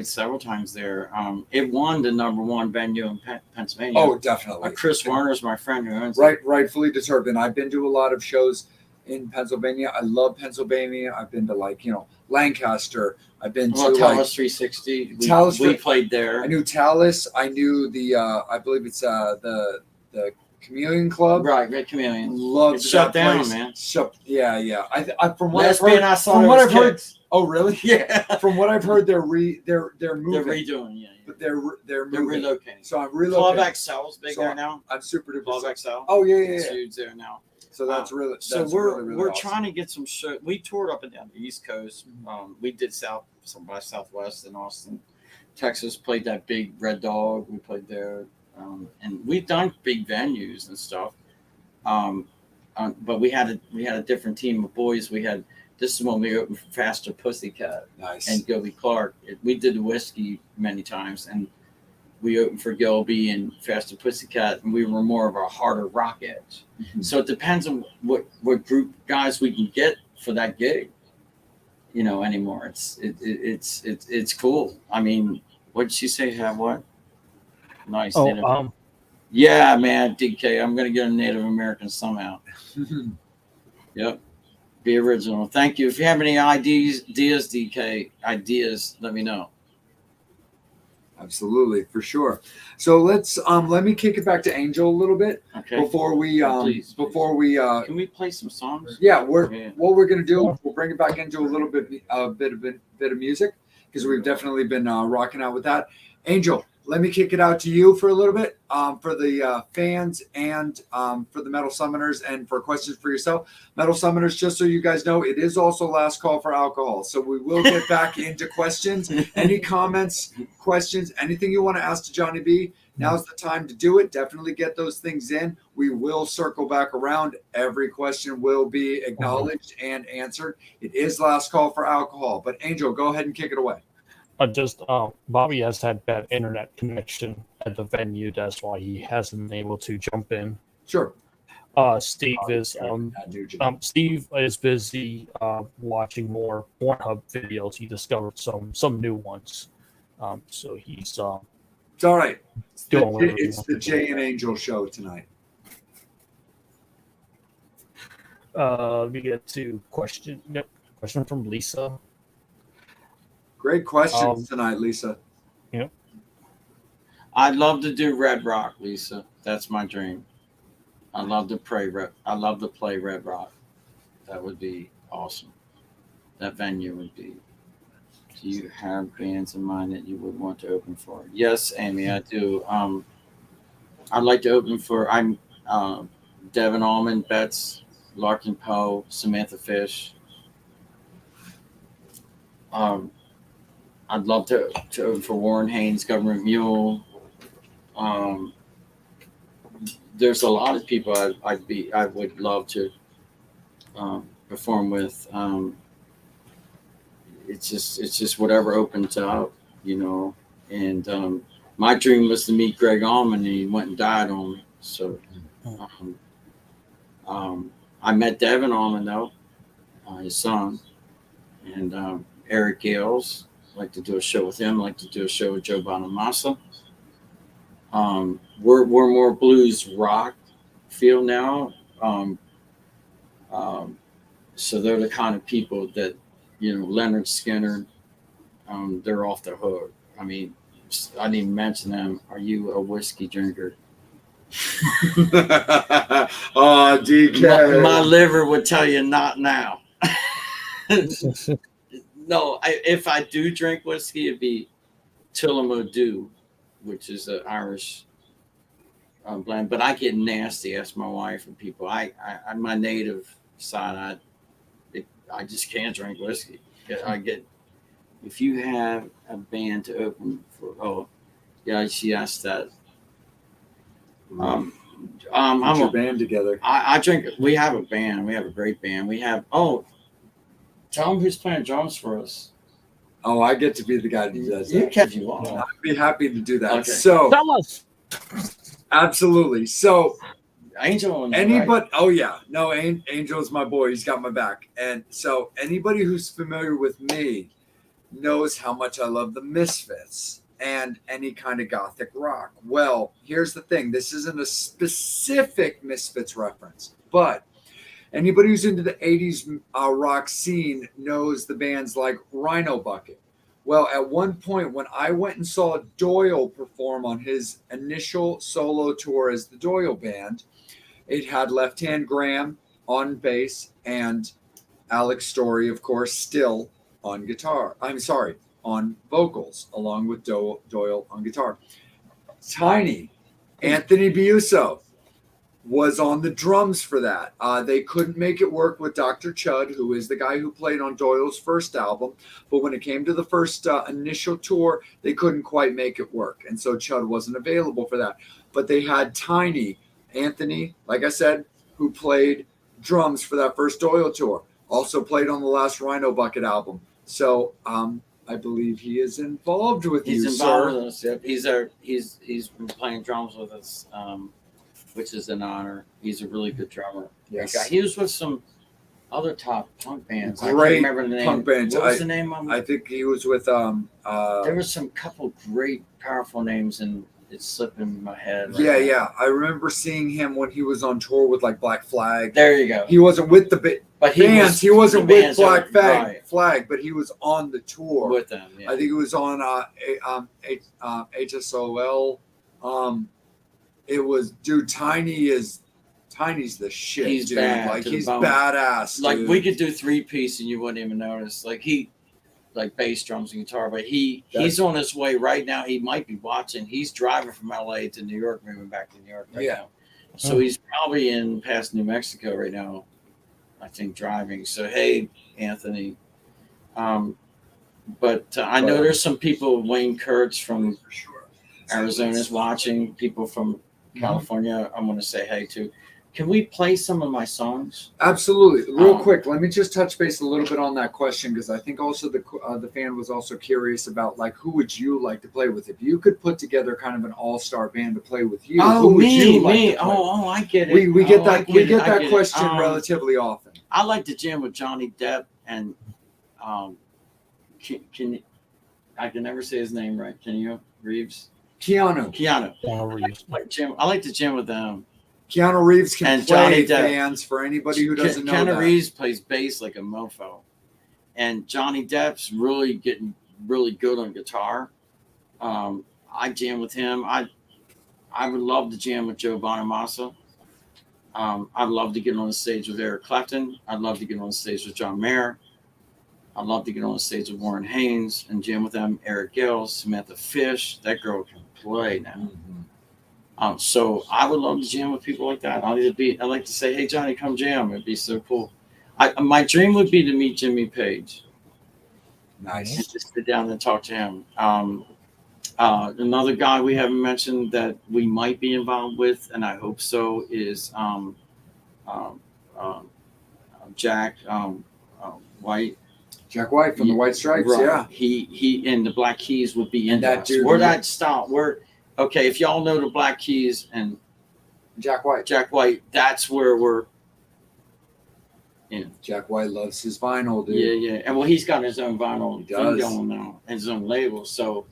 several times there. It won the #1 venue in Pennsylvania. Oh, definitely. Chris Warner's my friend who owns it. Rightfully deserved. And I've been to a lot of shows in Pennsylvania. I love Pennsylvania. I've been to Lancaster. I've been to Talus 360. We played there. I knew Talus. I knew the I believe it's the Chameleon Club. Right, Red Chameleon. Love it's shut down, place. man. Yeah. I from what Last I've heard, I saw from what I've heard. Oh, really? Yeah. From what I've heard, they're moving. They're redoing, yeah. But they're relocating. So I'm relocating. Club XL's big there now. I'm super duper. Club XL. Oh yeah. It's huge there now. So that's really. So we're awesome. Trying to get some show. We toured up and down the East Coast. We did by Southwest in Austin, Texas. Played that big Red Dog. We played there, and we've done big venues and stuff. But we had a different team of boys. This is when we opened for Faster Pussycat. Nice. And Gilby Clark. We did the whiskey many times, and we opened for Gilby and Faster Pussycat, and we were more of a harder rock edge. Mm-hmm. So it depends on what group guys we can get for that gig. Anymore. It's cool. I mean, what did she say? Have what? Nice. Yeah, man, DK. I'm gonna get a Native American somehow. Yep. Be original. Thank you. If you have any ideas, DK, let me know. Absolutely, for sure. So let's let me kick it back to Angel a little bit. Okay. Before we can we play some songs? Yeah, what we're gonna do, we'll bring it back into a little bit of music, because we've definitely been rocking out with that. Angel, let me kick it out to you for a little bit, for the fans and for the Metal Summoners, and for questions for yourself. Metal Summoners, just so you guys know, it is also last call for alcohol. So we will get back into questions. Any comments, questions, anything you want to ask to Johny B, now's the time to do it. Definitely get those things in. We will circle back around. Every question will be acknowledged and answered. It is last call for alcohol. But Angel, go ahead and kick it away. Bobby has had bad internet connection at the venue. That's why he hasn't been able to jump in. Sure. Steve is busy watching more Pornhub videos. He discovered some new ones. So he's it's all right. It's the Jay and Angel show tonight. We get to question from Lisa. Great questions tonight, Lisa. Yep. I'd love to do Red Rock, Lisa. That's my dream. I'd love to play Red Rock. That would be awesome. That venue would be. Do you have bands in mind that you would want to open for? Yes, Amy, I do. I'd like to open for Devin Allman, Betts, Larkin Poe, Samantha Fish. I'd love to open for Warren Haynes, Government Mule. There's a lot of people I would love to perform with. It's just whatever opens up, And my dream was to meet Greg Allman, and he went and died on me. So I met Devin Allman though, his son, and Eric Gales. Like to do a show with him. Like to do a show with Joe Bonamassa. We're more blues rock feel now. So they're the kind of people that, Leonard Skinner, they're off the hook. I mean, I didn't even mention them. Are you a whiskey drinker? Oh, DK. My liver would tell you not now. No, if I do drink whiskey, it'd be Tullamore, which is an Irish blend. But I get nasty. Ask my wife and people. On my native side, I just can't drink whiskey. If you have a band to open for, she asked that. Put your band together. I drink. We have a band. We have a great band. We have. Tell them who's playing drums for us. Oh, I get to be the guy that does that. You can if you want. I'd be happy to do that. Okay. So tell us. Absolutely. So Angel. Anybody? Oh yeah, no, Angel's my boy. He's got my back. And so anybody who's familiar with me knows how much I love the Misfits and any kind of gothic rock. Well, here's the thing. This isn't a specific Misfits reference, but anybody who's into the 80s rock scene knows the bands like Rhino Bucket. Well, at one point when I went and saw Doyle perform on his initial solo tour as the Doyle Band, it had Left Hand Graham on bass and Alex Story, of course, still on guitar. On vocals, along with Doyle on guitar. Tiny, Anthony Biuso was on the drums for that. They couldn't make it work with Dr. Chud, who is the guy who played on Doyle's first album. But when it came to the first initial tour, they couldn't quite make it work. And so Chud wasn't available for that. But they had Tiny, Anthony, like I said, who played drums for that first Doyle tour. Also played on the last Rhino Bucket album. So I believe he is involved with you, sir. With us. Yep. He's been playing drums with us. Which is an honor. He's a really good drummer. Yes. He was with some other top punk bands. Great I can't remember the name. punk bands. What was the name of them? I think he was with there were some couple great, powerful names, and it's slipping my head. Right yeah. I remember seeing him when he was on tour with like Black Flag. There you go. He wasn't with the bands. He wasn't with Black Flag, but he was on the tour with them. Yeah. I think it was on HSOL. It was, dude, Tiny's the shit. He's dude. bad. Like he's badass. Like dude. we could do 3-piece and you wouldn't even notice. Like bass, drums, and guitar. But he's on his way right now. He might be watching. He's driving from LA to New York, moving back to New York right now. So he's probably past New Mexico right now, I think, driving. So hey, Anthony. But I know there's some people. Wayne Kurtz from Arizona's watching. People from California, I'm going to say hey to. Can we play some of my songs? Absolutely. Real quick, let me just touch base a little bit on that question, because I think also the fan was also curious about, like, who would you like to play with? If you could put together kind of an all-star band to play with you, who would you like to play with? I get it. We get that question relatively often. I like to jam with Johny Depp and I can never say his name right. Can you? Keanu Reeves. I like to jam with them. Keanu Reeves can play, fans, for anybody who doesn't know that. Keanu Reeves plays bass like a mofo. And Johnny Depp's getting really good on guitar. I jam with him. I would love to jam with Joe Bonamassa. I'd love to get on the stage with Eric Clapton. I'd love to get on the stage with John Mayer. I'd love to get on the stage with Warren Haynes and jam with them. Eric Gill, Samantha Fish. That girl can play now. Mm-hmm. So I would love to jam with people like that. I'd like to say, hey, Johnny, come jam. It'd be so cool. My dream would be to meet Jimmy Page. Nice. And just sit down and talk to him. Another guy we haven't mentioned that we might be involved with, and I hope so, is Jack White. Jack White from the White Stripes, right. Yeah. He and the Black Keys would be in that. We're that style. Okay, if y'all know the Black Keys and Jack White, that's where we're in. Jack White loves his vinyl, dude. Yeah. And well, he's got his own vinyl thing going now and his own label. So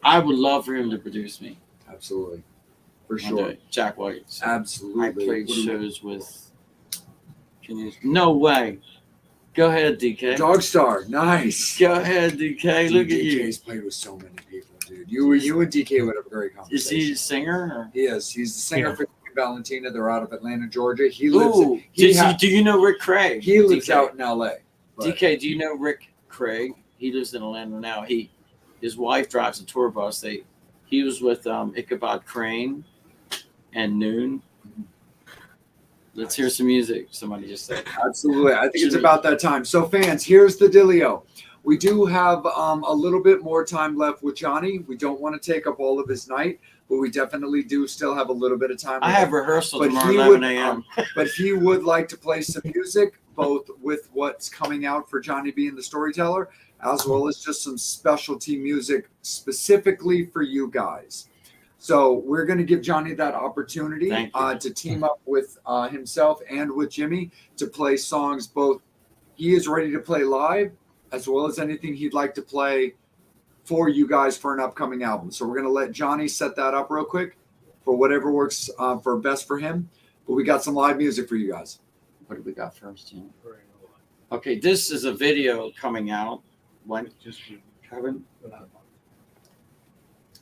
I would love for him to produce me. Absolutely. For sure. Jack White. So absolutely. I played shows with. No way. Go ahead, DK. Dogstar, nice. Go ahead, DK. Look at you. DK's played with so many people, dude. You and DK would have a great conversation. Is he a singer? Or? He is. He's the singer for Valentina. They're out of Atlanta, Georgia. He lives. Do you know Rick Craig? He lives out in LA. DK, do you know Rick Craig? He lives in Atlanta now. His wife drives a tour bus. He was with Ichabod Crane and Noon. Let's hear some music. Somebody just said. Absolutely. I think it's about that time. So fans, here's the dealio. We do have a little bit more time left with Johnny. We don't want to take up all of his night, but we definitely do still have a little bit of time. I have rehearsal tomorrow 11 a.m. But he would like to play some music, both with what's coming out for Johny B and the Storyteller, as well as just some specialty music specifically for you guys. So we're going to give Johny that opportunity Thank you. to team up with himself and with Jimmy to play songs. Both he is ready to play live, as well as anything he'd like to play for you guys for an upcoming album. So we're going to let Johny set that up real quick for whatever works for best for him. But we got some live music for you guys. What do we got first, Jim? Okay, this is a video coming out. When Kevin?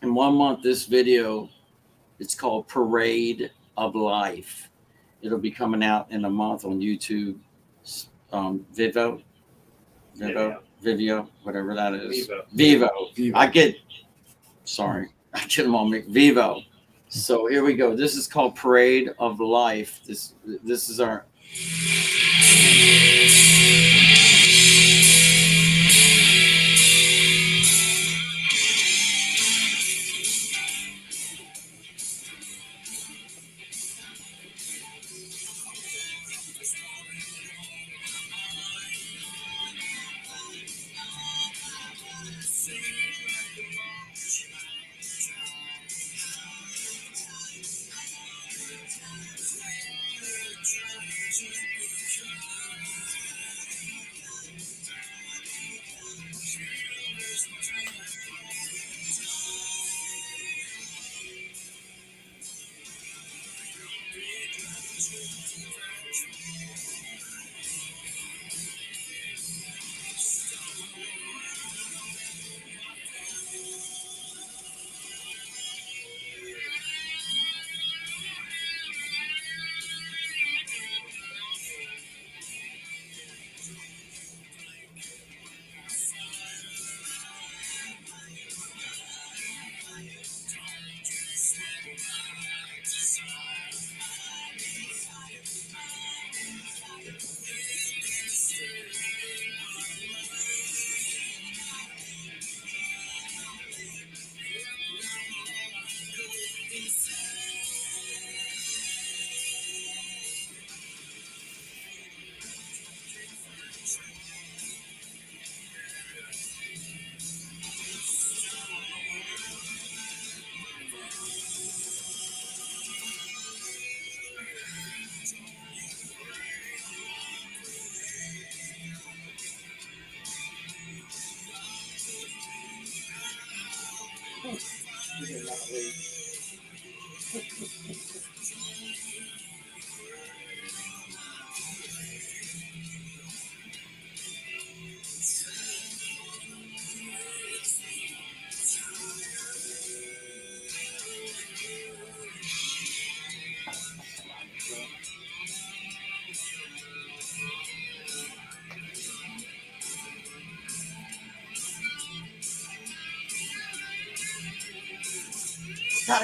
In 1 month, this video, it's called Parade of Life. It'll be coming out in a month on YouTube, Vivio, whatever that is. Vivo. I get them all mixed. Vivo. So here we go. This is called Parade of Life. This is our.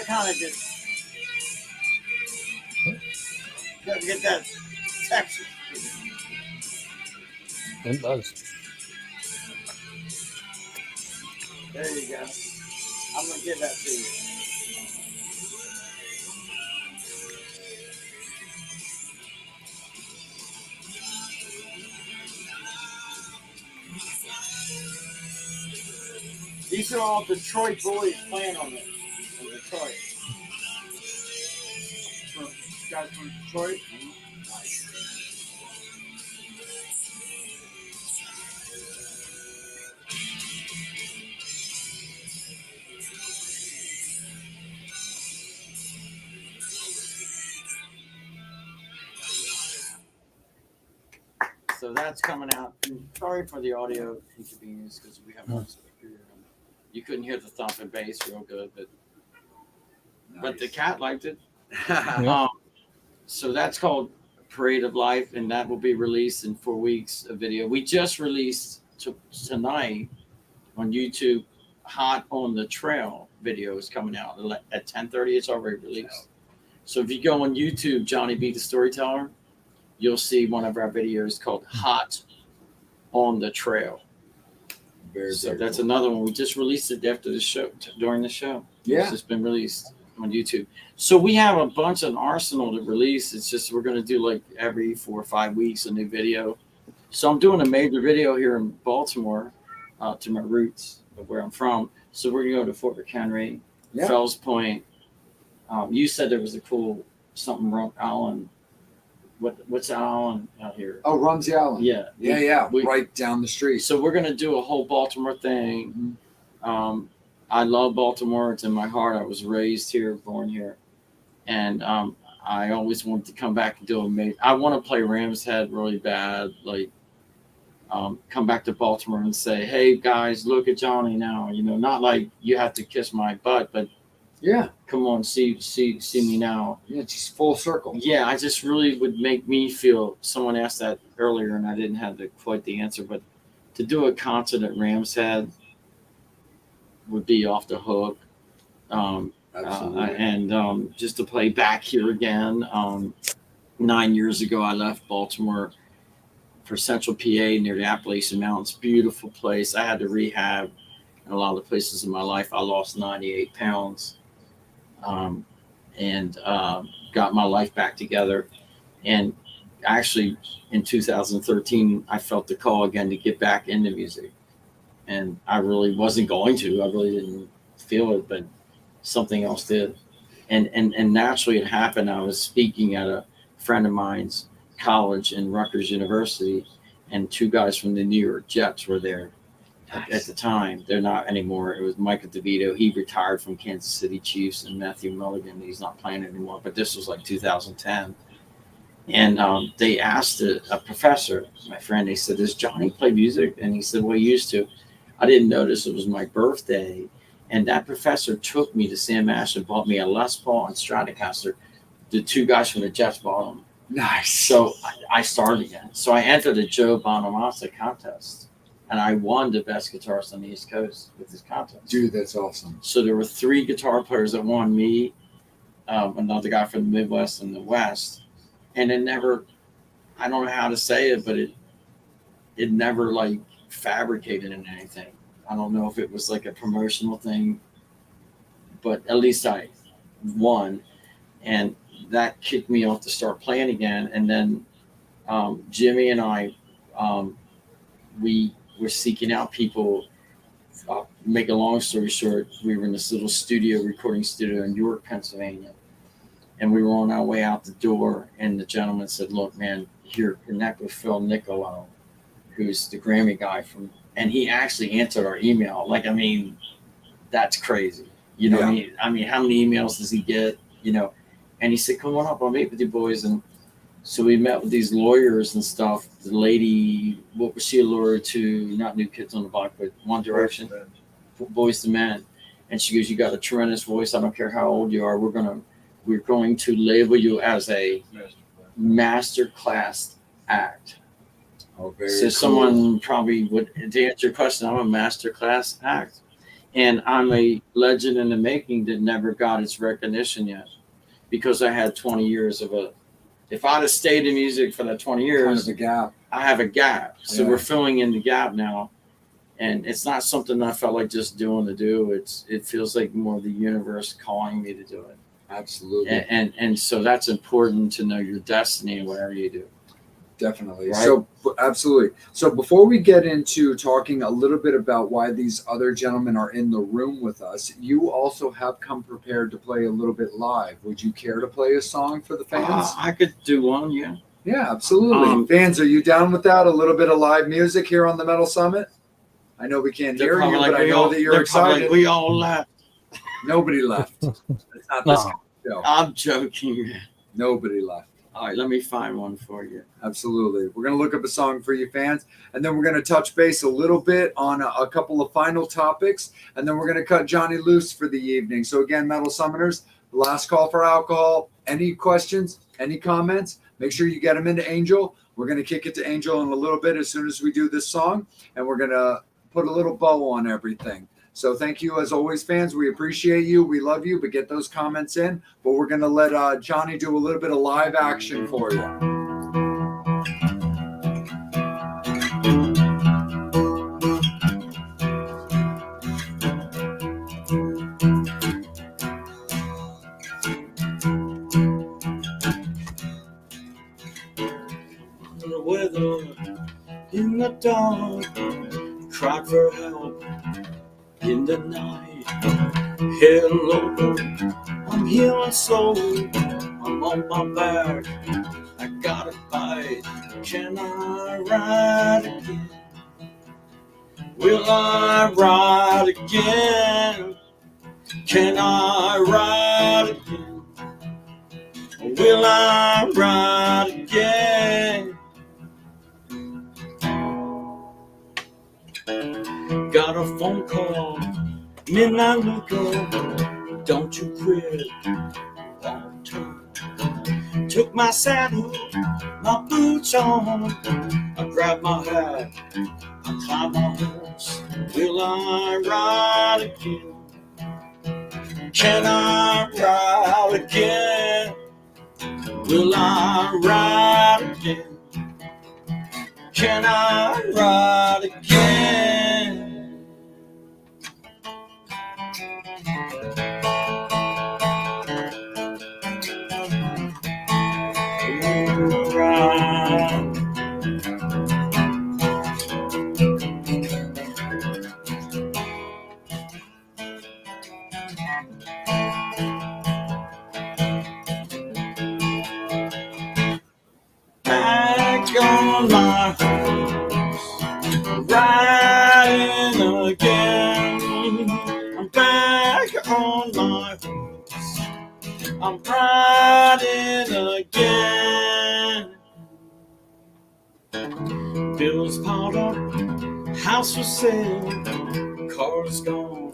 Kind of just get that texture. It does. There you go. I'm gonna give that to you. These are all Detroit boys playing on it. In Detroit. Guys from Detroit? Nice. So that's coming out. Sorry for the audio inconvenience because we have no speaker. You couldn't hear the thump and bass real good, but the cat liked it. So that's called Parade of Life, and that will be released in 4 weeks. A video we just released tonight on YouTube. Hot on the Trail video is coming out at 10:30. It's already released. So if you go on YouTube, Johny B, the storyteller, you'll see one of our videos called Hot on the Trail. So that's another one. We just released it after the show, during the show. Yeah. It's just been released on YouTube. So we have a bunch of arsenal to release. It's just we're going to do like every 4 or 5 weeks a new video. So I'm doing a major video here in Baltimore to my roots of where I'm from. So we're going to go to Fort McHenry, Fells Point, You said there was a cool something wrong, Allen. What's Allen out here? Oh, Rumsey Allen. Yeah, Yeah. Right down the street. So we're gonna do a whole Baltimore thing. Mhm. I love Baltimore. It's in my heart. I was raised here, born here, and I always wanted to come back and do a. I want to play Ram's Head really bad. Like, come back to Baltimore and say, "Hey guys, look at Johnny now." You know, not like you have to kiss my butt, but yeah, come on, see me now. Yeah, just full circle. Yeah, I just really would make me feel. Someone asked that earlier, and I didn't have quite the answer, but to do a concert at Ram's Head would be off the hook. Absolutely. And just to play back here again. 9 years ago, I left Baltimore for Central PA near the Appalachian Mountains. Beautiful place. I had to rehab in a lot of the places in my life. I lost 98 pounds and got my life back together. And actually, in 2013, I felt the call again to get back into music. And I really wasn't going to. I really didn't feel it, but something else did. And naturally it happened. I was speaking at a friend of mine's college in Rutgers University, and two guys from the New York Jets were there. At the time. They're not anymore. It was Michael DeVito. He retired from Kansas City Chiefs, and Matthew Mulligan. He's not playing anymore, but this was like 2010. And they asked a professor, my friend, they said, "Does Johnny play music?" And he said, "Well, he used to." I didn't notice it was my birthday. And that professor took me to Sam Ash and bought me a Les Paul and Stratocaster. The two guys from the Jets bought them. Nice. So I started again. So I entered a Joe Bonamassa contest, and I won the best guitarist on the East Coast with this contest. Dude, that's awesome. So there were 3 guitar players that won, me, another guy from the Midwest and the West. And it never, I don't know how to say it, but it never like fabricated in anything. I don't know if it was like a promotional thing, but at least I won. And that kicked me off to start playing again. And then Jimmy and I, we were seeking out people. Make a long story short, we were in this little recording studio in York, Pennsylvania. And we were on our way out the door, and the gentleman said, "Look, man, here, connect with Phil Niccolo, who's the Grammy guy from," and he actually answered our email. Like, I mean, that's crazy. You know, Yeah. I mean, how many emails does he get? You know, and he said, "Come on up, I'll meet with you boys." And so we met with these lawyers and stuff. The lady, what was she a lawyer to? Not New Kids on the Block, but One Direction, Boys to Men. And she goes, "You got a tremendous voice. I don't care how old you are. We're going to label you as a master class act." Oh, very So cool. someone probably would, to answer your question, I'm a master class act. And I'm a legend in the making that never got its recognition yet, because I had 20 years if I'd have stayed in music for that 20 years, Kind of a gap. I have a gap. So Yeah. we're filling in the gap now. And it's not something I felt like just doing to do. It feels like more the universe calling me to do it. Absolutely. And so that's important, to know your destiny in whatever you do. Definitely. Right? So absolutely. So before we get into talking a little bit about why these other gentlemen are in the room with us, you also have come prepared to play a little bit live. Would you care to play a song for the fans? I could do one, yeah. Yeah, absolutely. Fans, are you down with that? A little bit of live music here on the Metal Summit? I know we can't hear you, but I know that you're excited. We all left. Nobody left. It's not No. this kind of show. I'm joking, man. Nobody left. All right, let me find one for you. Absolutely. We're going to look up a song for you fans, and then we're going to touch base a little bit on a couple of final topics, and then we're going to cut Johnny loose for the evening. So again, Metal Summoners, the last call for alcohol. Any questions, any comments, make sure you get them into Angel. We're going to kick it to Angel in a little bit as soon as we do this song, and we're going to put a little bow on everything. So thank you as always, fans. We appreciate you. We love you, but get those comments in. But we're going to let Johnny do a little bit of live action for you. The weather in the dark, cried for help in the night. Hello, I'm healing slowly. I'm on my back. I got a bite. Can I ride again? Will I ride again? Can I ride again? Will I ride again? Got a phone call, midnight Luca, don't you quit, don't turn. Took my saddle, my boots on, I grabbed my hat, I climbed my horse. Will I ride again? Can I ride again? Will I ride again? Can I ride again? Ride. Back on my horse, riding again. I'm back on my horse, I'm riding again. Bills piled up, house for sale, car's gone,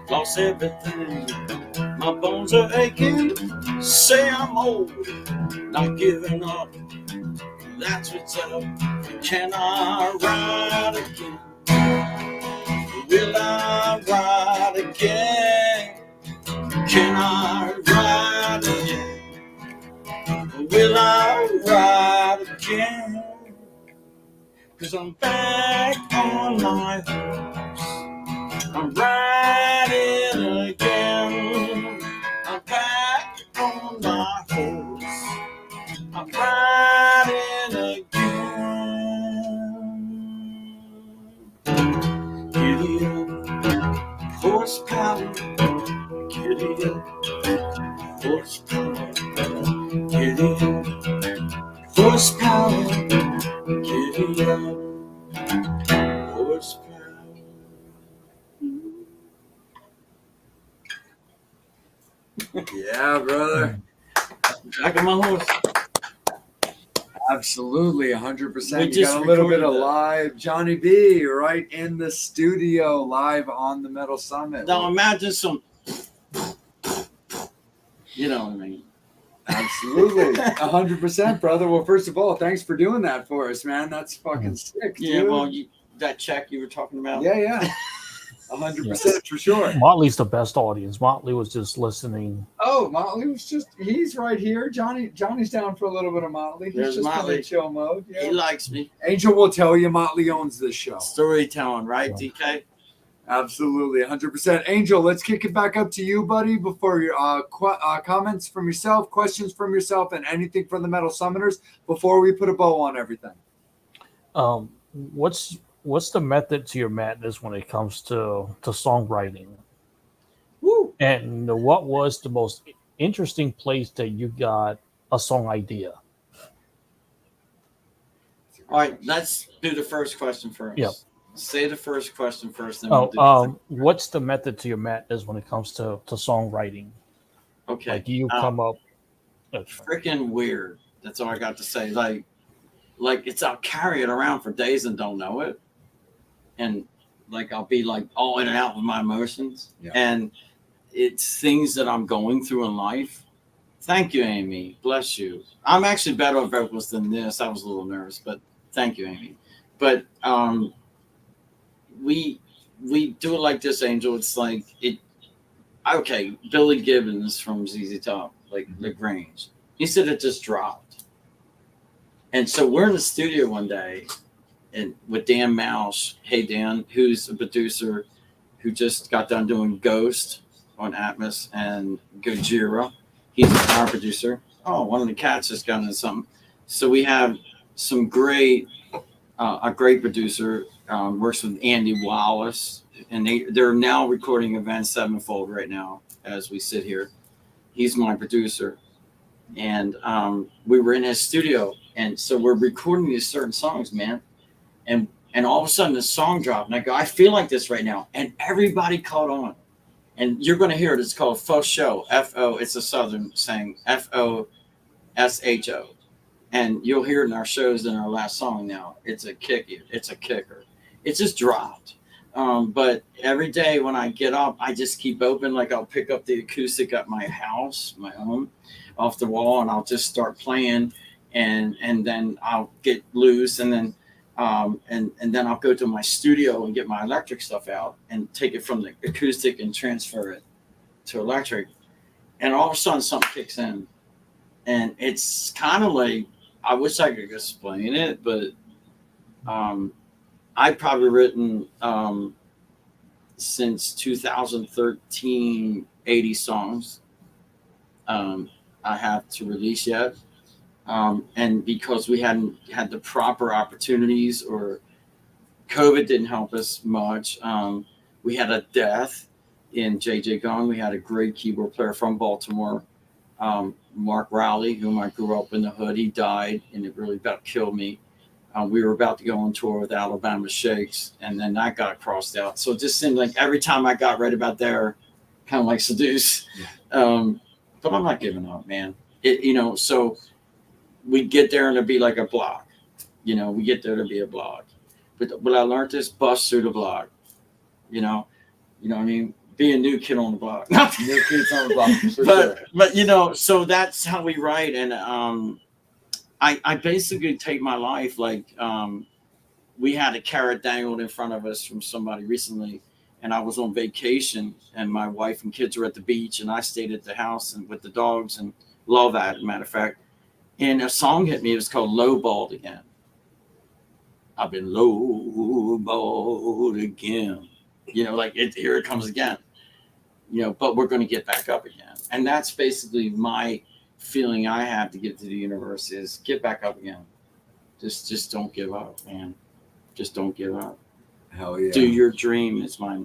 lost everything. My bones are aching, say I'm old, not giving up. That's what's up. Can I ride again? Will I ride again? Can I ride again? Will I ride again? 'Cause I'm back on my horse, I'm riding again. I'm back on my horse, I'm riding again. Giddy up, horsepower. Giddy up, horsepower. Giddy up, horsepower. Giddy up, horsepower. Yeah, brother. Back on my horse. Absolutely, 100%. We You just got a little bit of recorded that. live Johny B right in the studio, live on the Metal Summit. Now imagine some, you know what I mean? Absolutely, 100%, brother. Well, first of all, thanks for doing that for us, man. That's fucking sick, Yeah, dude. well, that check you were talking about. Yeah, 100% for sure. Motley's the best audience. Motley was just listening. Oh, Motley was he's right here. Johnny's down for a little bit of Motley. He's There's just Motley. in chill mode. He Yeah. likes me. Angel will tell you Motley owns this show. Storytelling, right, DK? Absolutely, 100%. Angel, let's kick it back up to you, buddy, before your comments from yourself, questions from yourself, and anything from the Metal Summoners before we put a bow on everything. What's the method to your madness when it comes to songwriting? Woo! And what was the most interesting place that you got a song idea? All right, let's do the first question first. Yep. Say the first question first, then we'll do the second. What's the method to your madness when it comes to songwriting? Okay. Like you come up freaking weird. That's all I got to say. Like it's I'll carry it around for days and don't know it. And like I'll be like all in and out with my emotions. Yeah. And it's things that I'm going through in life. Thank you, Amy. Bless you. I'm actually better at vocals than this. I was a little nervous, but thank you, Amy. But we do it like this, Angel. It's like it. Okay, Billy Gibbons from ZZ Top, like LaGrange. He said it just dropped. And so we're in the studio one day, and with Dan Mausch. Hey Dan, who's a producer who just got done doing Ghost on Atmos and Gojira. He's our producer. Oh, one of the cats just got into something. So we have some great, a great producer, works with Andy Wallace, and they're now recording Avenged Sevenfold right now as we sit here. He's my producer, and we were in his studio, and so we're recording these certain songs, man, and all of a sudden the song dropped, and I go, I feel like this right now, and everybody caught on, and you're going to hear it. It's called Faux Show, F-O. It's a Southern saying, F-O-S-H-O, and you'll hear it in our shows in our last song. Now it's a kicker. It just dropped. But every day when I get up, I just keep open. Like I'll pick up the acoustic at my house, my home, off the wall, and I'll just start playing, and then I'll get loose, and then and then I'll go to my studio and get my electric stuff out and take it from the acoustic and transfer it to electric, and all of a sudden something kicks in, and it's kind of like, I wish I could explain it, but I've probably written since 2013 80 songs. I have to release yet, and because we hadn't had the proper opportunities, or COVID didn't help us much. We had a death in JJ Gong. We had a great keyboard player from Baltimore, Mark Rowley, whom I grew up in the hood. He died, and it really about killed me. We were about to go on tour with Alabama Shakes, and then that got crossed out. So it just seemed like every time I got right about there, kind of like Seduce. But I'm not giving up, man. So we get there and it'd be like a block. We get there to be a block. But I learned this, bust through the block. You know what I mean? Be a new kid on the block. New kids on the block. But so that's how we write. And I basically take my life like we had a carrot dangled in front of us from somebody recently, and I was on vacation, and my wife and kids were at the beach, and I stayed at the house and with the dogs, and love that, matter of fact. And a song hit me. It was called Lowballed Again. I've been lowballed again. Here it comes again. But we're going to get back up again. And that's basically my feeling I have to give to the universe is get back up again. Just don't give up, man. Just don't give up. Hell yeah. Do your dream is my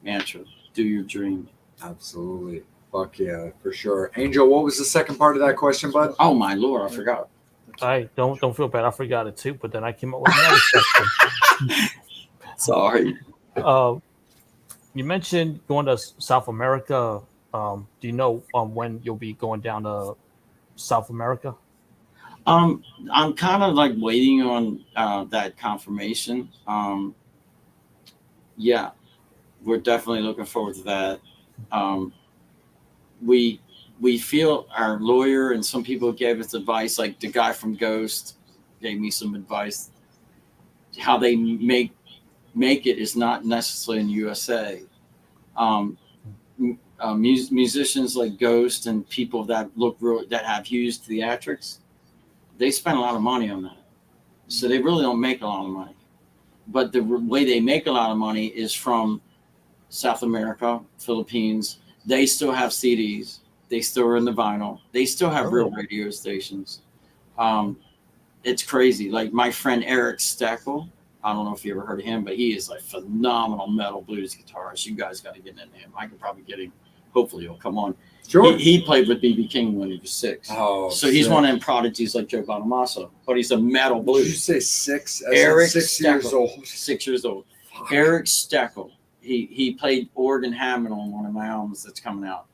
mantra. Do your dream. Absolutely. Fuck yeah, for sure. Angel, what was the second part of that question, bud? Oh my Lord, I forgot. I don't feel bad. I forgot it too, but then I came up with another question. Sorry. You mentioned going to South America. Do you know when you'll be going down to South America? I'm kind of like waiting on that confirmation. Yeah, we're definitely looking forward to that. We feel our lawyer and some people gave us advice, like the guy from Ghost gave me some advice. How they make it is not necessarily in the USA. Musicians like Ghost and people that that have huge theatrics, they spend a lot of money on that. So they really don't make a lot of money. But the way they make a lot of money is from South America, Philippines. They still have CDs. They still are in the vinyl. They still have real radio stations. It's crazy. Like my friend Eric Steckel, I don't know if you ever heard of him, but he is a phenomenal metal blues guitarist. You guys got to get into him. I could probably get him. Hopefully he'll come on. Sure. He played with B.B. King when he was 6. Oh, so he's one of them prodigies like Joe Bonamassa, but he's a metal blues. Did you say 6? Eric 6 Steckel. years old. 6 years old. Fuck. Eric Steckel. He played organ Hammond on one of my albums that's coming out.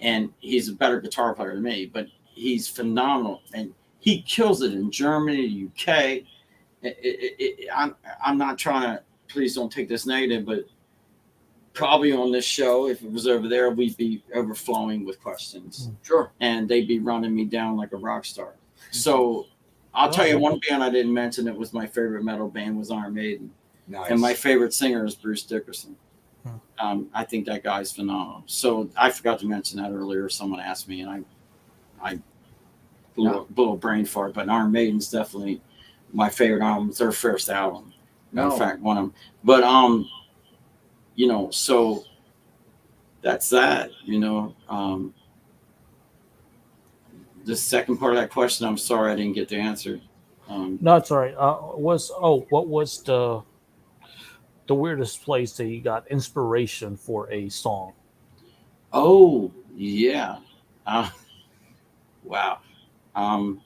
And he's a better guitar player than me, but he's phenomenal. And he kills it in Germany, UK. I'm not trying to, please don't take this negative, but probably on this show, if it was over there, we'd be overflowing with questions. Sure. And they'd be running me down like a rock star. So I'll tell you one band I didn't mention that was my favorite metal band was Iron Maiden. Nice. And my favorite singer is Bruce Dickerson. I think that guy's phenomenal. So I forgot to mention that earlier. Someone asked me, and I blew a brain fart. But Iron Maiden's definitely my favorite album. It's their first album. In fact, one of them. But so that's that. The second part of that question, I'm sorry I didn't get the answer. No, it's all right. What was the weirdest place that you got inspiration for a song? Oh, yeah. Uh, wow. Um,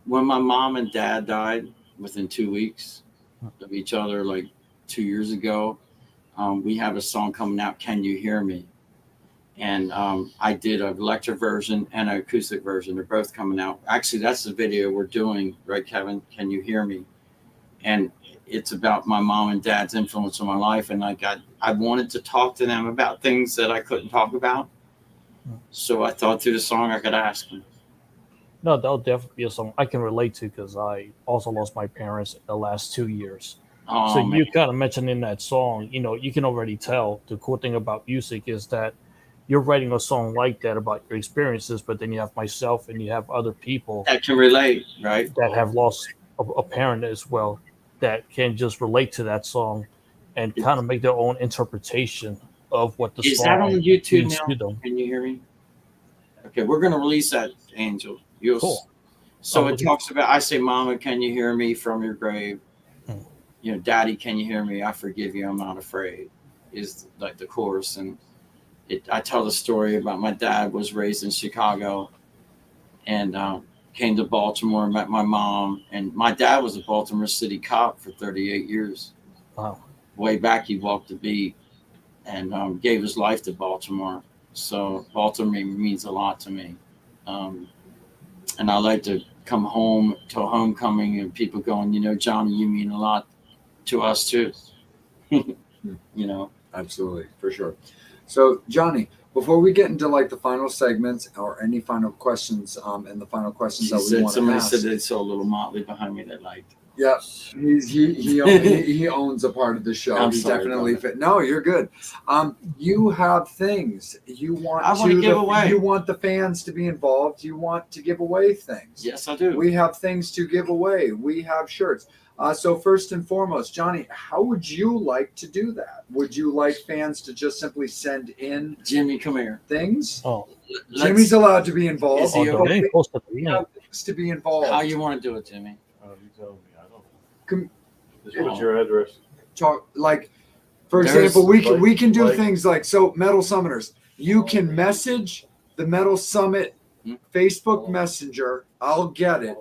when my mom and dad died within 2 weeks of each other, like 2 years ago, we have a song coming out, Can You Hear Me? And I did an electric version and an acoustic version. They're both coming out. Actually, that's the video we're doing, right, Kevin? Can You Hear Me? And it's about my mom and dad's influence on my life. And I wanted to talk to them about things that I couldn't talk about. So I thought through the song I could ask them. No, that'll definitely be a song I can relate to because I also lost my parents in the last 2 years. Oh, So man. you kind of mentioned in that song, you can already tell the cool thing about music is that you're writing a song like that about your experiences, but then you have myself and you have other people That can relate, right? that have lost a parent as well that can just relate to that song and kind of make their own interpretation of what the Is that on song YouTube means now? to them. Can you hear me? Okay, we're going to release that, Angel. Cool. So it talks about, I say, Mama, can you hear me from your grave? Hmm. Daddy, can you hear me? I forgive you. I'm not afraid. Is like the chorus. And I tell the story about my dad was raised in Chicago and came to Baltimore and met my mom. And my dad was a Baltimore City cop for 38 years. Wow. Way back, he walked the beat and gave his life to Baltimore. So Baltimore means a lot to me. And I like to come home to a homecoming and people going, Johnny, you mean a lot to us too. Absolutely, for sure. So, Johnny, before we get into like the final segments or any final questions, and the final questions that we want to Somebody ask, said they saw a little motley behind me that liked. yeah, he owns a part of the show. I'm He sorry, definitely brother. fit. No, you're good. You have things you want. I want to give away. You want the fans to be involved. You want to give away things. Yes, I do. We have things to give away. We have shirts. So first and foremost, Johnny, how would you like to do that? Would you like fans to just simply send in Jimmy, come here. things? Oh, Jimmy's allowed to be involved. Is he the okay? link posted the We link. have things to be involved. How you want to do it, Jimmy? You tell me. I don't Com- know. Just put your address. Talk like, for There's- example, we can do like- things like, so Metal Summoners, you can message the Metal Summit Facebook Messenger. I'll get it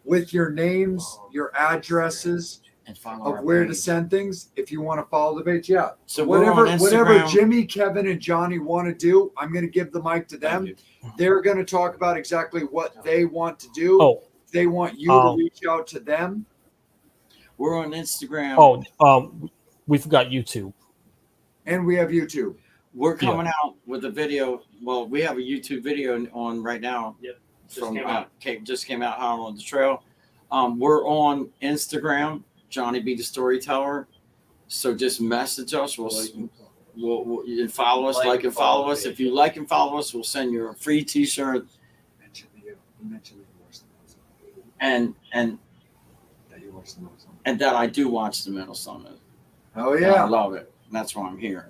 with your names, your addresses And follow of our where to page. send things. If you want to follow the page, yeah. So we're on Whatever Instagram. Jimmy, Kevin, and Johnny want to do, I'm going to give the mic to them. Thank you. They're going to talk about exactly what they want to do. Oh, They want you to reach out to them. We're on Instagram. We forgot YouTube. And we have YouTube. We're coming out with a video. Well, we have a YouTube video on right now. Yep. Just came out Halen on the Trail. We're on Instagram, Johny B the Storyteller. So just message us. We'll you can follow us, like and follow us. If you like and follow us, we'll send you a free T-shirt. And that I do watch the Metal Summit. Oh And I yeah. love it. And that's why I'm here.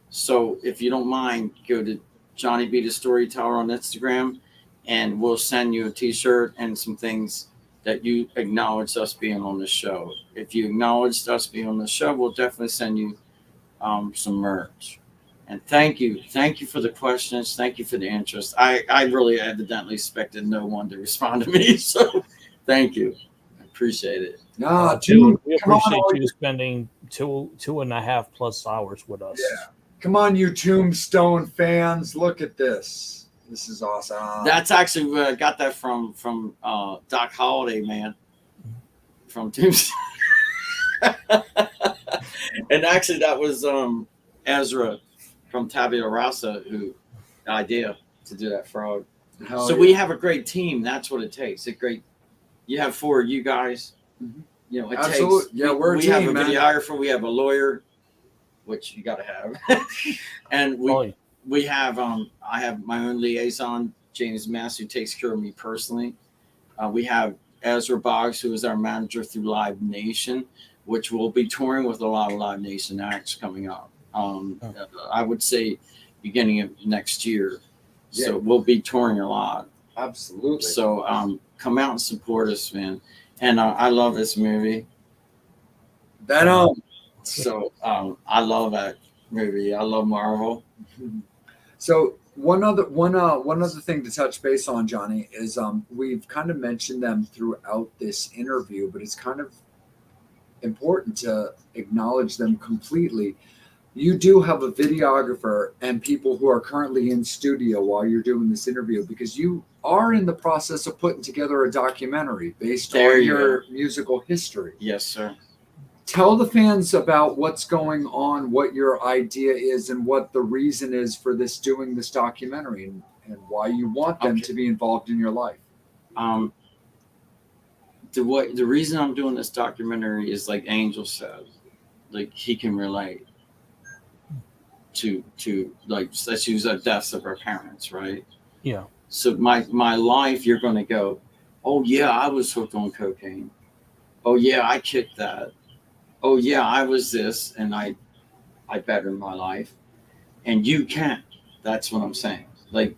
So if you don't mind, go to Johny B the Storyteller on Instagram, and we'll send you a T-shirt and some things that you acknowledged us being on the show. If you acknowledged us being on the show, we'll definitely send you some merch. And thank you for the questions. Thank you for the interest. I really evidently expected no one to respond to me, so thank you. I appreciate it. No, We come on, appreciate all you spending 2.5+ hours with us. Yeah. Come on, you Tombstone fans. Look at this. This is awesome. That's actually where I got that from Doc Holliday, man. From Tombstone. And actually that was Ezra from Tabula Rasa who the idea to do that frog. Hell So yeah. we have a great team. That's what it takes. You have 4 of you guys. Mhm. It Absolutely. takes. Yeah, we're a we have team, a man. videographer. We have a lawyer, which you got to have, and we have I have my own liaison, James Mass, who takes care of me personally. We have Ezra Boggs, who is our manager through Live Nation, which will be touring with a lot of Live Nation acts coming up. I would say beginning of next year. So Yeah. we'll be touring a lot. Absolutely. So come out and support us, man. And I love this movie. Venom. So I love that movie. I love Marvel. So One other thing to touch base on, Johnny, is we've kind of mentioned them throughout this interview, but it's kind of important to acknowledge them completely. You do have a videographer and people who are currently in studio while you're doing this interview, because you are in the process of putting together a documentary based There on you your musical history. Yes, sir. Tell the fans about what's going on, what your idea is, and what the reason is for doing this documentary, and why you want them to be involved in your life. The reason I'm doing this documentary is, like Angel said, like he can relate to like, let's use the deaths of our parents, right? Yeah. So my life, you're going to go, oh yeah, I was hooked on cocaine. Oh yeah, I kicked that. Oh yeah, I was this, and I bettered my life, and you can't. That's what I'm saying. Like,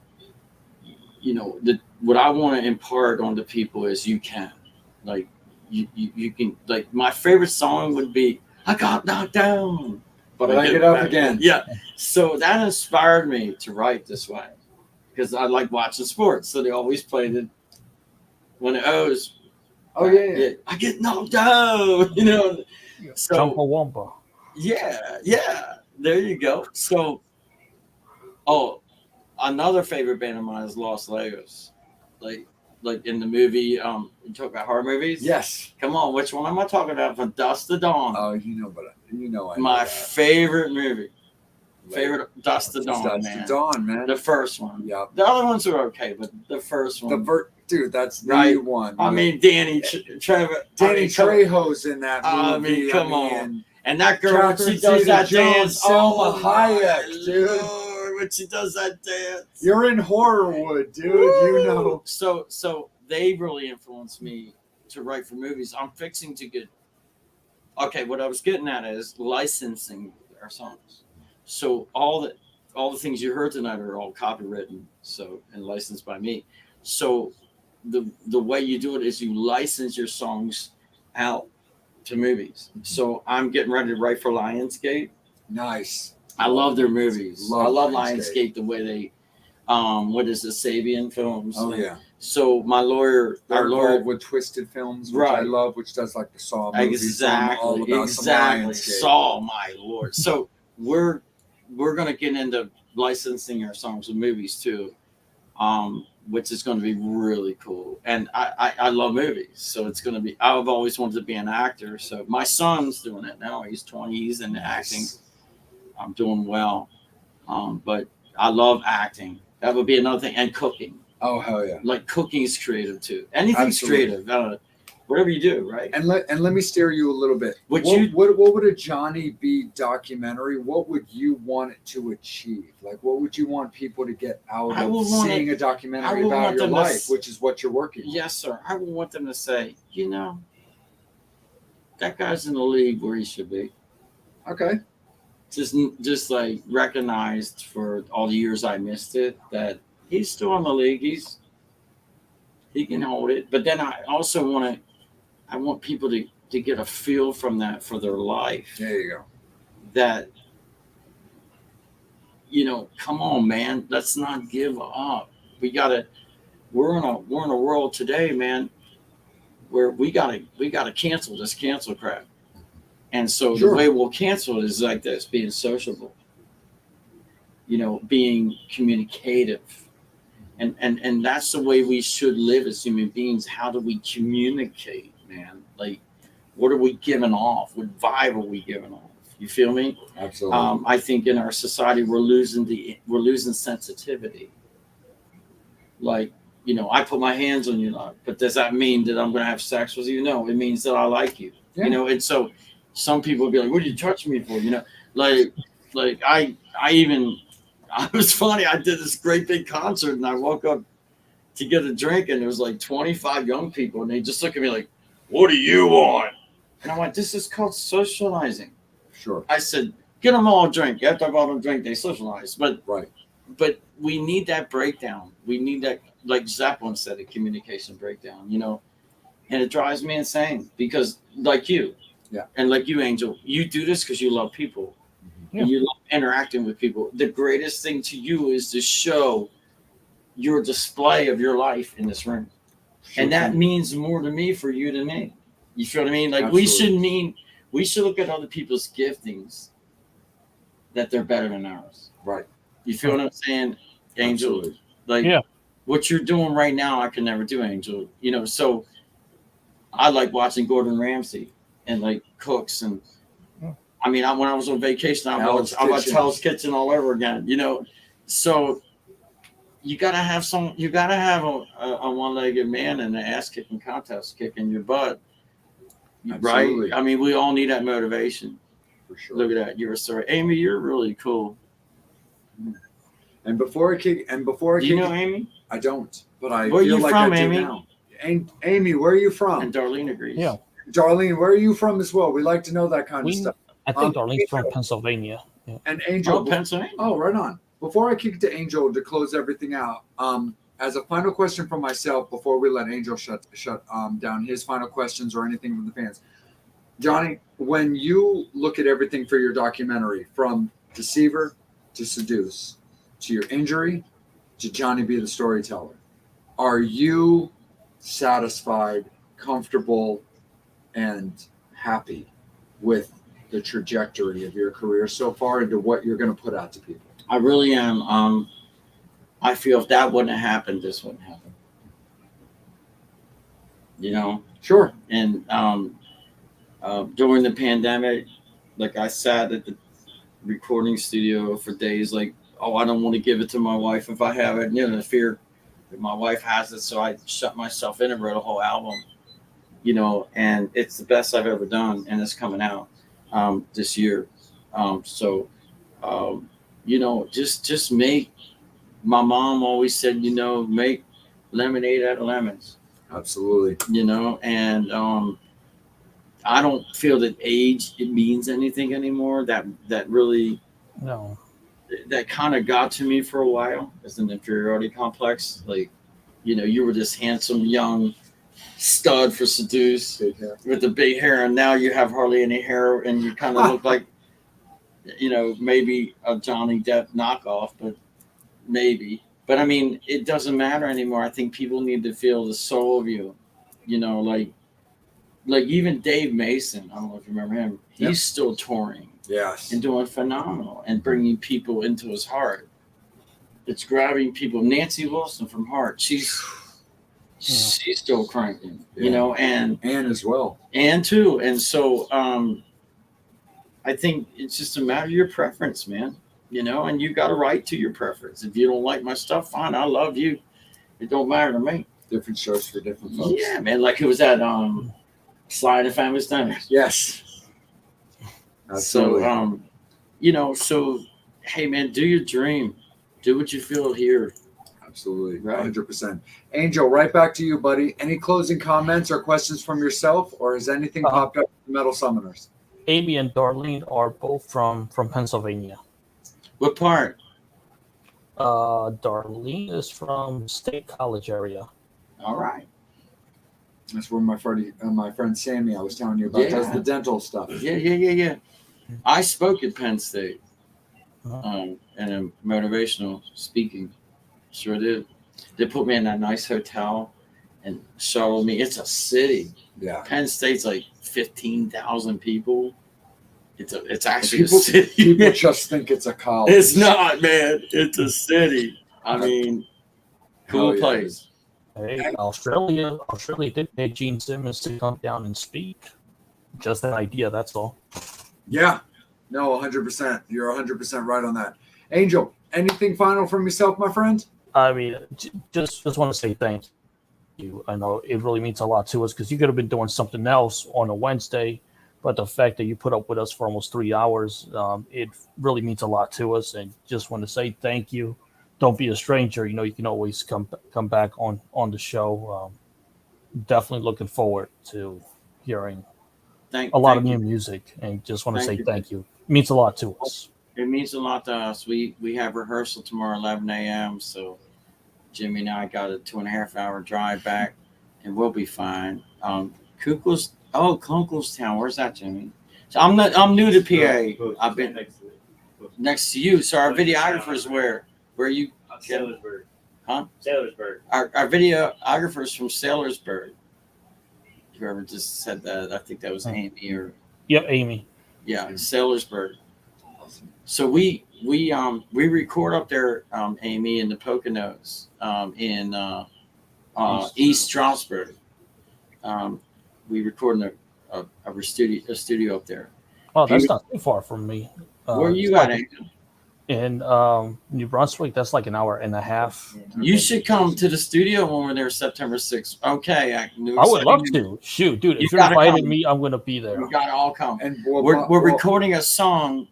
what I want to impart on the people is you can. Like, you can. Like, my favorite song would be "I Got Knocked Down, But I Get Up Again." Yeah. So that inspired me to write this way, because I like watching sports, so they always played it when it owes. Oh yeah. I get knocked down, So Jumpa Wumpa. yeah. There you go. So, another favorite band of mine is Los Lagos. Like in the movie, you talk about horror movies? Yes. Come on, which one am I talking about? From Dusk to Dawn. Oh, I My know that. favorite movie. Favorite Dusk to Dawn, Dusk man. to Dawn, man. The first one. Yeah. The other ones are okay, but the first one. Dude, that's the Right. one. I mean, Danny Trevor. Danny Trejo's in that movie. I mean, come on. And that girl, when Catherine she does that Zeta-Jones, dance, Selma my Hayek, dude. Lord, when she does that dance. You're in Horrorwood, dude. Woo! So they really influenced me to write for movies. I'm fixing to get. Okay, what I was getting at is licensing our songs. So all the things you heard tonight are all copywritten, and licensed by me. So the way you do it is you license your songs out to movies. So I'm getting ready to write for Lionsgate. Nice. I love their movies. I love Lionsgate. Lionsgate, the way they, what is the Sabian films? Oh yeah. So our lawyer with Twisted Films, which Right. I love, which does like the Saw movies. All about some Exactly. Lionsgate. Saw, my Lord. So we're gonna get into licensing our songs with movies too, which is going to be really cool. And I love movies, so it's going to be. I've always wanted to be an actor. So my son's doing it now. He's 20. He's into acting. I'm doing well, but I love acting. That would be another thing. And cooking. Oh hell yeah! Like cooking is creative too. Anything's Absolutely. creative. Whatever you do, right? And let me steer you a little bit. What would a Johny B documentary? What would you want it to achieve? Like, what would you want people to get out of seeing a documentary about your life, which is what you're working on? Yes, sir. I would want them to say, that guy's in the league where he should be. Okay. Just like recognized for all the years I missed it, that he's still in the league. He can hold it. But then I also want people to get a feel from that for their life. There you go. That, come on, man, let's not give up. We're in a world today, man, where we gotta cancel this cancel crap. And so the way we'll cancel it is like this: being sociable, being communicative. And that's the way we should live as human beings. How do we communicate, man? Like, what are we giving off? What vibe are we giving off? You feel me? Absolutely. I think in our society we're losing sensitivity. Like, I put my hands on you, but does that mean that I'm going to have sex with you? No, it means that I like you. Yeah. And so some people will be like, "What are you touching me for?" Like I was funny. I did this great big concert, and I woke up to get a drink, and there was like 25 young people, and they just look at me like, "What do you want?" And I went, "This is called socializing." Sure. I said, "Get them all a drink." After I bought them a drink, they socialized. But we need that breakdown. We need that, like Zeppelin said, a communication breakdown. And it drives me insane because, like you, and like you, Angel, you do this because you love people. Yeah. and you love interacting with people. The greatest thing to you is to show your display of your life in this room. And that means more to me for you than me. You feel what I mean? Like Absolutely. we should look at other people's giftings that they're better than ours. Right. You feel what I'm saying, Angel? Absolutely. Like Yeah. what you're doing right now, I can never do, Angel. You know, so I like watching Gordon Ramsay and like cooks and I mean, when I was on vacation, I watched Hell's Kitchen all over again. You know, so you gotta have a one-legged man in the ass kicking contest kicking your butt, Absolutely. right? I mean, we all need that motivation. For sure. Look at that, you're a story, Amy. You're really cool. And before I kick, Do you know Amy? I don't, but I Where feel you like from, I do Amy? now. Amy, where are you from? And Darlene agrees. Yeah. Darlene, where are you from as well? We like to know that kind of We, stuff. I think Darlene's from Pennsylvania. Yeah. And Angel, Oh, Pennsylvania. oh, right on. Before I kick it to Angel to close everything out, as a final question for myself, before we let Angel shut down his final questions or anything from the fans, Johnny, when you look at everything for your documentary, from Deceiver to Seduce to your injury to Johny B the storyteller, are you satisfied, comfortable, and happy with the trajectory of your career so far into what you're going to put out to people? I really am. I feel if that wouldn't have happened, this wouldn't happen. You know? Sure. And during the pandemic, like I sat at the recording studio for days, like, oh, I don't want to give it to my wife if I have it, you know, the fear that my wife has it. So I shut myself in and wrote a whole album, you know, and it's the best I've ever done. And it's coming out this year. You know, just make, my mom always said, you know, make lemonade out of lemons. Absolutely. You know, and I don't feel that age, it means anything anymore. That really, No. that kind of got to me for a while as an inferiority complex. Like, you know, you were this handsome young stud for Seduce with the big hair, and now you have hardly any hair, and you kind of look like, you know, maybe a Johnny Depp knockoff, but maybe. But I mean, it doesn't matter anymore. I think people need to feel the soul of you, you know, like even Dave Mason. I don't know if you remember him. He's still touring. Yes. And doing phenomenal and bringing people into his heart. It's grabbing people. Nancy Wilson from Heart, she's still cranking, you know, and as well. And too. And so I think it's just a matter of your preference, man. You know, and you got a right to your preference. If you don't like my stuff, fine. I love you. It don't matter to me. Different shows for different folks. Yeah, man. Like it was at Sly and the Family Stone. Yes. Absolutely. So you know, so hey man, do your dream. Do what you feel here. Absolutely. Right. 100%. Angel, right back to you, buddy. Any closing comments or questions from yourself, or has anything popped up from Metal Summoners? Amy and Darlene are both from Pennsylvania. What part? Darlene is from State College area. All right. That's where my friend Sammy, I was telling you about, does the dental stuff. Yeah. I spoke at Penn State, and in motivational speaking. Sure did. They put me in that nice hotel and shuttled me. It's a city. Yeah. Penn State's like 15,000 people. It's actually a city. People just think it's a college. It's not, man. It's a city. I mean, cool place. Hey, Australia did pay Gene Simmons to come down and speak. Just an idea, that's all. Yeah. No, 100%. You're 100% right on that. Angel, anything final from yourself, my friend? I mean, just want to say thank you. I know it really means a lot to us because you could have been doing something else on a Wednesday, but the fact that you put up with us for almost 3 hours, it really means a lot to us. And just want to say thank you. Don't be a stranger. You know, you can always come back on the show. Definitely looking forward to hearing a lot of new music, and just want to say thank you. It means a lot to us. It means a lot to us. We have rehearsal tomorrow, 11 a.m. So Jimmy and I got a 2.5-hour drive back, and we'll be fine. Kunkelstown. Where's that, Jimmy? So I'm new to PA. next to you. So our videographers where you Sailorsburg. Huh? Sailorsburg. our videographers from Sailorsburg. Whoever just said that, I think that was Amy or Yep, Amy. yeah, Sailorsburg. So we record up there, Amy, in the Poconos, in East Strasbourg. We record in a studio up there. Oh, that's not too far from me. Where are you it's at, like Angel? in New Brunswick? That's like an hour and a half. You should come to the studio when we're there September 6th. Okay, I would love to. Shoot, dude, You if you're gotta inviting come. me, I'm gonna be there. We gotta all come. And We're recording a song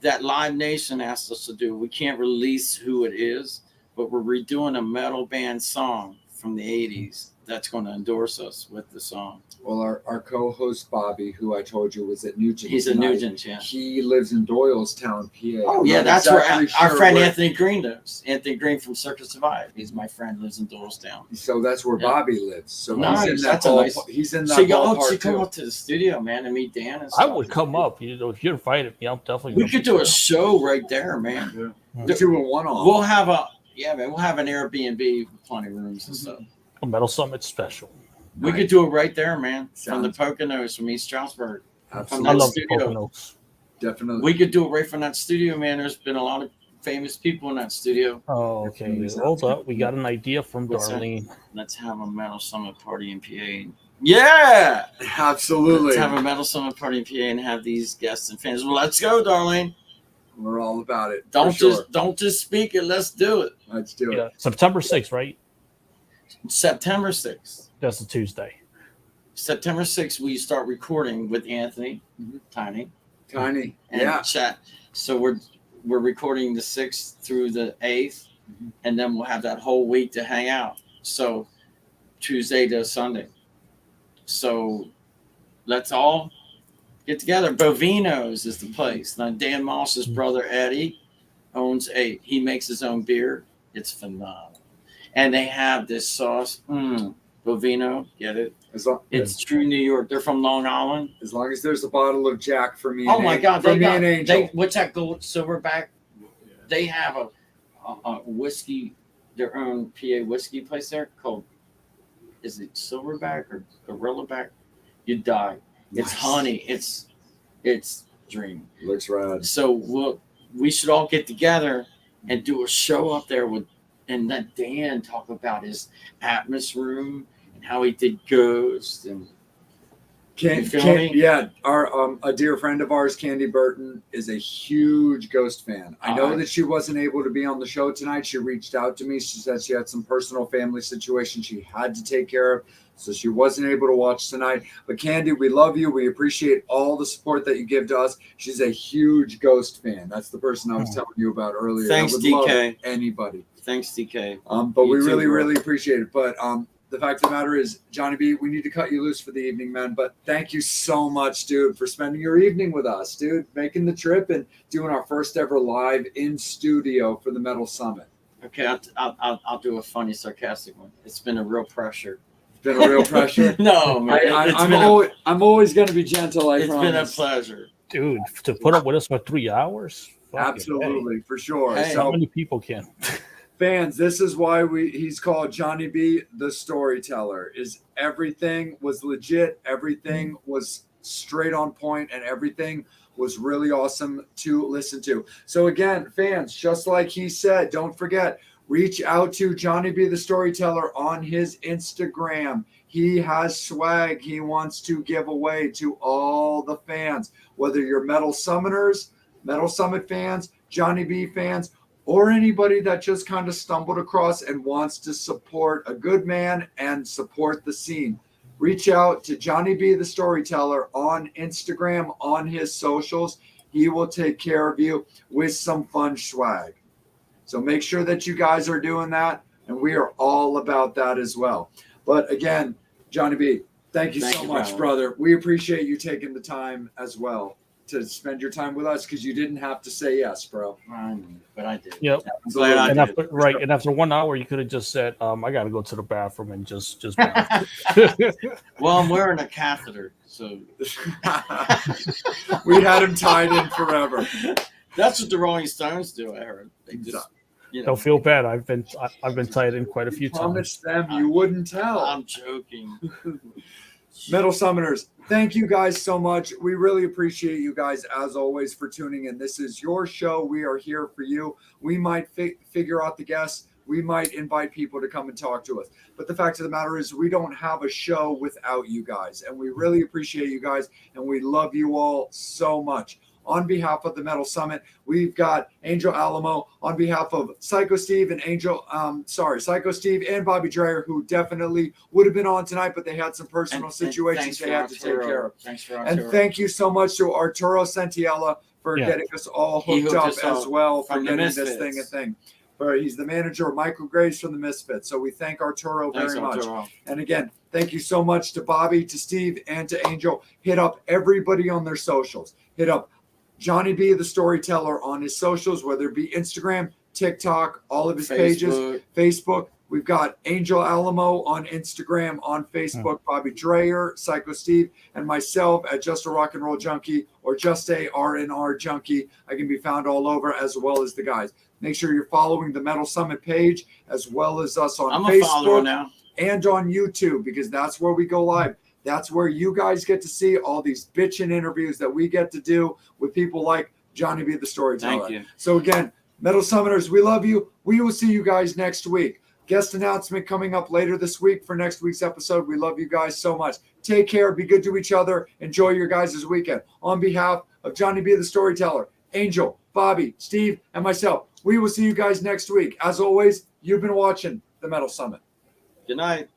that Live Nation asked us to do. We can't release who it is, but we're redoing a metal band song from the 80s that's going to endorse us with the song. Well, our co-host Bobby, who I told you was at Nugent. He's a tonight, Nugent, yeah. He lives in Doylestown, PA. Oh, I'm yeah, not that's exactly where our sure friend where- Anthony Green lives. Anthony Green from Circus Survive. He's my friend, lives in Doylestown. So that's where Yeah. Bobby lives. So Nice, he's in that that's a nice- He's in that So y'all ballpark should come too. up to the studio, man, and meet Dan and I stuff. would come up. You know, if you invited me, I'm definitely. We gonna could be do there. a show right there, man. We're doing one off. We'll have we'll have an Airbnb with plenty of rooms and stuff. A Metal Summit special. We could do it right there, man. From the Sounds- Poconos, from East Strasbourg. Absolutely. I that love the studio. Poconos. Definitely. We could do it right from that studio, man. There's been a lot of famous people in that studio. Oh, okay. Definitely Hold sounds up. We got an idea from What's that? Darlene. Let's have a Metal Summit party in PA. Yeah! Absolutely. Let's have a Metal Summit party in PA and have these guests and fans. Well, let's go, Darlene. We're all about it. Don't for sure. don't just speak it. Let's do it. Let's do it. Yeah, September 6th, right? September 6th. That's a Tuesday. September 6th, we start recording with Anthony, Tiny, Tiny. and Yeah. chat. So we're recording the 6th through the 8th, and then we'll have that whole week to hang out. So Tuesday to Sunday. So let's all get together. Bovino's is the place. Now Dan Moss's brother Eddie owns he makes his own beer. It's phenomenal. And they have this sauce. Bovino, get it? It's true New York. They're from Long Island. As long as there's a bottle of Jack for me. Oh my God! For me and Angel. What's that gold silverback? They have a whiskey, their own PA whiskey place there called. Is it Silverback or Gorillaback? You die. It's Nice. honey. It's dream. Looks rad. So we should all get together and do a show up there and let Dan talk about his Atmos room and how he did Ghost and. You feel me? Yeah, our a dear friend of ours, Candy Burton, is a huge Ghost fan. I know that she wasn't able to be on the show tonight. She reached out to me. She said she had some personal family situation she had to take care of, so she wasn't able to watch tonight. But Candy, we love you. We appreciate all the support that you give to us. She's a huge Ghost fan. That's the person I was telling you about earlier. Thanks, I would DK. love anybody. Thanks, DK. But we You too, really, bro. really appreciate it. But the fact of the matter is, Johny B, we need to cut you loose for the evening, man. But thank you so much, dude, for spending your evening with us, dude, making the trip and doing our first ever live in studio for the Metal Summit. Okay, I'll do a funny, sarcastic one. It's been a real pressure. It's been a real pressure. No, man. I'm always going to be gentle, I It's been a promise. pleasure. Dude, to put up with us for 3 hours? Fucking Absolutely, for sure. Hey. hey. So, How many people can? fans, this is why he's called Johny B, the storyteller. Is everything was legit, everything was straight on point, and everything was really awesome to listen to. So again, fans, just like he said, don't forget, reach out to Johny B, the storyteller, on his Instagram. He has swag he wants to give away to all the fans, whether you're Metal Summoners, Metal Summit fans, Johny B fans, or anybody that just kind of stumbled across and wants to support a good man and support the scene. Reach out to Johny B, the storyteller, on Instagram, on his socials. He will take care of you with some fun swag. So make sure that you guys are doing that, and we are all about that as well. But again, Johny B, thank you so much, brother. We appreciate you taking the time as well to spend your time with us, because you didn't have to say yes, bro. I know, but I did. Yep. I'm glad I And did. after, right, and after 1 hour, you could have just said, "I got to go to the bathroom," and just. Well, I'm wearing a catheter, so We had him tied in forever. That's what the Rolling Stones do. I heard they just, Don't feel bad. I've been tied in quite a few times. Promised them you wouldn't tell. I'm joking. Metal Summoners, thank you guys so much. We really appreciate you guys, as always, for tuning in. This is your show. We are here for you. We might figure out the guests. We might invite people to come and talk to us. But the fact of the matter is we don't have a show without you guys. And we really appreciate you guys. And we love you all so much. On behalf of the Metal Summit, we've got Angel Alamo. On behalf of Psycho Steve and Psycho Steve and Bobby Dreyer, who definitely would have been on tonight, but they had some personal situations they had to take care of. Thanks for And thank you so much to Arturo Santiella for getting us all hooked up as well, for getting this thing a thing. He's the manager of Michael Graves from the Misfits. So we thank Arturo very much. And again, thank you so much to Bobby, to Steve, and to Angel. Hit up everybody on their socials. Hit up Johny B, the storyteller, on his socials, whether it be Instagram, TikTok, all of his pages, Facebook. We've got Angel Alamo on Instagram, on Facebook, Bobby Dreyer, Psycho Steve, and myself at Just a Rock and Roll Junkie or Just a R&R Junkie. I can be found all over, as well as the guys. Make sure you're following the Metal Summit page, as well as us on Facebook and on YouTube, because that's where we go live. That's where you guys get to see all these bitchin' interviews that we get to do with people like Johny B, the storyteller. Thank you. So again, Metal Summoners, we love you. We will see you guys next week. Guest announcement coming up later this week for next week's episode. We love you guys so much. Take care. Be good to each other. Enjoy your guys' weekend. On behalf of Johny B, the storyteller, Angel, Bobby, Steve, and myself, we will see you guys next week. As always, you've been watching the Metal Summit. Good night.